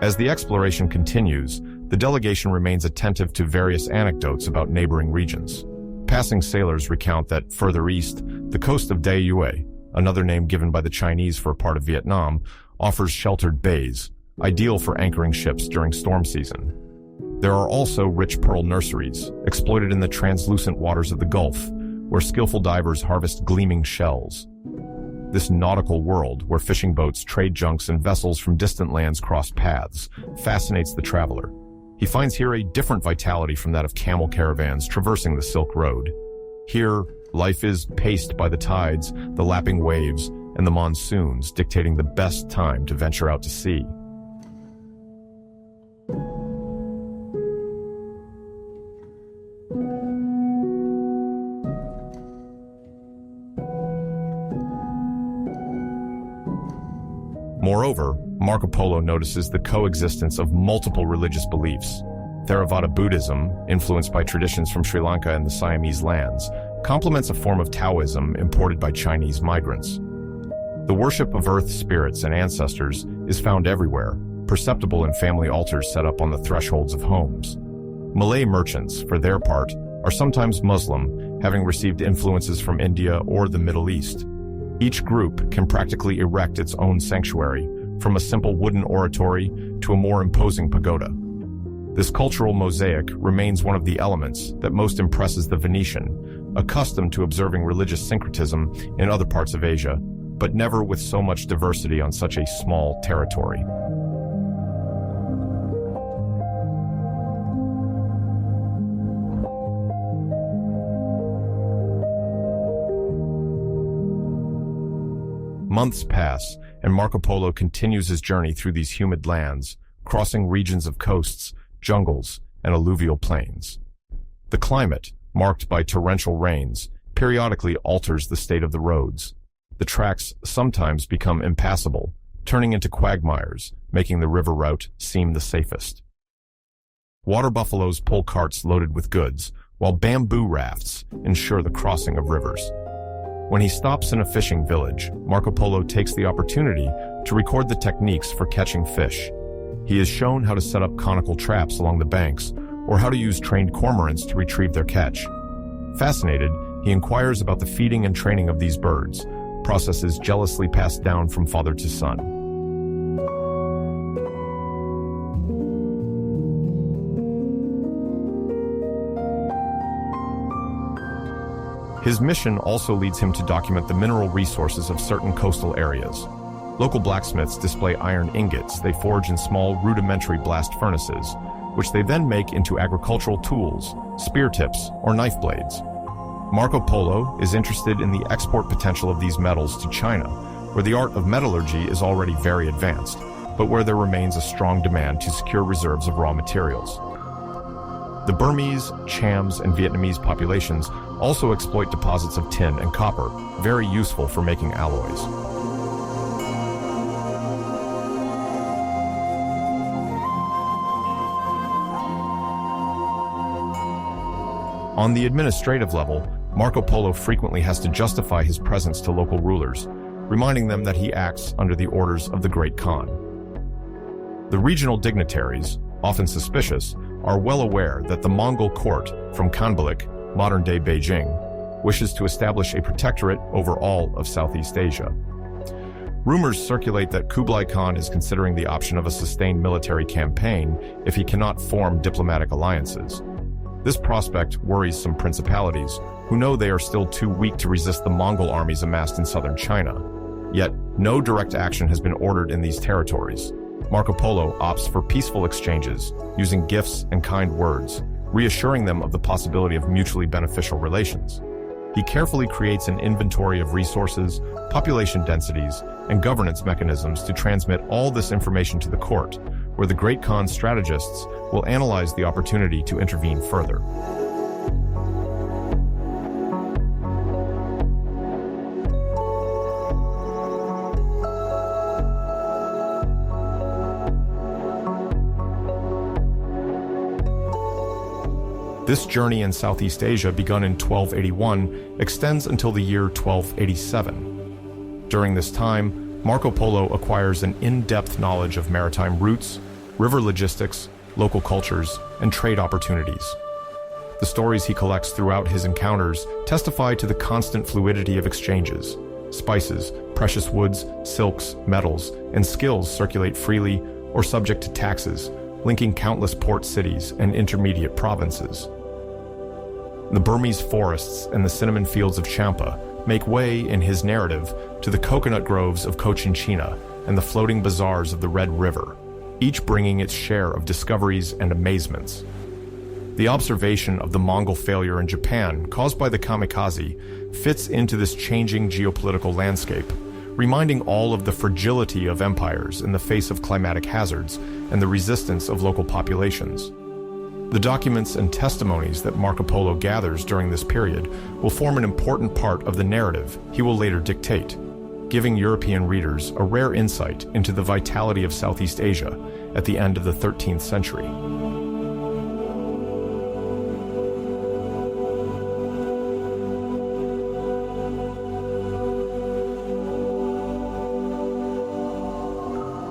As the exploration continues, the delegation remains attentive to various anecdotes about neighboring regions. Passing sailors recount that further east, the coast of Daiyue, another name given by the Chinese for a part of Vietnam, offers sheltered bays, ideal for anchoring ships during storm season. There are also rich pearl nurseries, exploited in the translucent waters of the Gulf, where skillful divers harvest gleaming shells. This nautical world, where fishing boats, trade junks, and vessels from distant lands cross paths, fascinates the traveler. He finds here a different vitality from that of camel caravans traversing the Silk Road. Here, life is paced by the tides, the lapping waves, and the monsoons, dictating the best time to venture out to sea. Moreover, Marco Polo notices the coexistence of multiple religious beliefs. Theravada Buddhism, influenced by traditions from Sri Lanka and the Siamese lands, complements a form of Taoism imported by Chinese migrants. The worship of earth spirits and ancestors is found everywhere, perceptible in family altars set up on the thresholds of homes. Malay merchants, for their part, are sometimes Muslim, having received influences from India or the Middle East. Each group can practically erect its own sanctuary, from a simple wooden oratory to a more imposing pagoda. This cultural mosaic remains one of the elements that most impresses the Venetian, accustomed to observing religious syncretism in other parts of Asia, but never with so much diversity on such a small territory. Months pass, and Marco Polo continues his journey through these humid lands, crossing regions of coasts, jungles, and alluvial plains. The climate, marked by torrential rains, periodically alters the state of the roads. The tracks sometimes become impassable, turning into quagmires, making the river route seem the safest. Water buffaloes pull carts loaded with goods, while bamboo rafts ensure the crossing of rivers. When he stops in a fishing village, Marco Polo takes the opportunity to record the techniques for catching fish. He is shown how to set up conical traps along the banks, or how to use trained cormorants to retrieve their catch. Fascinated, he inquires about the feeding and training of these birds, processes jealously passed down from father to son. His mission also leads him to document the mineral resources of certain coastal areas. Local blacksmiths display iron ingots they forge in small rudimentary blast furnaces, which they then make into agricultural tools, spear tips, or knife blades. Marco Polo is interested in the export potential of these metals to China, where the art of metallurgy is already very advanced, but where there remains a strong demand to secure reserves of raw materials. The Burmese, Chams, and Vietnamese populations also exploit deposits of tin and copper, very useful for making alloys. On the administrative level, Marco Polo frequently has to justify his presence to local rulers, reminding them that he acts under the orders of the Great Khan. The regional dignitaries, often suspicious, are well aware that the Mongol court from Khanbalik, modern-day Beijing, wishes to establish a protectorate over all of Southeast Asia. Rumors circulate that Kublai Khan is considering the option of a sustained military campaign if he cannot form diplomatic alliances. This prospect worries some principalities, who know they are still too weak to resist the Mongol armies amassed in southern China. Yet, no direct action has been ordered in these territories. Marco Polo opts for peaceful exchanges, using gifts and kind words, reassuring them of the possibility of mutually beneficial relations. He carefully creates an inventory of resources, population densities, and governance mechanisms to transmit all this information to the court, where the Great Khan strategists will analyze the opportunity to intervene further. This journey in Southeast Asia, begun in 1281, extends until the year 1287. During this time, Marco Polo acquires an in-depth knowledge of maritime routes, river logistics, local cultures, and trade opportunities. The stories he collects throughout his encounters testify to the constant fluidity of exchanges. Spices, precious woods, silks, metals, and skills circulate freely or subject to taxes, linking countless port cities and intermediate provinces. The Burmese forests and the cinnamon fields of Champa make way in his narrative to the coconut groves of Cochinchina and the floating bazaars of the Red River, each bringing its share of discoveries and amazements. The observation of the Mongol failure in Japan caused by the kamikaze fits into this changing geopolitical landscape, reminding all of the fragility of empires in the face of climatic hazards and the resistance of local populations. The documents and testimonies that Marco Polo gathers during this period will form an important part of the narrative he will later dictate, giving European readers a rare insight into the vitality of Southeast Asia at the end of the 13th century.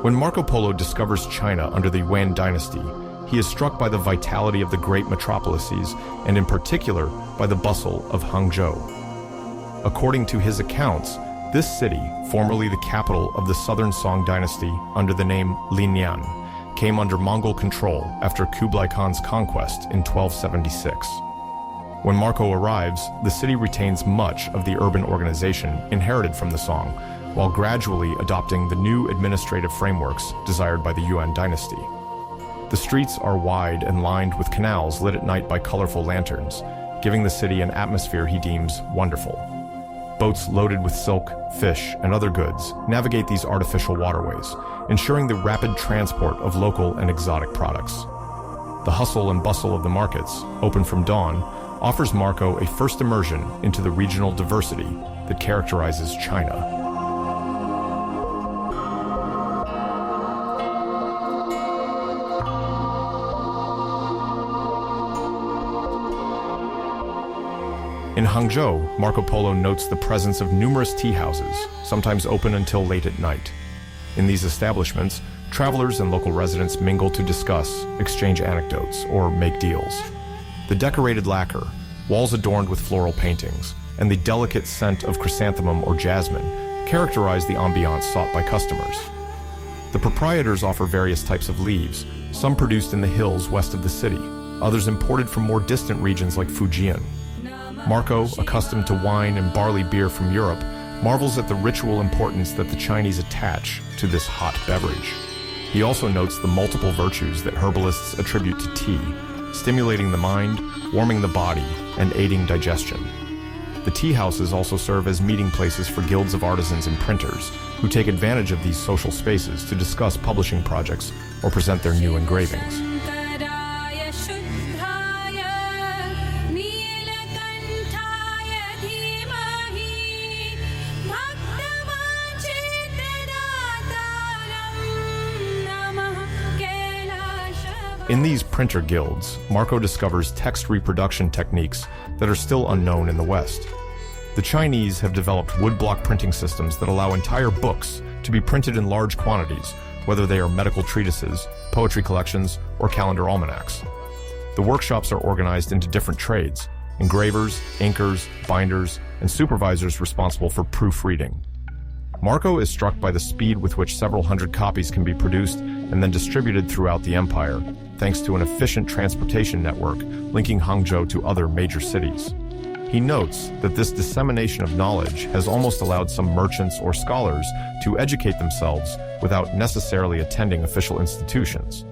When Marco Polo discovers China under the Yuan dynasty, he is struck by the vitality of the great metropolises, and in particular by the bustle of Hangzhou. According to his accounts, this city, formerly the capital of the Southern Song dynasty under the name Linyan, came under Mongol control after Kublai Khan's conquest in 1276. When Marco arrives, the city retains much of the urban organization inherited from the Song, while gradually adopting the new administrative frameworks desired by the Yuan dynasty. The streets are wide and lined with canals lit at night by colorful lanterns, giving the city an atmosphere he deems wonderful. Boats loaded with silk, fish, and other goods navigate these artificial waterways, ensuring the rapid transport of local and exotic products. The hustle and bustle of the markets, open from dawn, offers Marco a first immersion into the regional diversity that characterizes China. In Hangzhou, Marco Polo notes the presence of numerous tea houses, sometimes open until late at night. In these establishments, travelers and local residents mingle to discuss, exchange anecdotes, or make deals. The decorated lacquer, walls adorned with floral paintings, and the delicate scent of chrysanthemum or jasmine characterize the ambiance sought by customers. The proprietors offer various types of leaves, some produced in the hills west of the city, others imported from more distant regions like Fujian. Marco, accustomed to wine and barley beer from Europe, marvels at the ritual importance that the Chinese attach to this hot beverage. He also notes the multiple virtues that herbalists attribute to tea, stimulating the mind, warming the body, and aiding digestion. The tea houses also serve as meeting places for guilds of artisans and printers, who take advantage of these social spaces to discuss publishing projects or present their new engravings. In these printer guilds, Marco discovers text reproduction techniques that are still unknown in the West. The Chinese have developed woodblock printing systems that allow entire books to be printed in large quantities, whether they are medical treatises, poetry collections, or calendar almanacs. The workshops are organized into different trades: engravers, inkers, binders, and supervisors responsible for proofreading. Marco is struck by the speed with which several hundred copies can be produced and then distributed throughout the empire, thanks to an efficient transportation network linking Hangzhou to other major cities. He notes that this dissemination of knowledge has almost allowed some merchants or scholars to educate themselves without necessarily attending official institutions.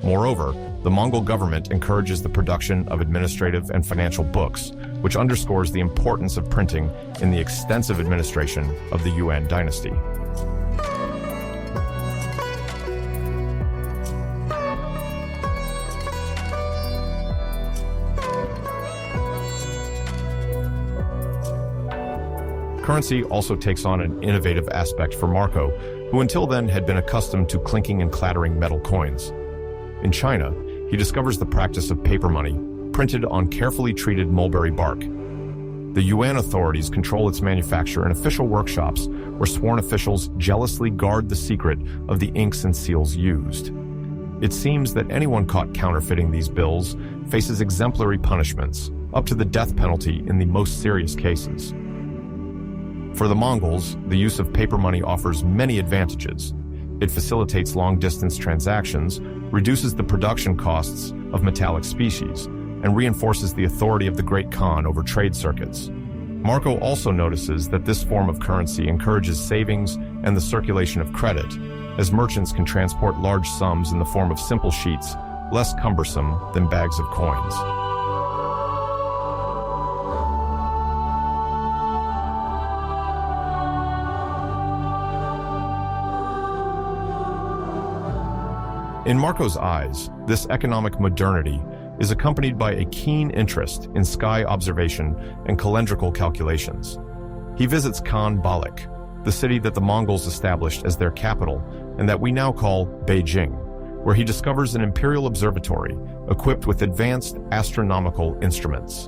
Moreover, the Mongol government encourages the production of administrative and financial books, which underscores the importance of printing in the extensive administration of the Yuan dynasty. Currency also takes on an innovative aspect for Marco, who until then had been accustomed to clinking and clattering metal coins. In China, he discovers the practice of paper money, printed on carefully treated mulberry bark. The Yuan authorities control its manufacture in official workshops where sworn officials jealously guard the secret of the inks and seals used. It seems that anyone caught counterfeiting these bills faces exemplary punishments, up to the death penalty in the most serious cases. For the Mongols, the use of paper money offers many advantages. It facilitates long-distance transactions, reduces the production costs of metallic species, and reinforces the authority of the Great Khan over trade circuits. Marco also notices that this form of currency encourages savings and the circulation of credit, as merchants can transport large sums in the form of simple sheets, less cumbersome than bags of coins. In Marco's eyes, this economic modernity is accompanied by a keen interest in sky observation and calendrical calculations. He visits Khan Balik, the city that the Mongols established as their capital and that we now call Beijing, where he discovers an imperial observatory equipped with advanced astronomical instruments.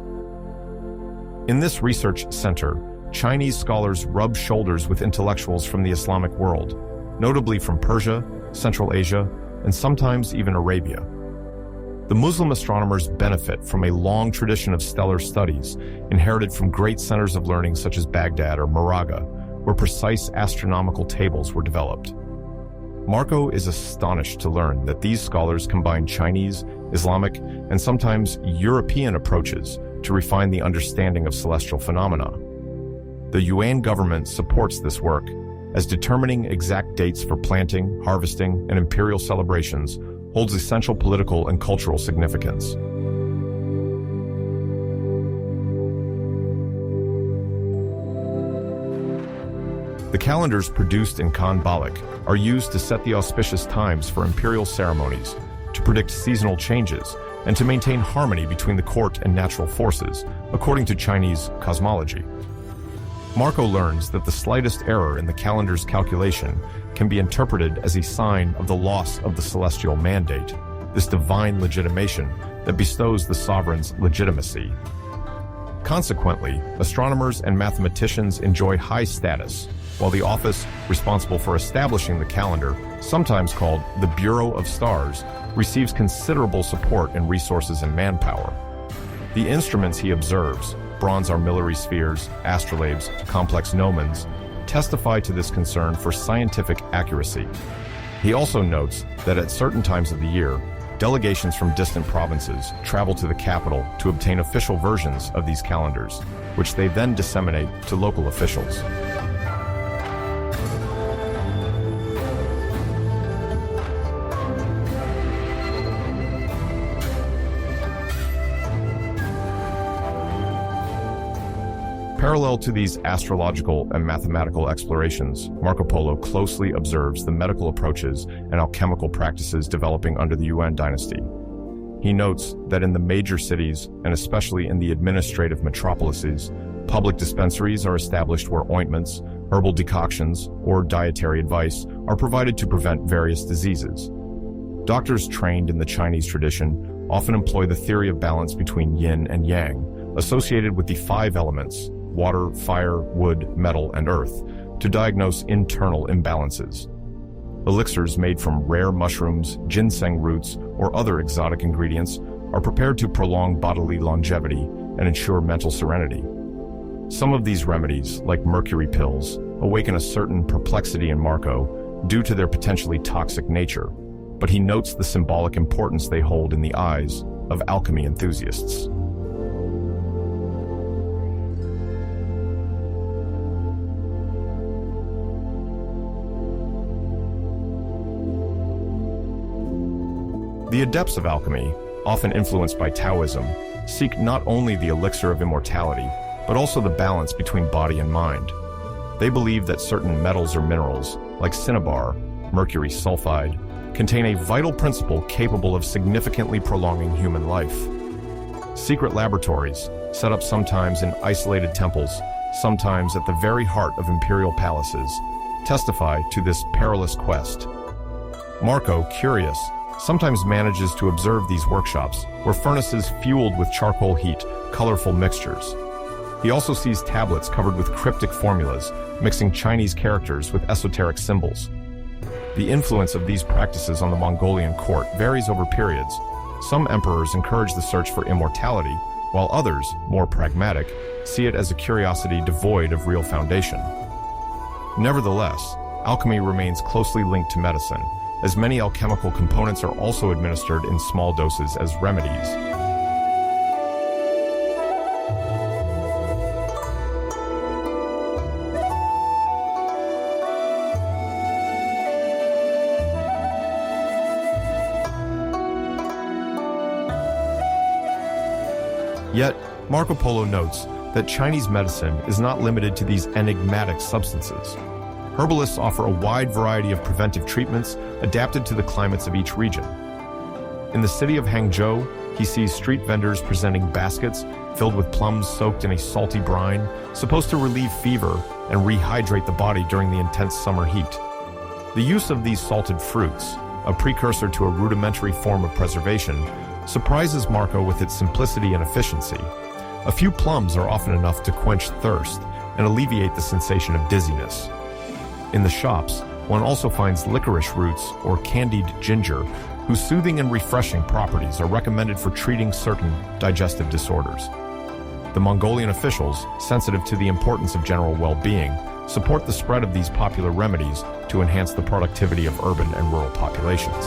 In this research center, Chinese scholars rub shoulders with intellectuals from the Islamic world, notably from Persia, Central Asia, and sometimes even Arabia. The Muslim astronomers benefit from a long tradition of stellar studies inherited from great centers of learning such as Baghdad or Moraga, where precise astronomical tables were developed. Marco is astonished to learn that these scholars combine Chinese, Islamic, and sometimes European approaches to refine the understanding of celestial phenomena. The Yuan government supports this work, as determining exact dates for planting, harvesting, and imperial celebrations holds essential political and cultural significance. The calendars produced in Khan Balik are used to set the auspicious times for imperial ceremonies, to predict seasonal changes, and to maintain harmony between the court and natural forces, according to Chinese cosmology. Marco learns that the slightest error in the calendar's calculation can be interpreted as a sign of the loss of the celestial mandate, this divine legitimation that bestows the sovereign's legitimacy. Consequently, astronomers and mathematicians enjoy high status, while the office responsible for establishing the calendar, sometimes called the Bureau of Stars, receives considerable support in resources and manpower. The instruments he observes, bronze armillary spheres, astrolabes, complex gnomons, testify to this concern for scientific accuracy. He also notes that at certain times of the year, delegations from distant provinces travel to the capital to obtain official versions of these calendars, which they then disseminate to local officials. Parallel to these astrological and mathematical explorations, Marco Polo closely observes the medical approaches and alchemical practices developing under the Yuan dynasty. He notes that in the major cities, and especially in the administrative metropolises, public dispensaries are established where ointments, herbal decoctions, or dietary advice are provided to prevent various diseases. Doctors trained in the Chinese tradition often employ the theory of balance between yin and yang, associated with the 5 elements, water, fire, wood, metal, and earth, to diagnose internal imbalances. Elixirs made from rare mushrooms, ginseng roots, or other exotic ingredients are prepared to prolong bodily longevity and ensure mental serenity. Some of these remedies, like mercury pills, awaken a certain perplexity in Marco due to their potentially toxic nature, but he notes the symbolic importance they hold in the eyes of alchemy enthusiasts. The adepts of alchemy, often influenced by Taoism, seek not only the elixir of immortality, but also the balance between body and mind. They believe that certain metals or minerals, like cinnabar, mercury sulfide, contain a vital principle capable of significantly prolonging human life. Secret laboratories, set up sometimes in isolated temples, sometimes at the very heart of imperial palaces, testify to this perilous quest. Marco, curious, sometimes manages to observe these workshops, where furnaces fueled with charcoal heat, colorful mixtures. He also sees tablets covered with cryptic formulas, mixing Chinese characters with esoteric symbols. The influence of these practices on the Mongolian court varies over periods. Some emperors encourage the search for immortality, while others, more pragmatic, see it as a curiosity devoid of real foundation. Nevertheless, alchemy remains closely linked to medicine, as many alchemical components are also administered in small doses as remedies. Yet, Marco Polo notes that Chinese medicine is not limited to these enigmatic substances. Herbalists offer a wide variety of preventive treatments adapted to the climates of each region. In the city of Hangzhou, he sees street vendors presenting baskets filled with plums soaked in a salty brine, supposed to relieve fever and rehydrate the body during the intense summer heat. The use of these salted fruits, a precursor to a rudimentary form of preservation, surprises Marco with its simplicity and efficiency. A few plums are often enough to quench thirst and alleviate the sensation of dizziness. In the shops, one also finds licorice roots or candied ginger, whose soothing and refreshing properties are recommended for treating certain digestive disorders. The Mongolian officials, sensitive to the importance of general well-being, support the spread of these popular remedies to enhance the productivity of urban and rural populations.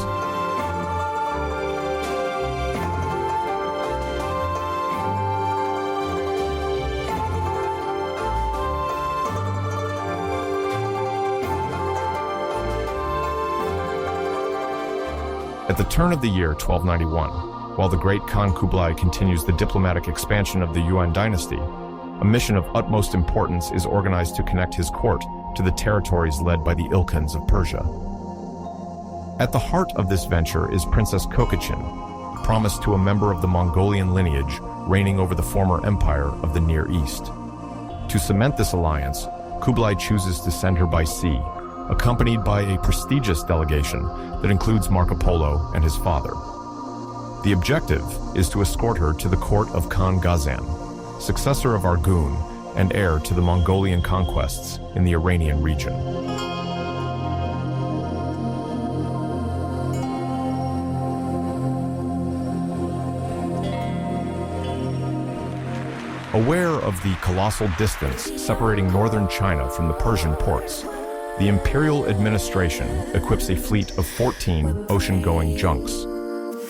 At the turn of the year 1291, while the great Khan Kublai continues the diplomatic expansion of the Yuan dynasty, a mission of utmost importance is organized to connect his court to the territories led by the Ilkhans of Persia. At the heart of this venture is Princess Kokachin, promised to a member of the Mongolian lineage reigning over the former empire of the Near East. To cement this alliance, Kublai chooses to send her by sea, accompanied by a prestigious delegation that includes Marco Polo and his father. The objective is to escort her to the court of Khan Ghazan, successor of Argun and heir to the Mongolian conquests in the Iranian region. Aware of the colossal distance separating northern China from the Persian ports, the imperial administration equips a fleet of 14 ocean-going junks.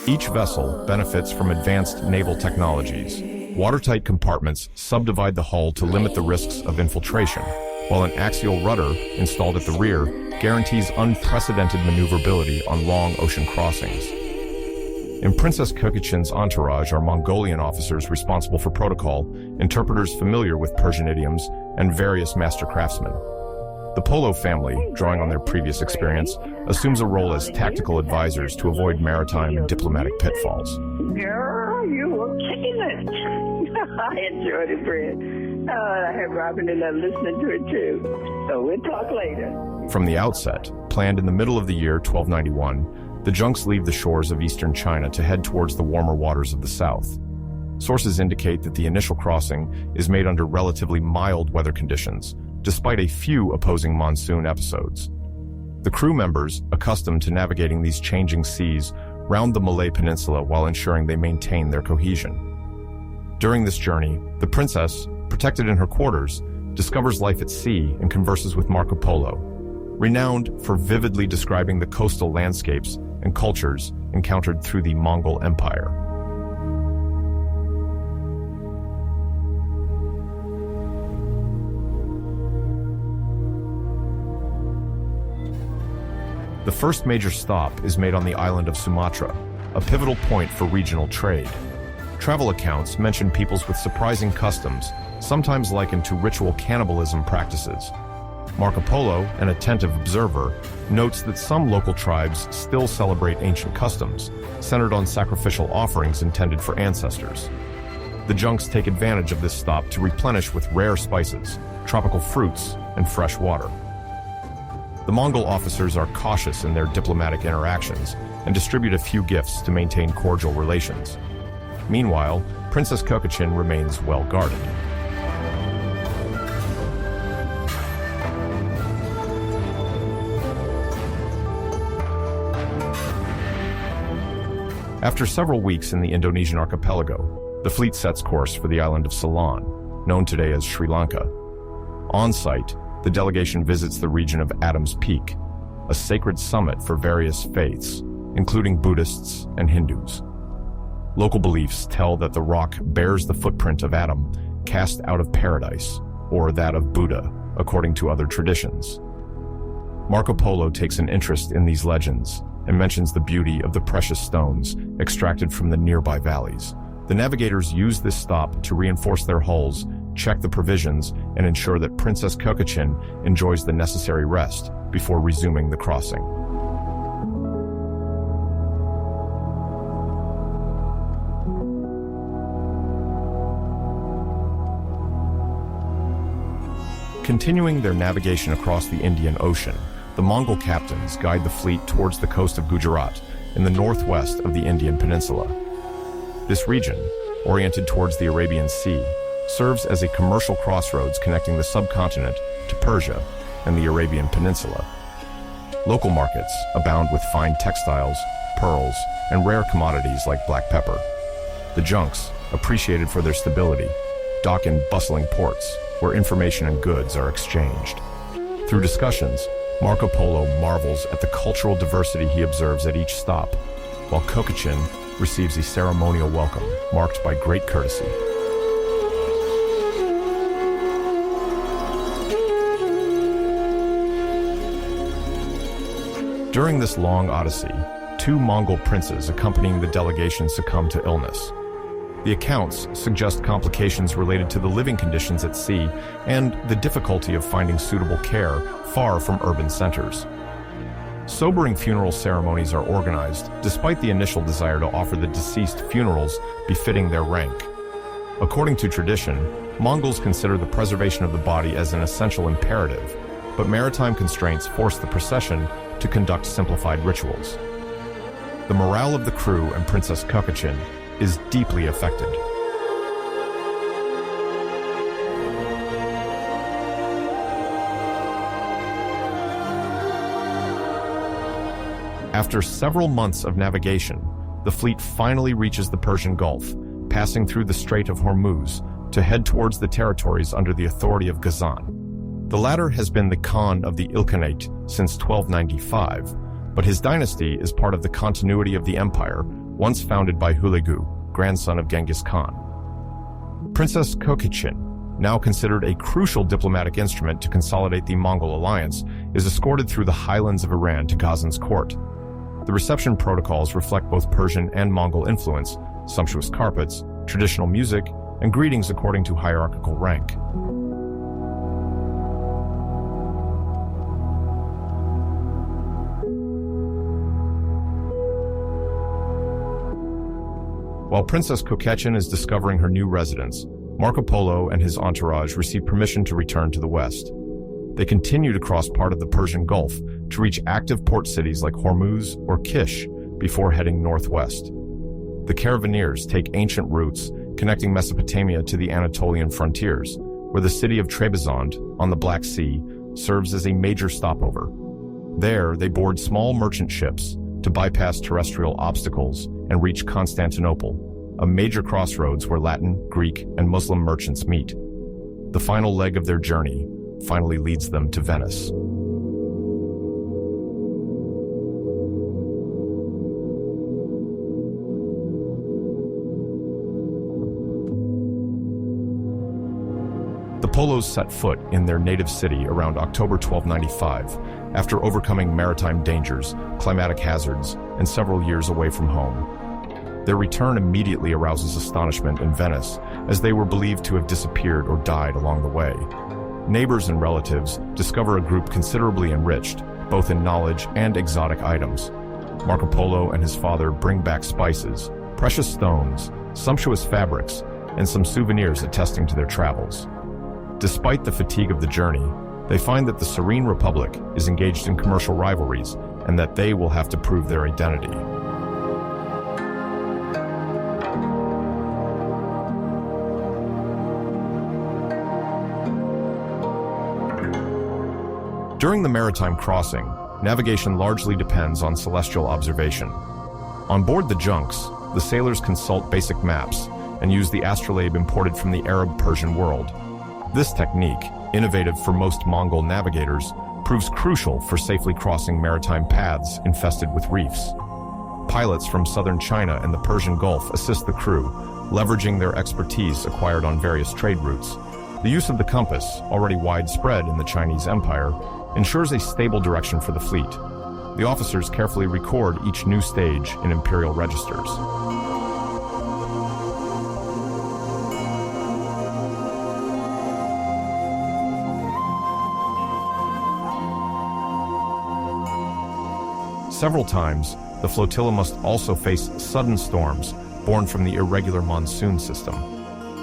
Each vessel benefits from advanced naval technologies. Watertight compartments subdivide the hull to limit the risks of infiltration, while an axial rudder installed at the rear guarantees unprecedented maneuverability on long ocean crossings. In Princess Kokachin's entourage are Mongolian officers responsible for protocol, interpreters familiar with Persian idioms, and various master craftsmen. The Polo family, drawing on their previous experience, assumes a role as tactical advisors to avoid maritime and diplomatic pitfalls. Girl, you were killing it. I enjoyed it, Fred. I had Robin and I listening to it too. So we'll talk later. From the outset, planned in the middle of the year 1291, the junks leave the shores of eastern China to head towards the warmer waters of the south. Sources indicate that the initial crossing is made under relatively mild weather conditions, despite a few opposing monsoon episodes. The crew members, accustomed to navigating these changing seas, round the Malay Peninsula while ensuring they maintain their cohesion. During this journey, the princess, protected in her quarters, discovers life at sea, and converses with Marco Polo, renowned for vividly describing the coastal landscapes and cultures encountered through the Mongol Empire. The first major stop is made on the island of Sumatra, a pivotal point for regional trade. Travel accounts mention peoples with surprising customs, sometimes likened to ritual cannibalism practices. Marco Polo, an attentive observer, notes that some local tribes still celebrate ancient customs, centered on sacrificial offerings intended for ancestors. The junks take advantage of this stop to replenish with rare spices, tropical fruits, and fresh water. The Mongol officers are cautious in their diplomatic interactions and distribute a few gifts to maintain cordial relations. Meanwhile, Princess Kokachin remains well guarded. After several weeks in the Indonesian archipelago, the fleet sets course for the island of Ceylon, known today as Sri Lanka. On site, the delegation visits the region of Adam's Peak, a sacred summit for various faiths, including Buddhists and Hindus. Local beliefs tell that the rock bears the footprint of Adam, cast out of paradise, or that of Buddha, according to other traditions. Marco Polo takes an interest in these legends and mentions the beauty of the precious stones extracted from the nearby valleys. The navigators use this stop to reinforce their hulls, check the provisions, and ensure that Princess Kokachin enjoys the necessary rest before resuming the crossing. Continuing their navigation across the Indian Ocean, the Mongol captains guide the fleet towards the coast of Gujarat in the northwest of the Indian Peninsula. This region, oriented towards the Arabian Sea, serves as a commercial crossroads connecting the subcontinent to Persia and the Arabian Peninsula. Local markets abound with fine textiles, pearls, and rare commodities like black pepper. The junks, appreciated for their stability, dock in bustling ports where information and goods are exchanged. Through discussions, Marco Polo marvels at the cultural diversity he observes at each stop, while Kokachin receives a ceremonial welcome marked by great courtesy. During this long odyssey, 2 Mongol princes accompanying the delegation succumb to illness. The accounts suggest complications related to the living conditions at sea and the difficulty of finding suitable care far from urban centers. Sobering funeral ceremonies are organized despite the initial desire to offer the deceased funerals befitting their rank. According to tradition, Mongols consider the preservation of the body as an essential imperative, but maritime constraints force the procession to conduct simplified rituals. The morale of the crew and Princess Kokachin is deeply affected. After several months of navigation, the fleet finally reaches the Persian Gulf, passing through the Strait of Hormuz to head towards the territories under the authority of Ghazan. The latter has been the Khan of the Ilkhanate since 1295, but his dynasty is part of the continuity of the empire once founded by Hulagu, grandson of Genghis Khan. Princess Kokachin, now considered a crucial diplomatic instrument to consolidate the Mongol alliance, is escorted through the highlands of Iran to Ghazan's court. The reception protocols reflect both Persian and Mongol influence, sumptuous carpets, traditional music, and greetings according to hierarchical rank. While Princess Kokachin is discovering her new residence, Marco Polo and his entourage receive permission to return to the west. They continue to cross part of the Persian Gulf to reach active port cities like Hormuz or Kish before heading northwest. The caravaneers take ancient routes connecting Mesopotamia to the Anatolian frontiers, where the city of Trebizond on the Black Sea serves as a major stopover. There, they board small merchant ships to bypass terrestrial obstacles and reach Constantinople, a major crossroads where Latin, Greek, and Muslim merchants meet. The final leg of their journey finally leads them to Venice. The Polos set foot in their native city around October 1295, after overcoming maritime dangers, climatic hazards, and several years away from home. Their return immediately arouses astonishment in Venice, as they were believed to have disappeared or died along the way. Neighbors and relatives discover a group considerably enriched, both in knowledge and exotic items. Marco Polo and his father bring back spices, precious stones, sumptuous fabrics, and some souvenirs attesting to their travels. Despite the fatigue of the journey, they find that the Serene Republic is engaged in commercial rivalries and that they will have to prove their identity. During the maritime crossing, navigation largely depends on celestial observation. On board the junks, the sailors consult basic maps and use the astrolabe imported from the Arab-Persian world. This technique, innovative for most Mongol navigators, proves crucial for safely crossing maritime paths infested with reefs. Pilots from southern China and the Persian Gulf assist the crew, leveraging their expertise acquired on various trade routes. The use of the compass, already widespread in the Chinese Empire, ensures a stable direction for the fleet. The officers carefully record each new stage in imperial registers. Several times, the flotilla must also face sudden storms born from the irregular monsoon system.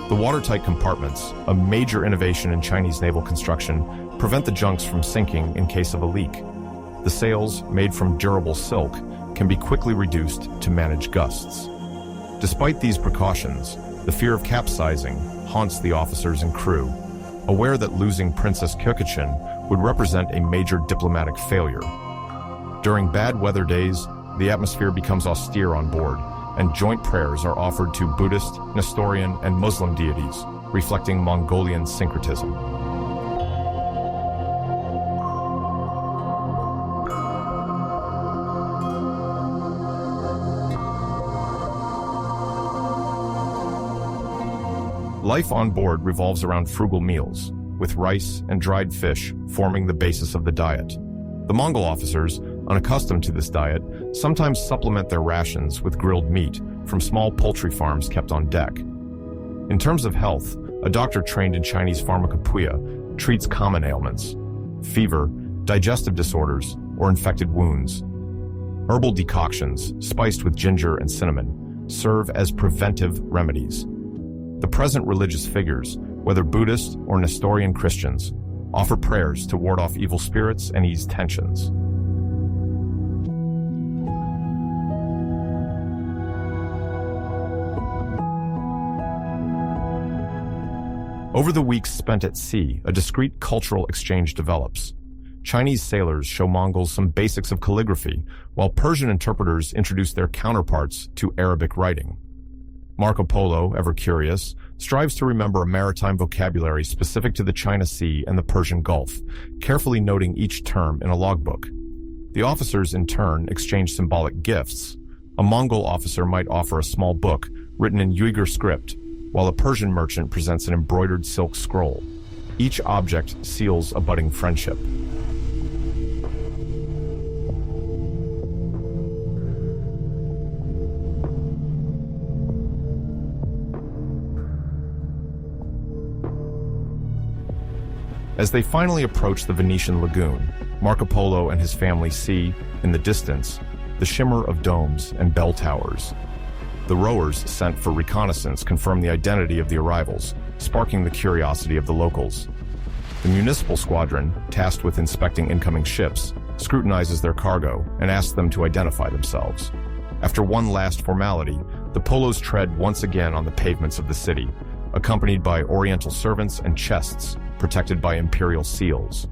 The watertight compartments, a major innovation in Chinese naval construction, prevent the junks from sinking in case of a leak. The sails, made from durable silk, can be quickly reduced to manage gusts. Despite these precautions, the fear of capsizing haunts the officers and crew, aware that losing Princess Kyokuchin would represent a major diplomatic failure. During bad weather days, the atmosphere becomes austere on board, and joint prayers are offered to Buddhist, Nestorian, and Muslim deities, reflecting Mongolian syncretism. Life on board revolves around frugal meals, with rice and dried fish forming the basis of the diet. The Mongol officers, unaccustomed to this diet, sometimes supplement their rations with grilled meat from small poultry farms kept on deck. In terms of health, a doctor trained in Chinese pharmacopoeia treats common ailments, fever, digestive disorders, or infected wounds. Herbal decoctions, spiced with ginger and cinnamon, serve as preventive remedies. The present religious figures, whether Buddhist or Nestorian Christians, offer prayers to ward off evil spirits and ease tensions. Over the weeks spent at sea, a discreet cultural exchange develops. Chinese sailors show Mongols some basics of calligraphy, while Persian interpreters introduce their counterparts to Arabic writing. Marco Polo, ever curious, strives to remember a maritime vocabulary specific to the China Sea and the Persian Gulf, carefully noting each term in a logbook. The officers, in turn, exchange symbolic gifts. A Mongol officer might offer a small book written in Uyghur script, while a Persian merchant presents an embroidered silk scroll. Each object seals a budding friendship. As they finally approach the Venetian lagoon, Marco Polo and his family see, in the distance, the shimmer of domes and bell towers. The rowers sent for reconnaissance confirm the identity of the arrivals, sparking the curiosity of the locals. The municipal squadron, tasked with inspecting incoming ships, scrutinizes their cargo and asks them to identify themselves. After one last formality, the Polos tread once again on the pavements of the city, accompanied by oriental servants and chests protected by imperial seals.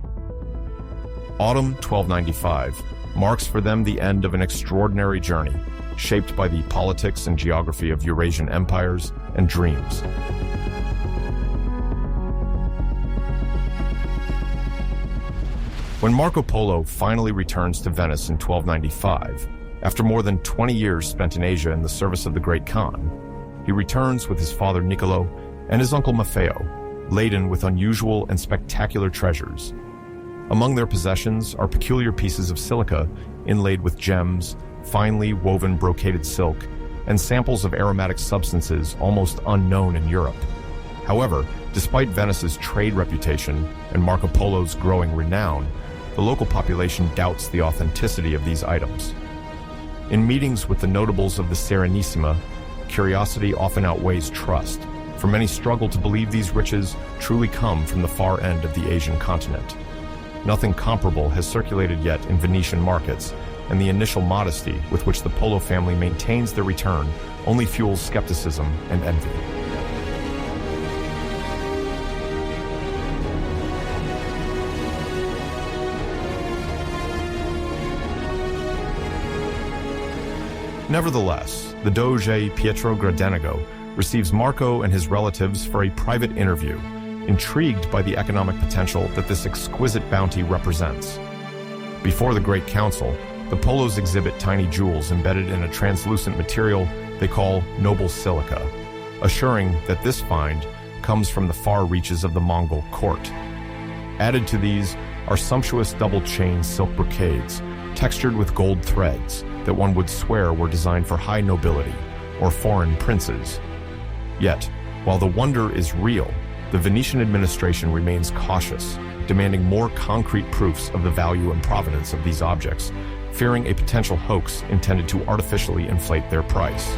Autumn 1295 marks for them the end of an extraordinary journey, shaped by the politics and geography of Eurasian empires and dreams. When Marco Polo finally returns to Venice in 1295, after more than 20 years spent in Asia in the service of the Great Khan, he returns with his father Niccolo and his uncle Maffeo, laden with unusual and spectacular treasures. Among their possessions are peculiar pieces of silica inlaid with gems, finely woven brocaded silk, and samples of aromatic substances almost unknown in Europe. However, despite Venice's trade reputation and Marco Polo's growing renown, the local population doubts the authenticity of these items. In meetings with the notables of the Serenissima, curiosity often outweighs trust, for many struggle to believe these riches truly come from the far end of the Asian continent. Nothing comparable has circulated yet in Venetian markets, and the initial modesty with which the Polo family maintains their return only fuels skepticism and envy. Nevertheless, the Doge Pietro Gradenigo receives Marco and his relatives for a private interview, intrigued by the economic potential that this exquisite bounty represents. Before the Great Council, the Polos exhibit tiny jewels embedded in a translucent material they call noble silica, assuring that this find comes from the far reaches of the Mongol court. Added to these are sumptuous double-chain silk brocades, textured with gold threads that one would swear were designed for high nobility or foreign princes. Yet, while the wonder is real, the Venetian administration remains cautious, demanding more concrete proofs of the value and provenance of these objects, fearing a potential hoax intended to artificially inflate their price.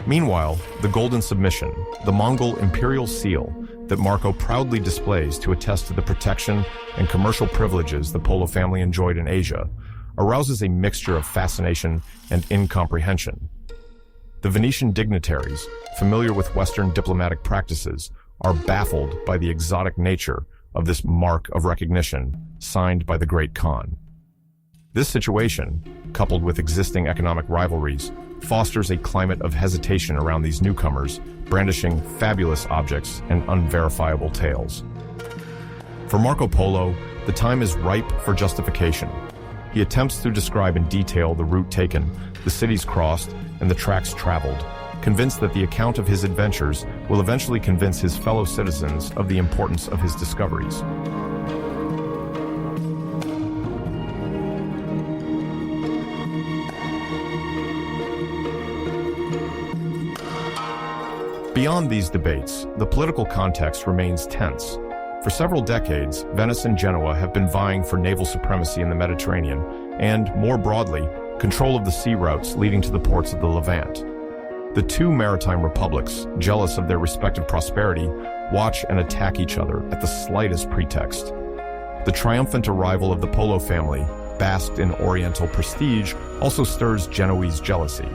Meanwhile, the Golden Submission, the Mongol imperial seal that Marco proudly displays to attest to the protection and commercial privileges the Polo family enjoyed in Asia, arouses a mixture of fascination and incomprehension. The Venetian dignitaries, familiar with Western diplomatic practices, are baffled by the exotic nature of this mark of recognition signed by the Great Khan. This situation, coupled with existing economic rivalries, fosters a climate of hesitation around these newcomers, brandishing fabulous objects and unverifiable tales. For Marco Polo, the time is ripe for justification. He attempts to describe in detail the route taken, the cities crossed, and the tracks traveled, convinced that the account of his adventures will eventually convince his fellow citizens of the importance of his discoveries. Beyond these debates, the political context remains tense. For several decades, Venice and Genoa have been vying for naval supremacy in the Mediterranean and, more broadly, control of the sea routes leading to the ports of the Levant. The two maritime republics, jealous of their respective prosperity, watch and attack each other at the slightest pretext. The triumphant arrival of the Polo family, basked in Oriental prestige, also stirs Genoese jealousy.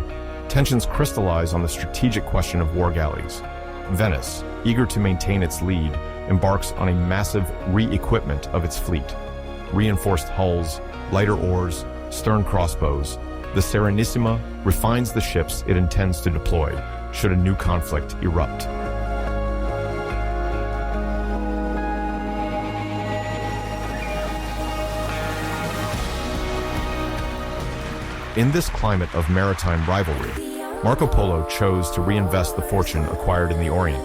Tensions crystallize on the strategic question of war galleys. Venice, eager to maintain its lead, embarks on a massive re-equipment of its fleet. Reinforced hulls, lighter oars, stern crossbows, the Serenissima refines the ships it intends to deploy should a new conflict erupt. In this climate of maritime rivalry, Marco Polo chose to reinvest the fortune acquired in the Orient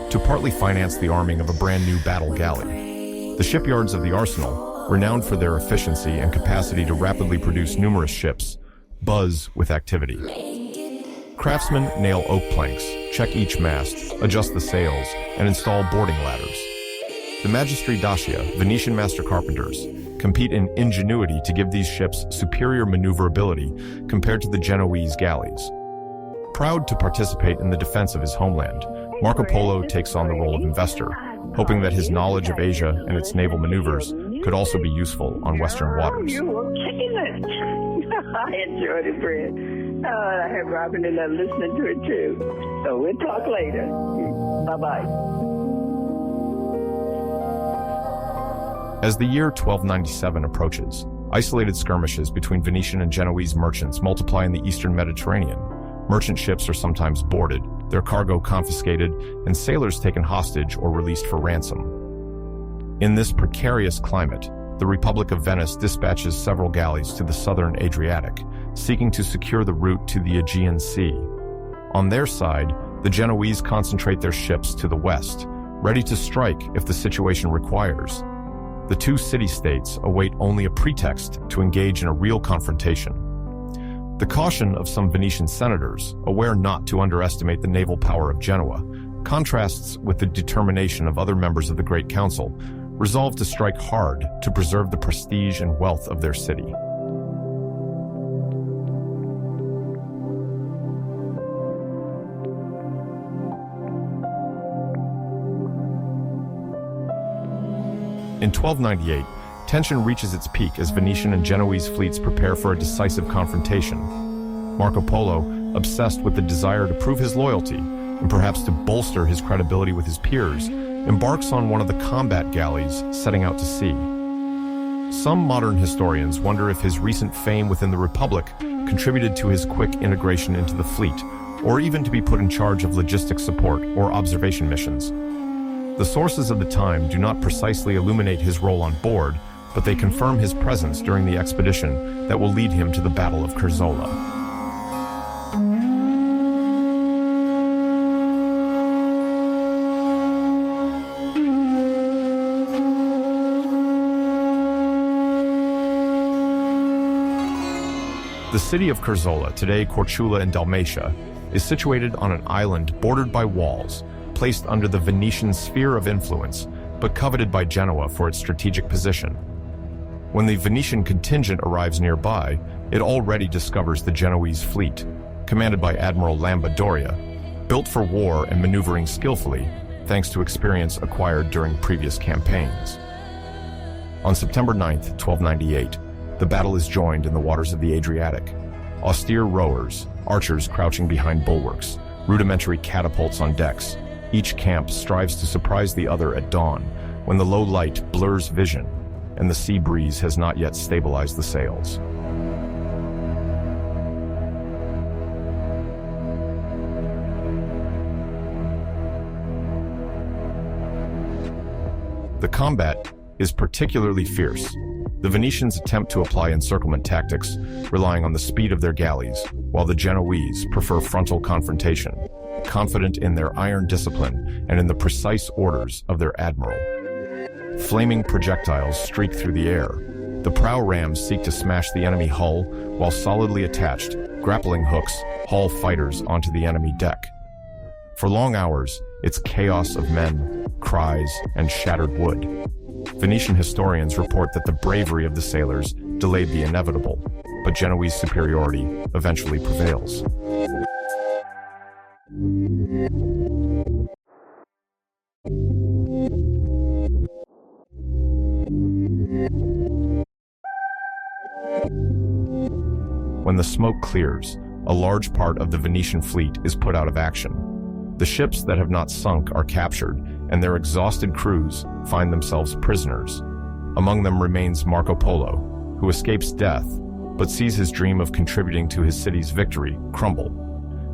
to partly finance the arming of a brand new battle galley. The shipyards of the arsenal, renowned for their efficiency and capacity to rapidly produce numerous ships, buzz with activity. Craftsmen nail oak planks, check each mast, adjust the sails, and install boarding ladders. The Magistri Dacia, Venetian master carpenters, compete in ingenuity to give these ships superior maneuverability compared to the Genoese galleys. Proud to participate in the defense of his homeland, Marco Polo takes on the role of investor, hoping that his knowledge of Asia and its naval maneuvers could also be useful on Western waters. You were kicking it. I enjoyed it, Fred. I had Robin and I listening to it too. So we'll talk later. Bye-bye. As the year 1297 approaches, isolated skirmishes between Venetian and Genoese merchants multiply in the eastern Mediterranean, Merchant ships are sometimes boarded, their cargo confiscated, and sailors taken hostage or released for ransom. In this precarious climate, the Republic of Venice dispatches several galleys to the southern Adriatic, seeking to secure the route to the Aegean Sea. On their side, the Genoese concentrate their ships to the west, ready to strike if the situation requires. The two city-states await only a pretext to engage in a real confrontation. The caution of some Venetian senators, aware not to underestimate the naval power of Genoa, contrasts with the determination of other members of the Great Council, resolved to strike hard to preserve the prestige and wealth of their city. In 1298, tension reaches its peak as Venetian and Genoese fleets prepare for a decisive confrontation. Marco Polo, obsessed with the desire to prove his loyalty and perhaps to bolster his credibility with his peers, embarks on one of the combat galleys setting out to sea. Some modern historians wonder if his recent fame within the Republic contributed to his quick integration into the fleet, or even to be put in charge of logistics support or observation missions. The sources of the time do not precisely illuminate his role on board, but they confirm his presence during the expedition that will lead him to the Battle of Curzola. The city of Curzola, today Korčula in Dalmatia, is situated on an island bordered by walls, placed under the Venetian sphere of influence, but coveted by Genoa for its strategic position. When the Venetian contingent arrives nearby, it already discovers the Genoese fleet, commanded by Admiral Lamba Doria, built for war and maneuvering skillfully, thanks to experience acquired during previous campaigns. On September 9th, 1298, the battle is joined in the waters of the Adriatic. Austere rowers, archers crouching behind bulwarks, rudimentary catapults on decks. Each camp strives to surprise the other at dawn, when the low light blurs vision, and the sea breeze has not yet stabilized the sails. The combat is particularly fierce. The Venetians attempt to apply encirclement tactics, relying on the speed of their galleys, while the Genoese prefer frontal confrontation, confident in their iron discipline and in the precise orders of their admiral. Flaming projectiles streak through the air. The prow rams seek to smash the enemy hull, while solidly attached, grappling hooks haul fighters onto the enemy deck. For long hours, it's chaos of men, cries, and shattered wood. Venetian historians report that the bravery of the sailors delayed the inevitable, but Genoese superiority eventually prevails. When the smoke clears, a large part of the Venetian fleet is put out of action. The ships that have not sunk are captured, and their exhausted crews find themselves prisoners. Among them remains Marco Polo, who escapes death, but sees his dream of contributing to his city's victory crumble.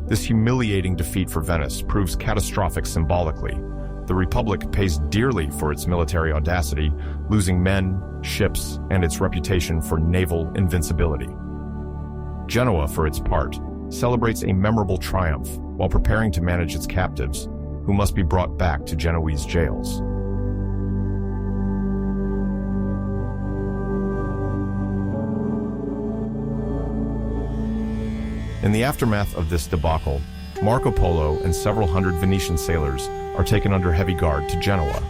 This humiliating defeat for Venice proves catastrophic symbolically. The Republic pays dearly for its military audacity, losing men, ships, and its reputation for naval invincibility. Genoa, for its part, celebrates a memorable triumph while preparing to manage its captives, who must be brought back to Genoese jails. In the aftermath of this debacle, Marco Polo and several hundred Venetian sailors are taken under heavy guard to Genoa.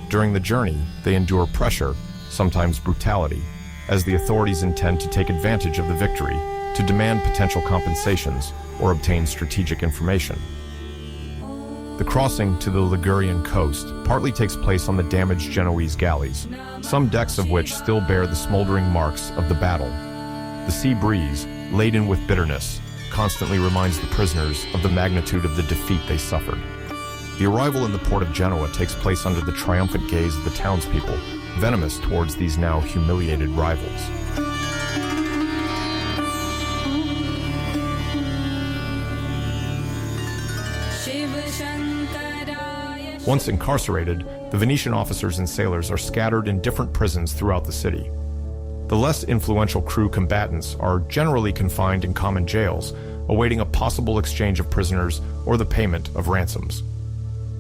During the journey, they endure pressure, sometimes brutality, as the authorities intend to take advantage of the victory to demand potential compensations or obtain strategic information. The crossing to the Ligurian coast partly takes place on the damaged Genoese galleys, some decks of which still bear the smoldering marks of the battle. The sea breeze, laden with bitterness, constantly reminds the prisoners of the magnitude of the defeat they suffered. The arrival in the port of Genoa takes place under the triumphant gaze of the townspeople, venomous towards these now humiliated rivals. Once incarcerated, the Venetian officers and sailors are scattered in different prisons throughout the city. The less influential crew combatants are generally confined in common jails, awaiting a possible exchange of prisoners or the payment of ransoms.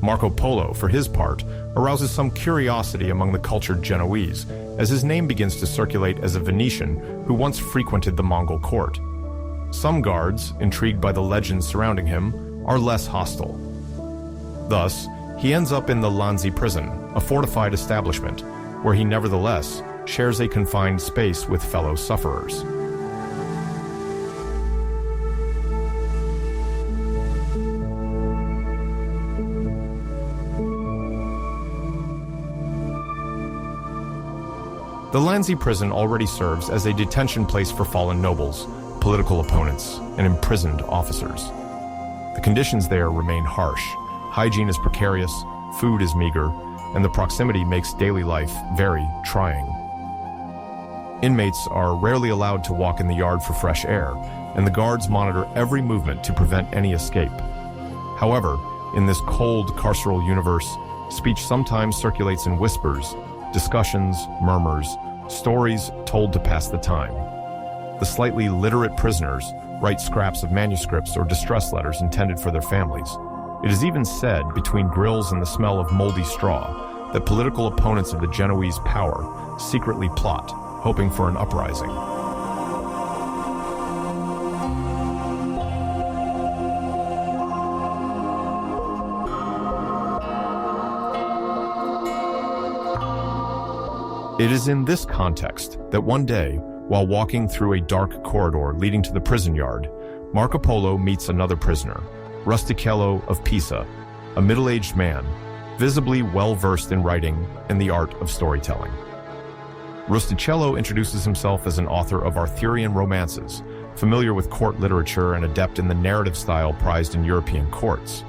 Marco Polo, for his part, arouses some curiosity among the cultured Genoese, as his name begins to circulate as a Venetian who once frequented the Mongol court. Some guards, intrigued by the legends surrounding him, are less hostile. Thus, he ends up in the Lanzi prison, a fortified establishment, where he nevertheless shares a confined space with fellow sufferers. The Lanzi prison already serves as a detention place for fallen nobles, political opponents, and imprisoned officers. The conditions there remain harsh. Hygiene is precarious, food is meager, and the proximity makes daily life very trying. Inmates are rarely allowed to walk in the yard for fresh air, and the guards monitor every movement to prevent any escape. However, in this cold carceral universe, speech sometimes circulates in whispers, discussions, murmurs, stories told to pass the time. The slightly literate prisoners write scraps of manuscripts or distress letters intended for their families. It is even said, between grills and the smell of moldy straw, that political opponents of the Genoese power secretly plot, hoping for an uprising. It is in this context that one day, while walking through a dark corridor leading to the prison yard, Marco Polo meets another prisoner, Rustichello of Pisa, a middle-aged man, visibly well-versed in writing and the art of storytelling. Rustichello introduces himself as an author of Arthurian romances, familiar with court literature and adept in the narrative style prized in European courts.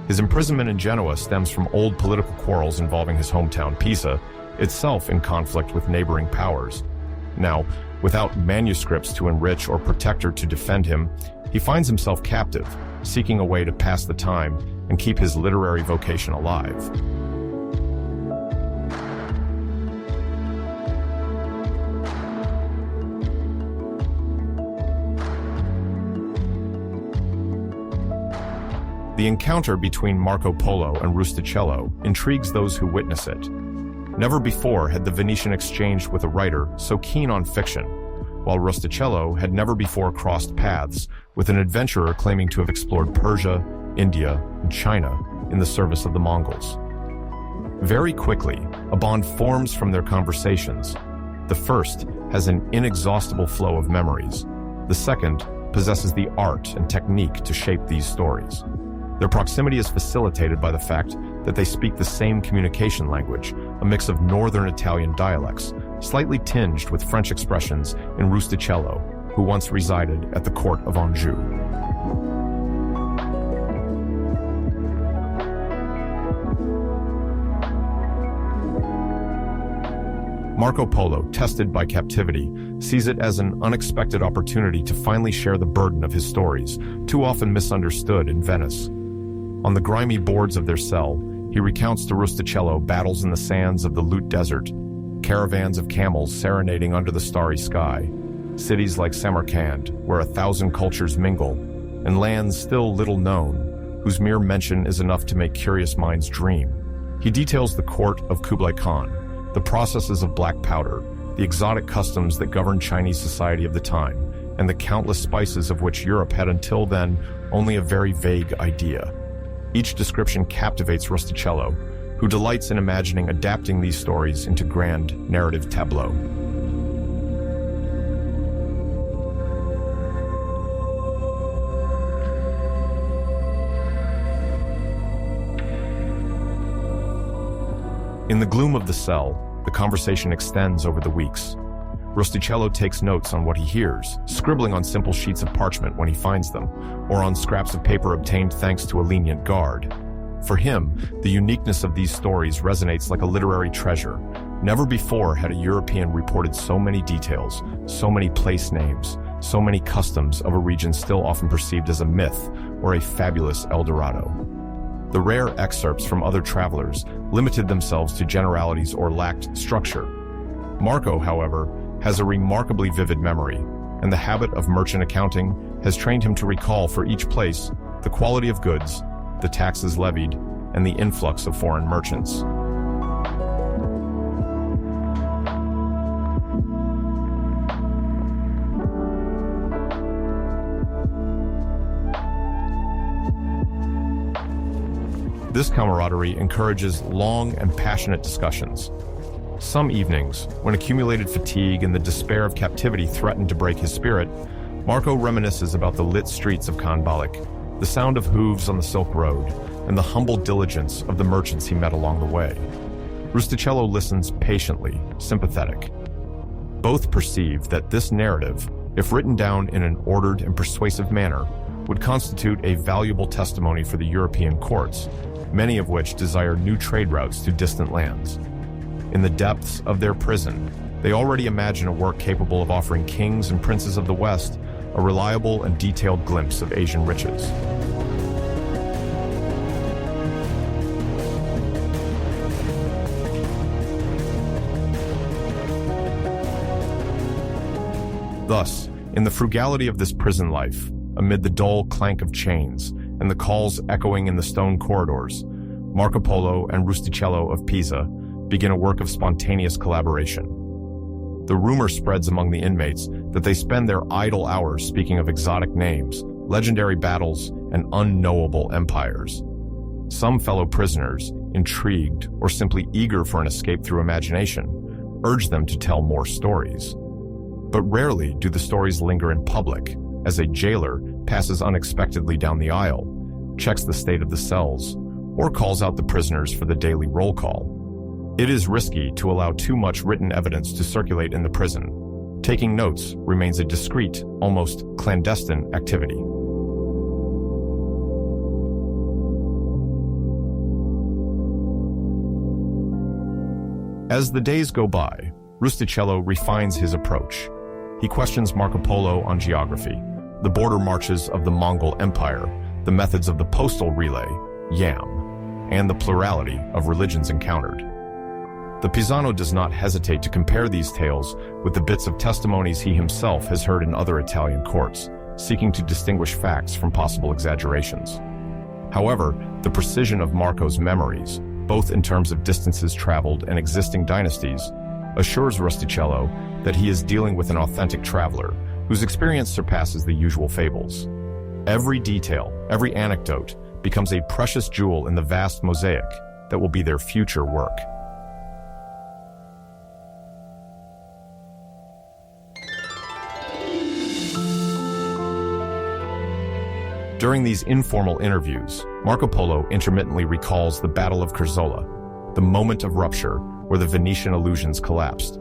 His imprisonment in Genoa stems from old political quarrels involving his hometown Pisa, itself in conflict with neighboring powers. Now, without manuscripts to enrich or protector to defend him, he finds himself captive, seeking a way to pass the time and keep his literary vocation alive. The encounter between Marco Polo and Rustichello intrigues those who witness it. Never before had the Venetian exchanged with a writer so keen on fiction, while Rustichello had never before crossed paths with an adventurer claiming to have explored Persia, India, and China in the service of the Mongols. Very quickly, a bond forms from their conversations. The first has an inexhaustible flow of memories. The second possesses the art and technique to shape these stories. Their proximity is facilitated by the fact that they speak the same communication language, a mix of northern Italian dialects, slightly tinged with French expressions in Rustichello, who once resided at the court of Anjou. Marco Polo, tested by captivity, sees it as an unexpected opportunity to finally share the burden of his stories, too often misunderstood in Venice. On the grimy boards of their cell, he recounts to Rustichello battles in the sands of the Lut Desert, caravans of camels serenading under the starry sky, cities like Samarkand, where 1,000 cultures mingle, and lands still little known, whose mere mention is enough to make curious minds dream. He details the court of Kublai Khan, the processes of black powder, the exotic customs that governed Chinese society of the time, and the countless spices of which Europe had until then only a very vague idea. Each description captivates Rustichello, who delights in imagining adapting these stories into grand narrative tableaux. In the gloom of the cell, the conversation extends over the weeks. Rustichello takes notes on what he hears, scribbling on simple sheets of parchment when he finds them, or on scraps of paper obtained thanks to a lenient guard. For him, the uniqueness of these stories resonates like a literary treasure. Never before had a European reported so many details, so many place names, so many customs of a region still often perceived as a myth or a fabulous El Dorado. The rare excerpts from other travelers limited themselves to generalities or lacked structure. Marco, however, has a remarkably vivid memory, and the habit of merchant accounting has trained him to recall for each place the quality of goods, the taxes levied, and the influx of foreign merchants. This camaraderie encourages long and passionate discussions. Some evenings, when accumulated fatigue and the despair of captivity threatened to break his spirit, Marco reminisces about the lit streets of Khan Balik, the sound of hooves on the Silk Road, and the humble diligence of the merchants he met along the way. Rustichello listens patiently, sympathetic. Both perceive that this narrative, if written down in an ordered and persuasive manner, would constitute a valuable testimony for the European courts, many of which desire new trade routes to distant lands. In the depths of their prison, they already imagine a work capable of offering kings and princes of the West a reliable and detailed glimpse of Asian riches. Thus, in the frugality of this prison life, amid the dull clank of chains and the calls echoing in the stone corridors, Marco Polo and Rustichello of Pisa begin a work of spontaneous collaboration. The rumor spreads among the inmates that they spend their idle hours speaking of exotic names, legendary battles, and unknowable empires. Some fellow prisoners, intrigued or simply eager for an escape through imagination, urge them to tell more stories. But rarely do the stories linger in public, as a jailer passes unexpectedly down the aisle, checks the state of the cells, or calls out the prisoners for the daily roll call. It is risky to allow too much written evidence to circulate in the prison. Taking notes remains a discreet, almost clandestine activity. As the days go by, Rustichello refines his approach. He questions Marco Polo on geography, the border marches of the Mongol Empire, the methods of the postal relay, Yam, and the plurality of religions encountered. The Pisano does not hesitate to compare these tales with the bits of testimonies he himself has heard in other Italian courts, seeking to distinguish facts from possible exaggerations. However, the precision of Marco's memories, both in terms of distances traveled and existing dynasties, assures Rustichello that he is dealing with an authentic traveler whose experience surpasses the usual fables. Every detail, every anecdote, becomes a precious jewel in the vast mosaic that will be their future work. During these informal interviews, Marco Polo intermittently recalls the Battle of Curzola, the moment of rupture where the Venetian illusions collapsed.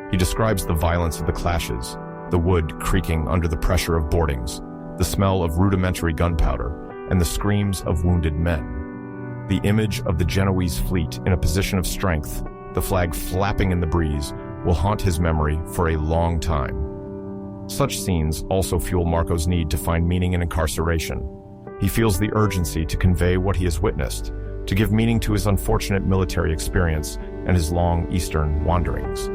He describes the violence of the clashes, the wood creaking under the pressure of boardings, the smell of rudimentary gunpowder, and the screams of wounded men. The image of the Genoese fleet in a position of strength, the flag flapping in the breeze, will haunt his memory for a long time. Such scenes also fuel Marco's need to find meaning in incarceration. He feels the urgency to convey what he has witnessed, to give meaning to his unfortunate military experience and his long eastern wanderings.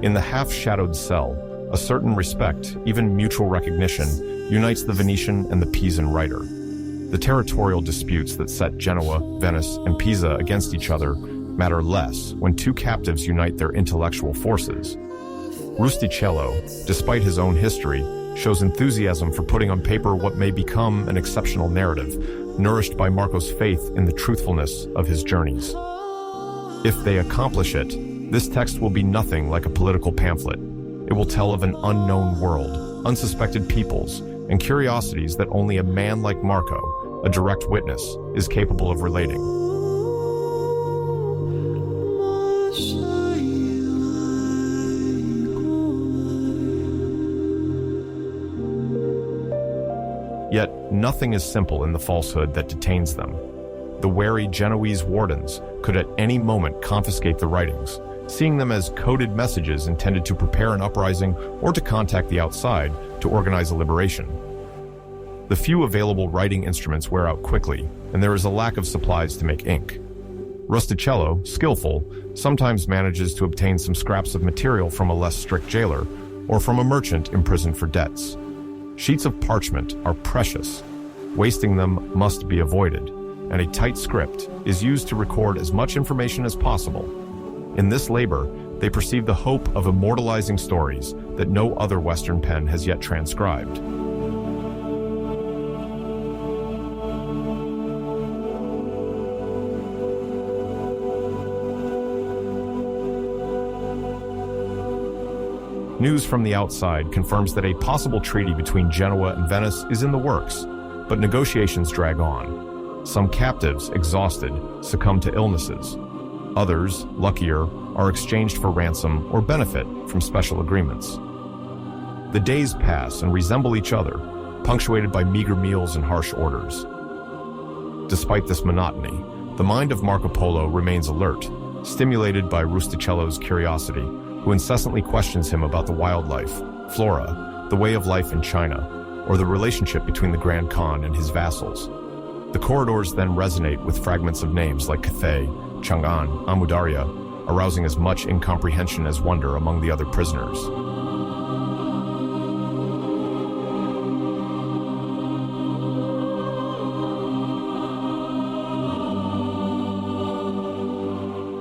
In the half-shadowed cell, a certain respect, even mutual recognition, unites the Venetian and the Pisan writer. The territorial disputes that set Genoa, Venice, and Pisa against each other matter less when two captives unite their intellectual forces. Rustichello, despite his own history, shows enthusiasm for putting on paper what may become an exceptional narrative, nourished by Marco's faith in the truthfulness of his journeys. If they accomplish it, this text will be nothing like a political pamphlet. It will tell of an unknown world, unsuspected peoples, and curiosities that only a man like Marco, a direct witness, is capable of relating. Yet, nothing is simple in the falsehood that detains them. The wary Genoese wardens could at any moment confiscate the writings, seeing them as coded messages intended to prepare an uprising or to contact the outside to organize a liberation. The few available writing instruments wear out quickly, and there is a lack of supplies to make ink. Rustichello, skillful, sometimes manages to obtain some scraps of material from a less strict jailer or from a merchant imprisoned for debts. Sheets of parchment are precious. Wasting them must be avoided, and a tight script is used to record as much information as possible. In this labor, they perceive the hope of immortalizing stories that no other Western pen has yet transcribed. News from the outside confirms that a possible treaty between Genoa and Venice is in the works, but negotiations drag on. Some captives, exhausted, succumb to illnesses. Others, luckier, are exchanged for ransom or benefit from special agreements. The days pass and resemble each other, punctuated by meager meals and harsh orders. Despite this monotony, the mind of Marco Polo remains alert, stimulated by Rustichello's curiosity, who incessantly questions him about the wildlife, flora, the way of life in China, or the relationship between the Grand Khan and his vassals. The corridors then resonate with fragments of names like Cathay, Chang'an, Amudarya, arousing as much incomprehension as wonder among the other prisoners.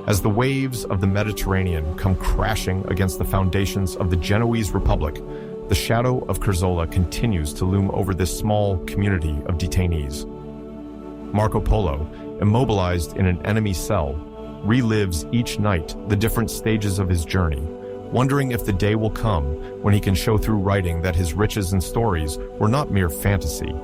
As the waves of the Mediterranean come crashing against the foundations of the Genoese Republic, the shadow of Curzola continues to loom over this small community of detainees. Marco Polo, immobilized in an enemy cell, relives each night the different stages of his journey, wondering if the day will come when he can show through writing that his riches and stories were not mere fantasy.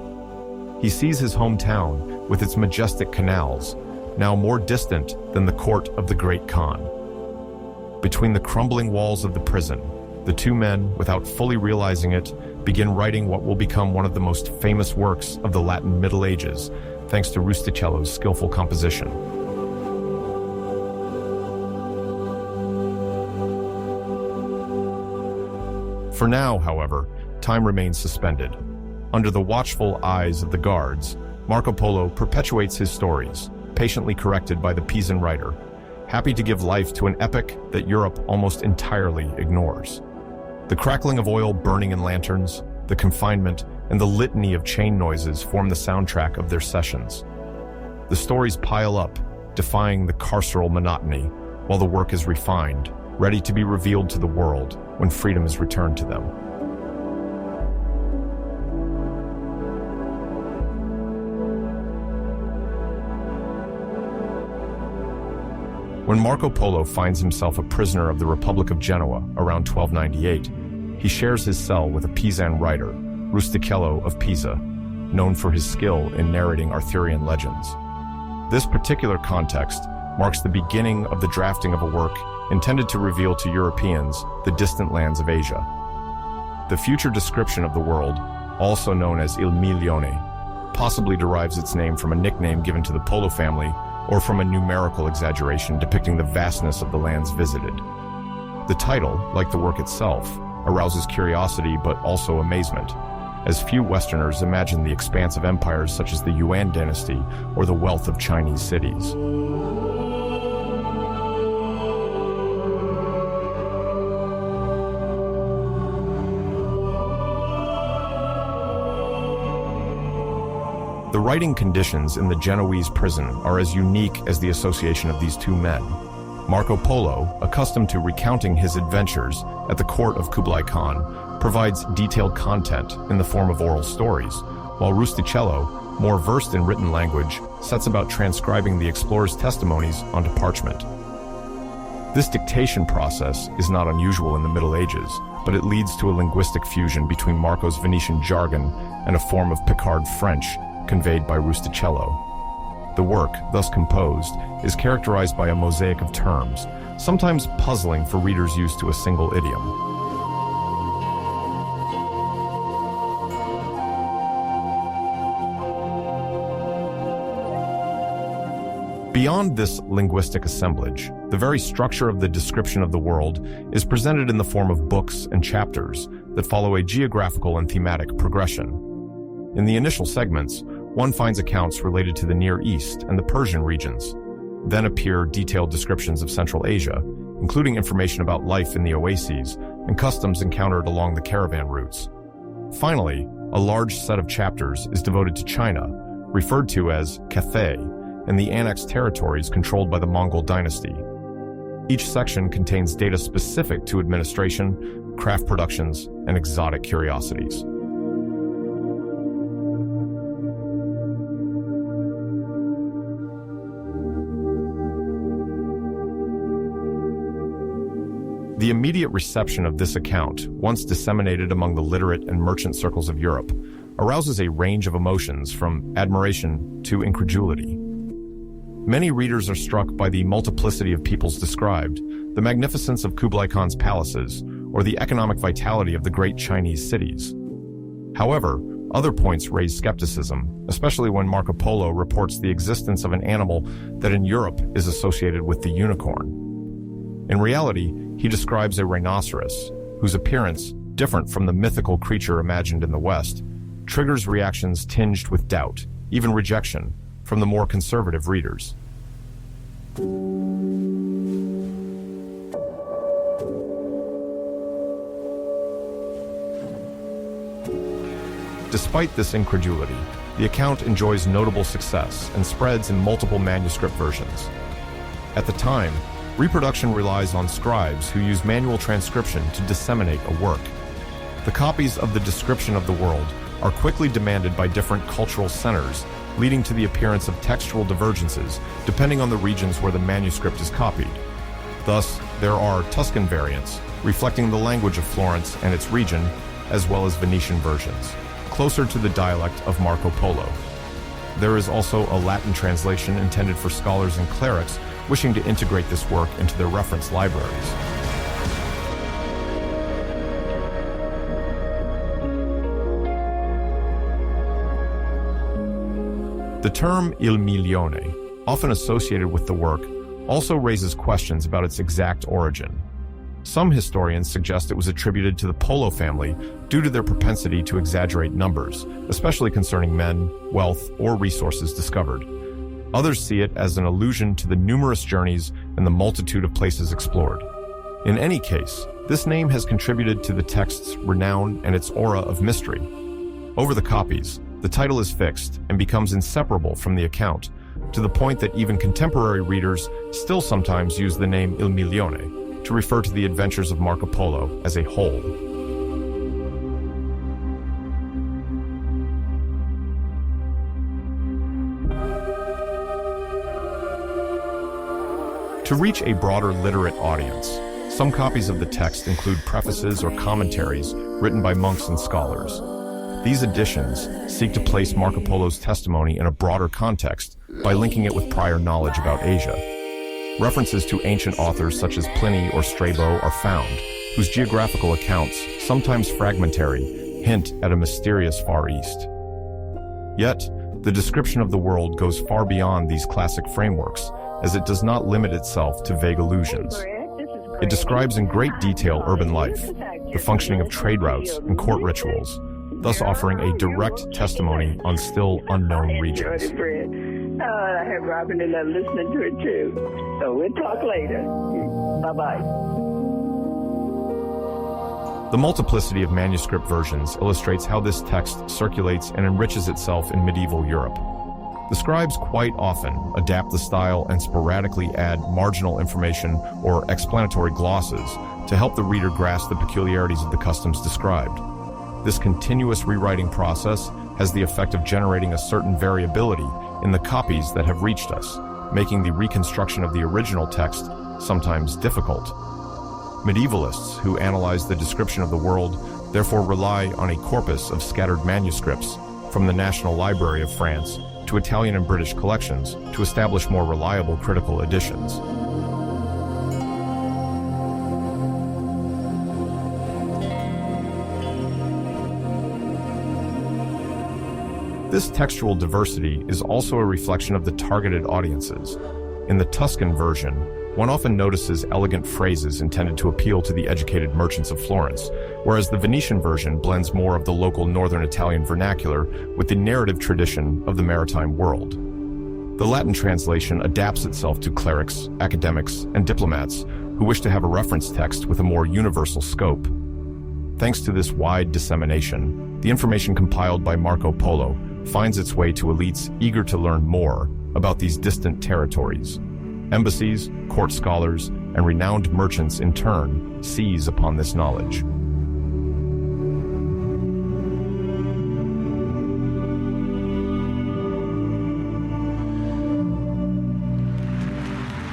He sees his hometown with its majestic canals, now more distant than the court of the great Khan. Between the crumbling walls of the prison, the two men, without fully realizing it, begin writing what will become one of the most famous works of the Latin Middle Ages, thanks to Rustichello's skillful composition. For now, however, time remains suspended. Under the watchful eyes of the guards, Marco Polo perpetuates his stories, patiently corrected by the Pisan writer, happy to give life to an epic that Europe almost entirely ignores. The crackling of oil burning in lanterns, the confinement, and the litany of chain noises form the soundtrack of their sessions. The stories pile up, defying the carceral monotony, while the work is refined, ready to be revealed to the world when freedom is returned to them. When Marco Polo finds himself a prisoner of the Republic of Genoa around 1298, he shares his cell with a Pisan writer, Rustichello of Pisa, known for his skill in narrating Arthurian legends. This particular context marks the beginning of the drafting of a work intended to reveal to Europeans the distant lands of Asia. The future description of the world, also known as Il Milione, possibly derives its name from a nickname given to the Polo family or from a numerical exaggeration depicting the vastness of the lands visited. The title, like the work itself, arouses curiosity but also amazement, as few Westerners imagine the expanse of empires such as the Yuan dynasty or the wealth of Chinese cities. The writing conditions in the Genoese prison are as unique as the association of these two men. Marco Polo, accustomed to recounting his adventures at the court of Kublai Khan, provides detailed content in the form of oral stories, while Rustichello, more versed in written language, sets about transcribing the explorer's testimonies onto parchment. This dictation process is not unusual in the Middle Ages, but it leads to a linguistic fusion between Marco's Venetian jargon and a form of Picard French conveyed by Rustichello. The work, thus composed, is characterized by a mosaic of terms, sometimes puzzling for readers used to a single idiom. Beyond this linguistic assemblage, the very structure of the description of the world is presented in the form of books and chapters that follow a geographical and thematic progression. In the initial segments, one finds accounts related to the Near East and the Persian regions. Then appear detailed descriptions of Central Asia, including information about life in the oases and customs encountered along the caravan routes. Finally, a large set of chapters is devoted to China, referred to as Cathay, and the annexed territories controlled by the Mongol dynasty. Each section contains data specific to administration, craft productions, and exotic curiosities. The immediate reception of this account, once disseminated among the literate and merchant circles of Europe, arouses a range of emotions from admiration to incredulity. Many readers are struck by the multiplicity of peoples described, the magnificence of Kublai Khan's palaces, or the economic vitality of the great Chinese cities. However, other points raise skepticism, especially when Marco Polo reports the existence of an animal that in Europe is associated with the unicorn. In reality, he describes a rhinoceros, whose appearance, different from the mythical creature imagined in the West, triggers reactions tinged with doubt, even rejection, from the more conservative readers. Despite this incredulity, the account enjoys notable success and spreads in multiple manuscript versions. At the time, reproduction relies on scribes who use manual transcription to disseminate a work. The copies of the description of the world are quickly demanded by different cultural centers, leading to the appearance of textual divergences depending on the regions where the manuscript is copied. Thus, there are Tuscan variants, reflecting the language of Florence and its region, as well as Venetian versions, closer to the dialect of Marco Polo. There is also a Latin translation intended for scholars and clerics wishing to integrate this work into their reference libraries. The term Il Milione, often associated with the work, also raises questions about its exact origin. Some historians suggest it was attributed to the Polo family due to their propensity to exaggerate numbers, especially concerning men, wealth, or resources discovered. Others see it as an allusion to the numerous journeys and the multitude of places explored. In any case, this name has contributed to the text's renown and its aura of mystery. Over the copies, the title is fixed and becomes inseparable from the account, to the point that even contemporary readers still sometimes use the name Il Milione to refer to the adventures of Marco Polo as a whole. To reach a broader literate audience, some copies of the text include prefaces or commentaries written by monks and scholars. These editions seek to place Marco Polo's testimony in a broader context by linking it with prior knowledge about Asia. References to ancient authors such as Pliny or Strabo are found, whose geographical accounts, sometimes fragmentary, hint at a mysterious Far East. Yet, the description of the world goes far beyond these classic frameworks, as it does not limit itself to vague allusions. It describes in great detail urban life, the functioning of trade routes and court rituals, thus offering a direct testimony on still unknown regions. I have Robin and I'm listening to it too. So we'll talk later. Bye-bye. The multiplicity of manuscript versions illustrates how this text circulates and enriches itself in medieval Europe. The scribes quite often adapt the style and sporadically add marginal information or explanatory glosses to help the reader grasp the peculiarities of the customs described. This continuous rewriting process has the effect of generating a certain variability in the copies that have reached us, making the reconstruction of the original text sometimes difficult. Medievalists who analyze the description of the world therefore rely on a corpus of scattered manuscripts from the National Library of France to Italian and British collections to establish more reliable critical editions. This textual diversity is also a reflection of the targeted audiences. In the Tuscan version, one often notices elegant phrases intended to appeal to the educated merchants of Florence, whereas the Venetian version blends more of the local northern Italian vernacular with the narrative tradition of the maritime world. The Latin translation adapts itself to clerics, academics, and diplomats who wish to have a reference text with a more universal scope. Thanks to this wide dissemination, the information compiled by Marco Polo finds its way to elites eager to learn more about these distant territories. Embassies, court scholars, and renowned merchants in turn seize upon this knowledge.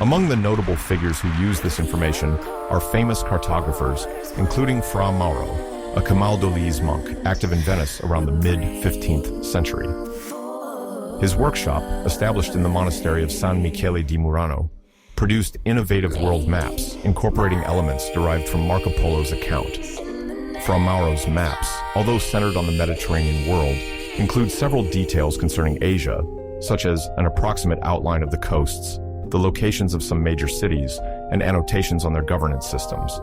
Among the notable figures who use this information are famous cartographers, including Fra Mauro, a Camaldolese monk active in Venice around the mid-15th century. His workshop, established in the monastery of San Michele di Murano, produced innovative world maps incorporating elements derived from Marco Polo's account. Fra Mauro's maps, although centered on the Mediterranean world, include several details concerning Asia, such as an approximate outline of the coasts, the locations of some major cities, and annotations on their governance systems.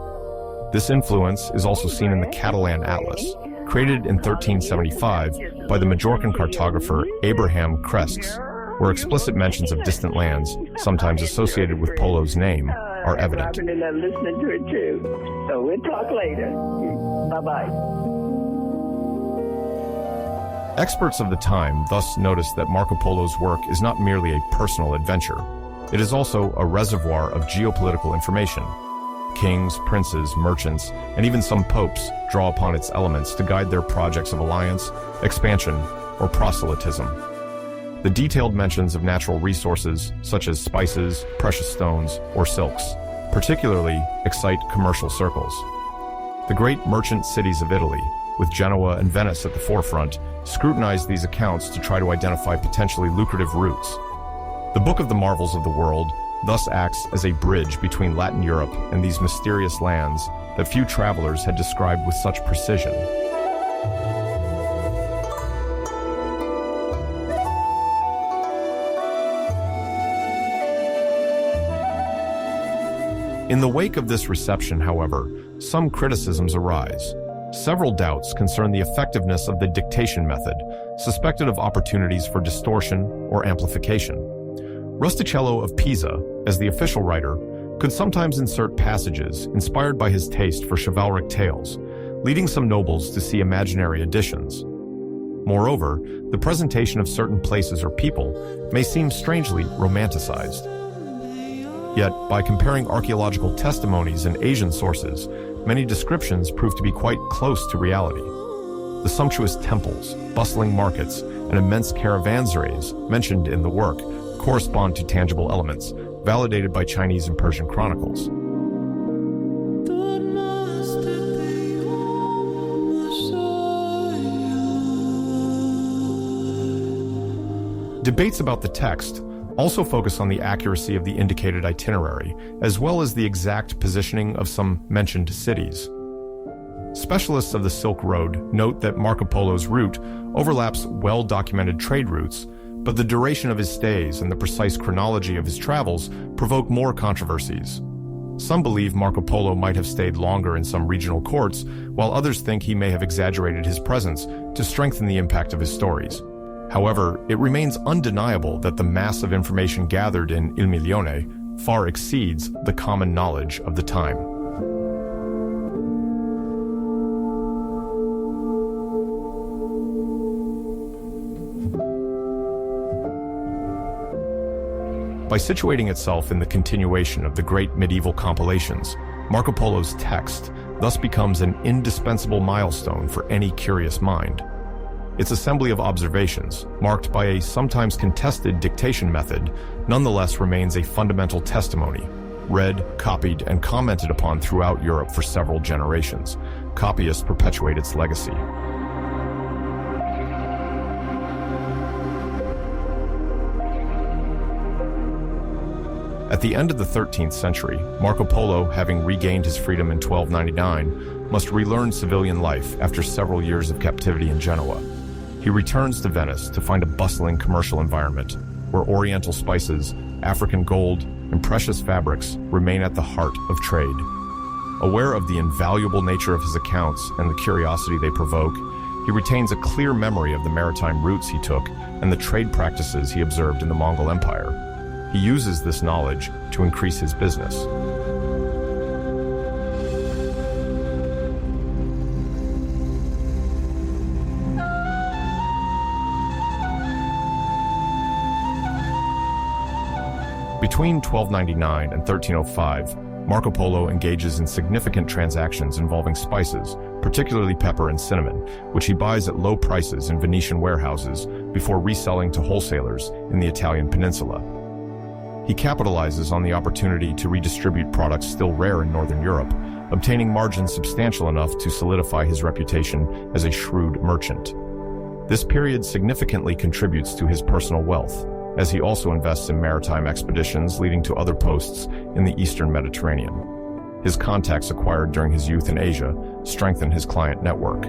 This influence is also seen in the Catalan Atlas, created in 1375 by the Majorcan cartographer Abraham Cresques, where explicit mentions of distant lands, sometimes associated with Polo's name, are evident. Robin and I'm listening to it too. So we'll talk later. Bye-bye. Experts of the time thus noticed that Marco Polo's work is not merely a personal adventure. It is also a reservoir of geopolitical information. Kings, princes, merchants, and even some popes draw upon its elements to guide their projects of alliance, expansion, or proselytism. The detailed mentions of natural resources, such as spices, precious stones, or silks, particularly excite commercial circles. The great merchant cities of Italy, with Genoa and Venice at the forefront, scrutinize these accounts to try to identify potentially lucrative routes. The Book of the Marvels of the World thus acts as a bridge between Latin Europe and these mysterious lands that few travelers had described with such precision. In the wake of this reception, however, some criticisms arise. Several doubts concern the effectiveness of the dictation method, suspected of opportunities for distortion or amplification. Rustichello of Pisa, as the official writer, could sometimes insert passages inspired by his taste for chivalric tales, leading some nobles to see imaginary additions. Moreover, the presentation of certain places or people may seem strangely romanticized. Yet, by comparing archaeological testimonies and Asian sources, many descriptions prove to be quite close to reality. The sumptuous temples, bustling markets, and immense caravanserais mentioned in the work correspond to tangible elements, validated by Chinese and Persian chronicles. Debates about the text also focus on the accuracy of the indicated itinerary, as well as the exact positioning of some mentioned cities. Specialists of the Silk Road note that Marco Polo's route overlaps well-documented trade routes, but the duration of his stays and the precise chronology of his travels provoke more controversies. Some believe Marco Polo might have stayed longer in some regional courts, while others think he may have exaggerated his presence to strengthen the impact of his stories. However, it remains undeniable that the mass of information gathered in Il Milione far exceeds the common knowledge of the time. By situating itself in the continuation of the great medieval compilations, Marco Polo's text thus becomes an indispensable milestone for any curious mind. Its assembly of observations, marked by a sometimes contested dictation method, nonetheless remains a fundamental testimony, read, copied, and commented upon throughout Europe for several generations. Copyists perpetuate its legacy. At the end of the 13th century, Marco Polo, having regained his freedom in 1299, must relearn civilian life after several years of captivity in Genoa. He returns to Venice to find a bustling commercial environment where oriental spices, African gold, and precious fabrics remain at the heart of trade. Aware of the invaluable nature of his accounts and the curiosity they provoke, he retains a clear memory of the maritime routes he took and the trade practices he observed in the Mongol Empire. He uses this knowledge to increase his business. Between 1299 and 1305, Marco Polo engages in significant transactions involving spices, particularly pepper and cinnamon, which he buys at low prices in Venetian warehouses before reselling to wholesalers in the Italian peninsula. He capitalizes on the opportunity to redistribute products still rare in Northern Europe, obtaining margins substantial enough to solidify his reputation as a shrewd merchant. This period significantly contributes to his personal wealth, as he also invests in maritime expeditions leading to other posts in the Eastern Mediterranean. His contacts acquired during his youth in Asia strengthen his client network.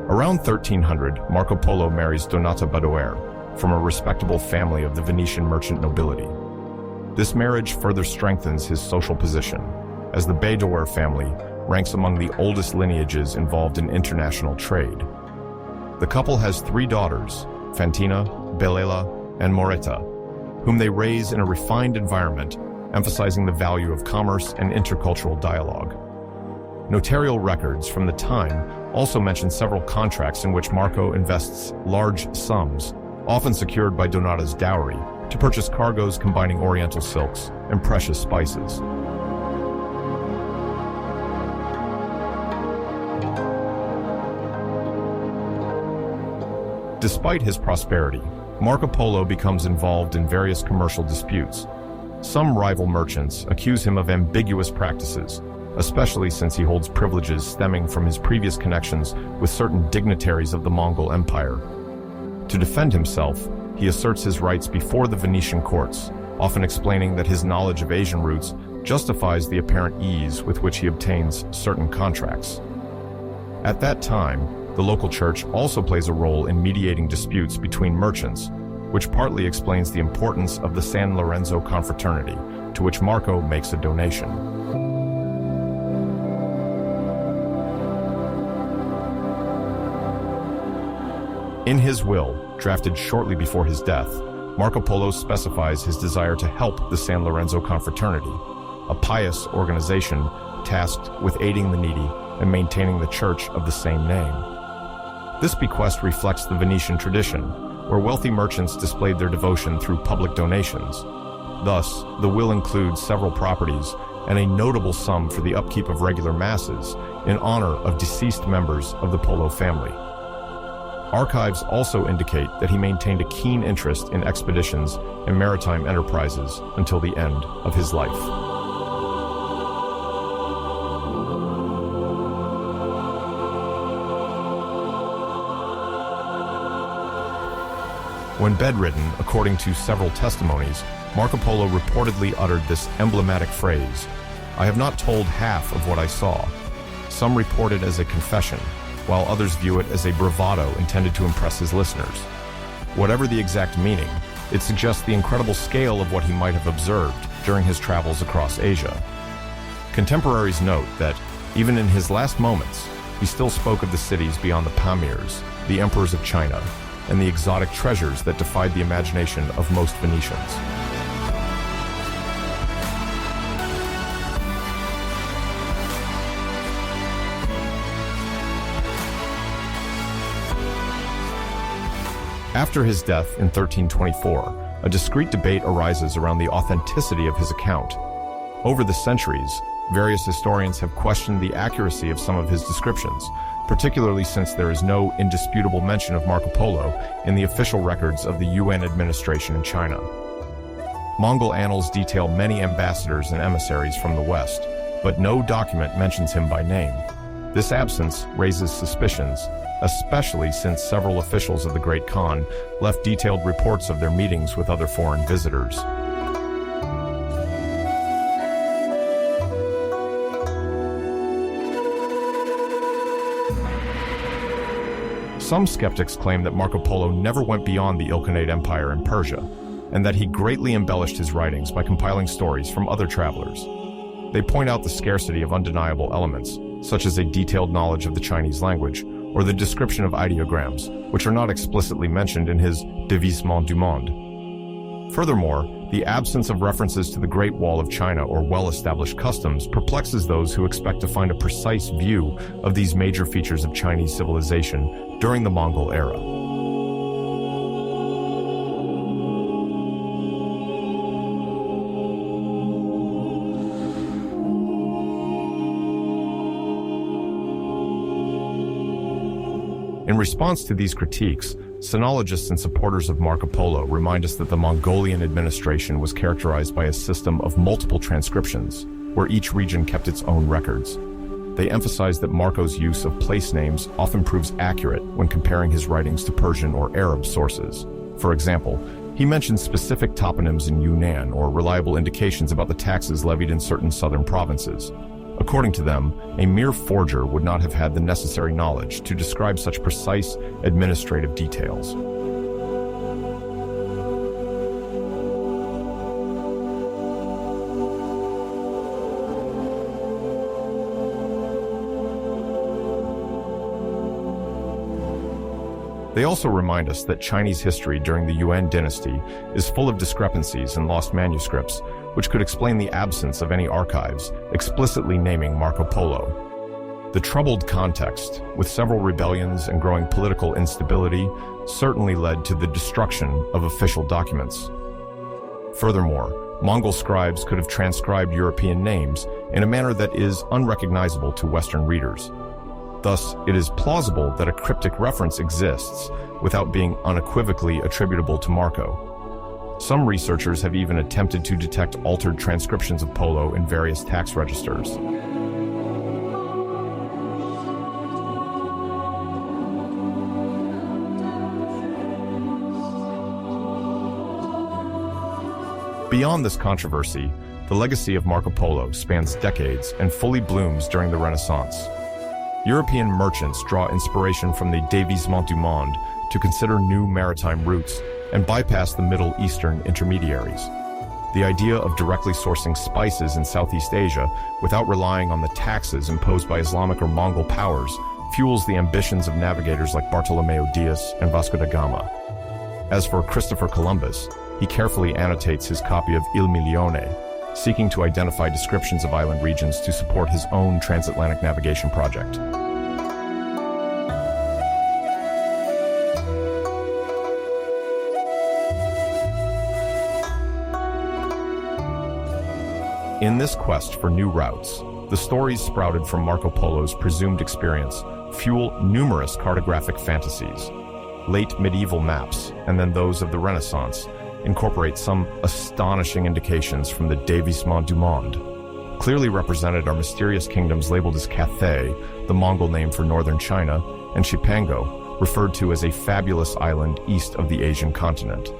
Around 1300, Marco Polo marries Donata Badoer from a respectable family of the Venetian merchant nobility. This marriage further strengthens his social position, as the Badoer family ranks among the oldest lineages involved in international trade. The couple has 3 daughters, Fantina, Belela, and Moreta, whom they raise in a refined environment, emphasizing the value of commerce and intercultural dialogue. Notarial records from the time also mention several contracts in which Marco invests large sums, often secured by Donata's dowry, to purchase cargoes combining Oriental silks and precious spices. Despite his prosperity, Marco Polo becomes involved in various commercial disputes. Some rival merchants accuse him of ambiguous practices, especially since he holds privileges stemming from his previous connections with certain dignitaries of the Mongol Empire. To defend himself, he asserts his rights before the Venetian courts, often explaining that his knowledge of Asian routes justifies the apparent ease with which he obtains certain contracts. At that time, the local church also plays a role in mediating disputes between merchants, which partly explains the importance of the San Lorenzo confraternity, to which Marco makes a donation. In his will, drafted shortly before his death, Marco Polo specifies his desire to help the San Lorenzo Confraternity, a pious organization tasked with aiding the needy and maintaining the church of the same name. This bequest reflects the Venetian tradition, where wealthy merchants displayed their devotion through public donations. Thus, the will includes several properties and a notable sum for the upkeep of regular masses in honor of deceased members of the Polo family. Archives also indicate that he maintained a keen interest in expeditions and maritime enterprises until the end of his life. When bedridden, according to several testimonies, Marco Polo reportedly uttered this emblematic phrase, "I have not told half of what I saw." Some report it as a confession, while others view it as a bravado intended to impress his listeners. Whatever the exact meaning, it suggests the incredible scale of what he might have observed during his travels across Asia. Contemporaries note that, even in his last moments, he still spoke of the cities beyond the Pamirs, the emperors of China, and the exotic treasures that defied the imagination of most Venetians. After his death in 1324, a discrete debate arises around the authenticity of his account. Over the centuries, various historians have questioned the accuracy of some of his descriptions, particularly since there is no indisputable mention of Marco Polo in the official records of the Yuan administration in China. Mongol annals detail many ambassadors and emissaries from the West, but no document mentions him by name. This absence raises suspicions, especially since several officials of the Great Khan left detailed reports of their meetings with other foreign visitors. Some skeptics claim that Marco Polo never went beyond the Ilkhanate Empire in Persia, and that he greatly embellished his writings by compiling stories from other travelers. They point out the scarcity of undeniable elements, such as a detailed knowledge of the Chinese language, or the description of ideograms, which are not explicitly mentioned in his Dévisement du Monde. Furthermore, the absence of references to the Great Wall of China or well-established customs perplexes those who expect to find a precise view of these major features of Chinese civilization during the Mongol era. In response to these critiques, sinologists and supporters of Marco Polo remind us that the Mongolian administration was characterized by a system of multiple transcriptions, where each region kept its own records. They emphasize that Marco's use of place names often proves accurate when comparing his writings to Persian or Arab sources. For example, he mentions specific toponyms in Yuan or reliable indications about the taxes levied in certain southern provinces. According to them, a mere forger would not have had the necessary knowledge to describe such precise administrative details. They also remind us that Chinese history during the Yuan dynasty is full of discrepancies and lost manuscripts, which could explain the absence of any archives explicitly naming Marco Polo. The troubled context, with several rebellions and growing political instability, certainly led to the destruction of official documents. Furthermore, Mongol scribes could have transcribed European names in a manner that is unrecognizable to Western readers. Thus, it is plausible that a cryptic reference exists without being unequivocally attributable to Marco. Some researchers have even attempted to detect altered transcriptions of Polo in various tax registers. Beyond this controversy, the legacy of Marco Polo spans decades and fully blooms during the Renaissance. European merchants draw inspiration from the Dévisement du Monde to consider new maritime routes and bypass the Middle Eastern intermediaries. The idea of directly sourcing spices in Southeast Asia without relying on the taxes imposed by Islamic or Mongol powers fuels the ambitions of navigators like Bartolomeo Diaz and Vasco da Gama. As for Christopher Columbus, he carefully annotates his copy of Il Milione, seeking to identify descriptions of island regions to support his own transatlantic navigation project. In this quest for new routes, the stories sprouted from Marco Polo's presumed experience fuel numerous cartographic fantasies. Late medieval maps, and then those of the Renaissance, incorporate some astonishing indications from the Dévisement du Monde. Clearly represented are mysterious kingdoms labeled as Cathay, the Mongol name for northern China, and Cipango, referred to as a fabulous island east of the Asian continent.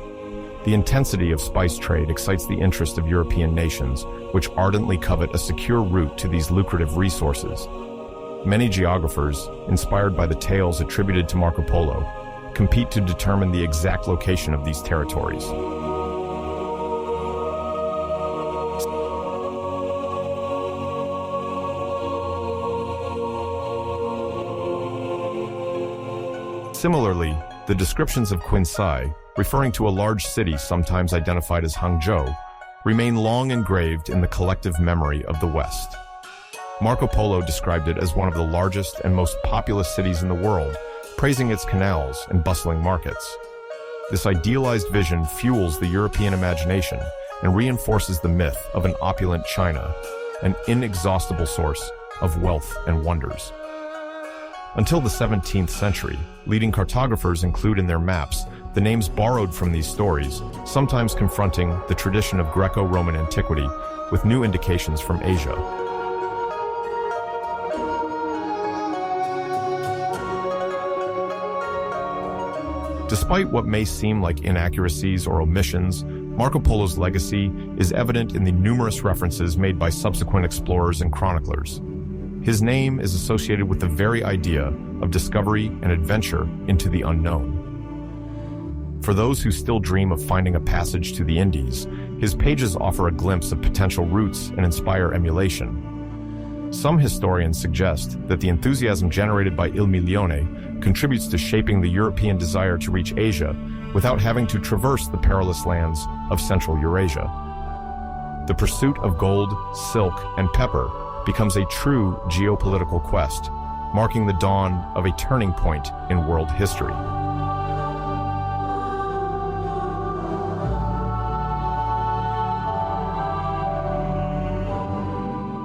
The intensity of spice trade excites the interest of European nations, which ardently covet a secure route to these lucrative resources. Many geographers, inspired by the tales attributed to Marco Polo, compete to determine the exact location of these territories. Similarly, the descriptions of Quinsai, referring to a large city sometimes identified as Hangzhou, remain long engraved in the collective memory of the West. Marco Polo described it as one of the largest and most populous cities in the world, praising its canals and bustling markets. This idealized vision fuels the European imagination and reinforces the myth of an opulent China, an inexhaustible source of wealth and wonders. Until the 17th century, leading cartographers include in their maps the names borrowed from these stories, sometimes confronting the tradition of Greco-Roman antiquity with new indications from Asia. Despite what may seem like inaccuracies or omissions, Marco Polo's legacy is evident in the numerous references made by subsequent explorers and chroniclers. His name is associated with the very idea of discovery and adventure into the unknown. For those who still dream of finding a passage to the Indies, his pages offer a glimpse of potential routes and inspire emulation. Some historians suggest that the enthusiasm generated by Il Milione contributes to shaping the European desire to reach Asia without having to traverse the perilous lands of Central Eurasia. The pursuit of gold, silk, and pepper becomes a true geopolitical quest, marking the dawn of a turning point in world history.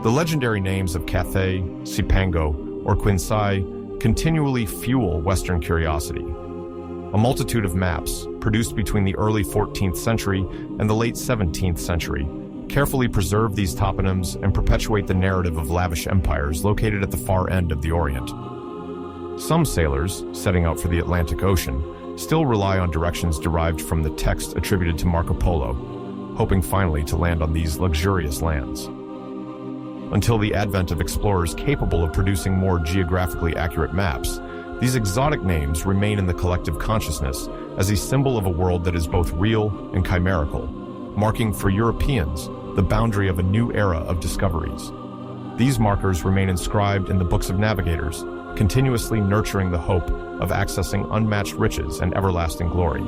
The legendary names of Cathay, Cipango, or Quinsay continually fuel Western curiosity. A multitude of maps, produced between the early 14th century and the late 17th century, carefully preserve these toponyms and perpetuate the narrative of lavish empires located at the far end of the Orient. Some sailors, setting out for the Atlantic Ocean, still rely on directions derived from the text attributed to Marco Polo, hoping finally to land on these luxurious lands. Until the advent of explorers capable of producing more geographically accurate maps, these exotic names remain in the collective consciousness as a symbol of a world that is both real and chimerical, marking for Europeans the boundary of a new era of discoveries. These markers remain inscribed in the books of navigators, continuously nurturing the hope of accessing unmatched riches and everlasting glory.